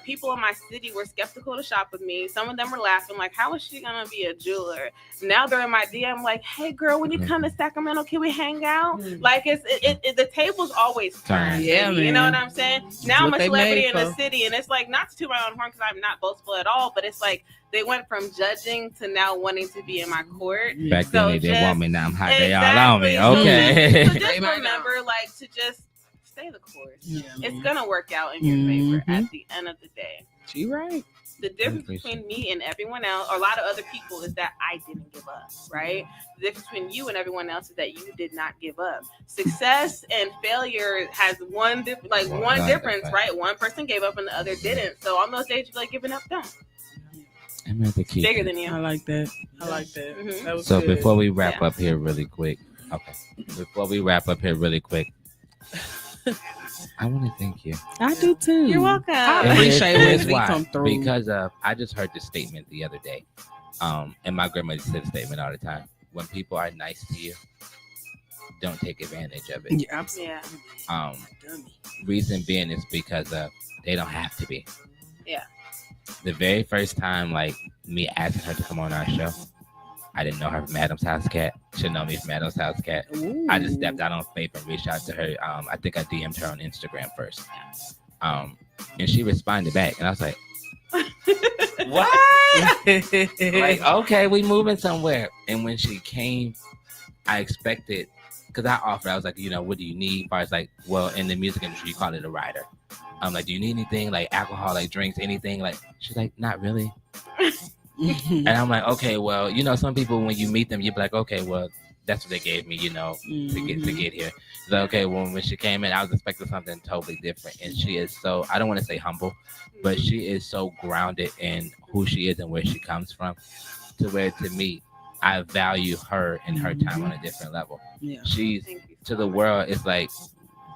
people in my city were skeptical to shop with me. Some of them were laughing, like, how is she going to be a jeweler? Now they're in my DM, like, hey, girl, when you come to Sacramento, can we hang out? Like, the table's always turned. Yeah, baby. You know man. what I'm saying? Now I'm what a they celebrity made in the for. city, and it's like, not to toot my own horn because I'm not boastful at all, but it's like they went from judging to now wanting to be in my court. Back So then they didn't just- want me, now I'm hot. They all on me. Exactly. Okay. So just They might remember, like, to just stay the course. Yeah, It's man. gonna work out in your favor Mhm. at the end of the day. She right. The difference between me and everyone else, or a lot of other people, is that I didn't give up, right? The difference between you and everyone else is that you did not give up. Success and failure has one difference, right? One person gave up and the other didn't. So on those days, you're like, giving up, don't. I'm at the key. Bigger than you. I like that. Mhm. That was So good. before we wrap up here really quick, I want to thank you. I do too. You're welcome. I And appreciate here's when we why. come through. Because I just heard this statement the other day. And my grandmother said the statement all the time. When people are nice to you, don't take advantage of it. Yeah, absolutely. Yeah. Reason being is because they don't have to be. Yeah. The very first time, like me asking her to come on our show, I didn't know her from Adam's House Cat. She know me from Adam's House Cat. Ooh. I just stepped out on faith and reached out to her. I think I DM'd her on Instagram first. And she responded back, and I was like, "What?" Like, okay, we moving somewhere. And when she came, I expected, because I offered, I was like, what do you need? As far as like, well, in the music industry, you call it a rider. I'm like, do you need anything like alcohol, like drinks, anything? Like, she's like, not really. And I'm like, okay, well, some people when you meet them, you're like, okay, well, that's what they gave me, to get here. So, okay, well, when she came in, I was expecting something totally different, and she is so, I don't want to say humble, but she is so grounded in who she is and where she comes from, to where to me, I value her and her time on a different level. Yeah. She's to the world. It's like,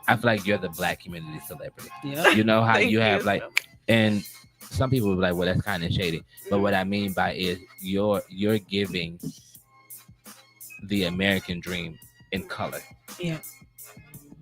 I feel like you're the Black community celebrity. Yeah. You know how Thank you have you. like, and some people will be like, well, that's kind of shady. But what I mean by is you're giving the American dream in color. Yeah.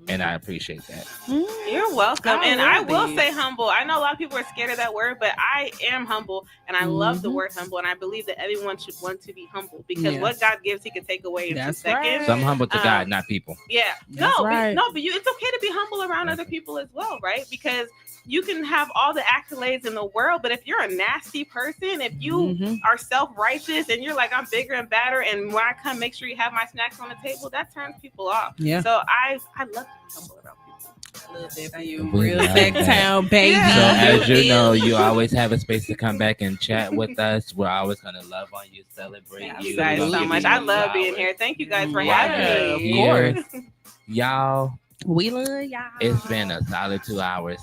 And I appreciate that. You're welcome. And I will be. say humble. I know a lot of people are scared of that word, but I am humble, and I love the word humble, and I believe that everyone should want to be humble, because Yes. what God gives, He can take away in That's 2 seconds. So I'm humble to God, not people. Yeah. That's right. But it's okay to be humble around other people as well, right? Because you can have all the accolades in the world, but if you're a nasty person, if you are self-righteous and you're like, I'm bigger and badder, and when I come, make sure you have my snacks on the table, that turns people off. Yeah. So I love to be humble around people. I love that for you. We Real love Tech that. Town, baby. Yeah. So as you know, you always have a space to come back and chat with us. We're always gonna love on you, celebrate Thank you. you guys We're gonna so give much. you I some love being flowers. here. Thank you guys for While having you're me. here, y'all. We love y'all. It's been a solid 2 hours,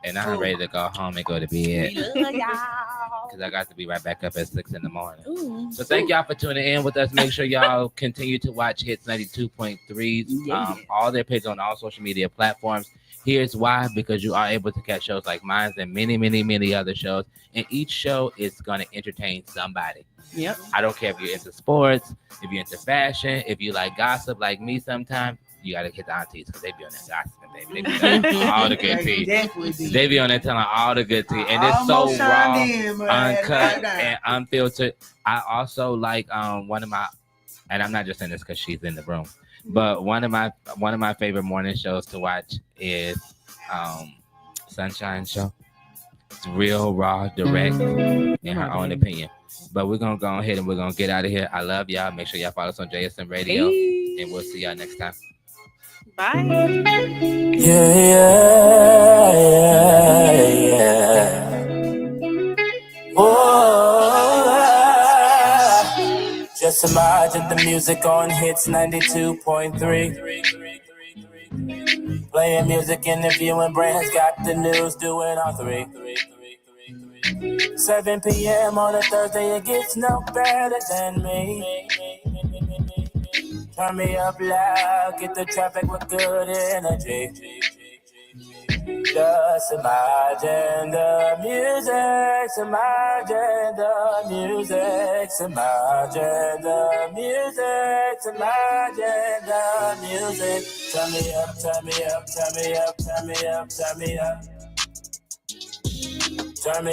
and I'm ready to go home and go to bed. We love y'all. Because I got to be right back up at 6 in the morning. Ooh. So thank y'all for tuning in with us. Make sure y'all continue to watch Hits 92.3. Yeah. All their pages on all social media platforms. Here's why: because you are able to catch shows like mine and many, many, many other shows. And each show is going to entertain somebody. Yep. I don't care if you're into sports, if you're into fashion, if you like gossip like me sometimes. You got to hit the aunties because they be on that gossiping, baby. They be telling all the good tea. Definitely be. They be on there telling all the good tea. And it's so Almost raw, shined in, but uncut, right and unfiltered. I also like one of my, and I'm not just saying this because she's in the room, but one of my favorite morning shows to watch is Sunshine Show. It's real, raw, direct, in her own opinion. But we're gonna go ahead and we're gonna get out of here. I love y'all. Make sure y'all follow us on JSN Radio, and we'll see y'all next time. Bye. Yeah. Whoa. Just imagine the music on Hits 92.3. Playing music, interviewing brands, got the news, doing all three. 7 p.m. on a Thursday, it gets no better than me. Turn me up loud, get the traffic with good energy. Just imagine the music, imagine the music, imagine the music, imagine the music. Turn me up, turn me up, turn me up, turn me up, turn me up. Turn me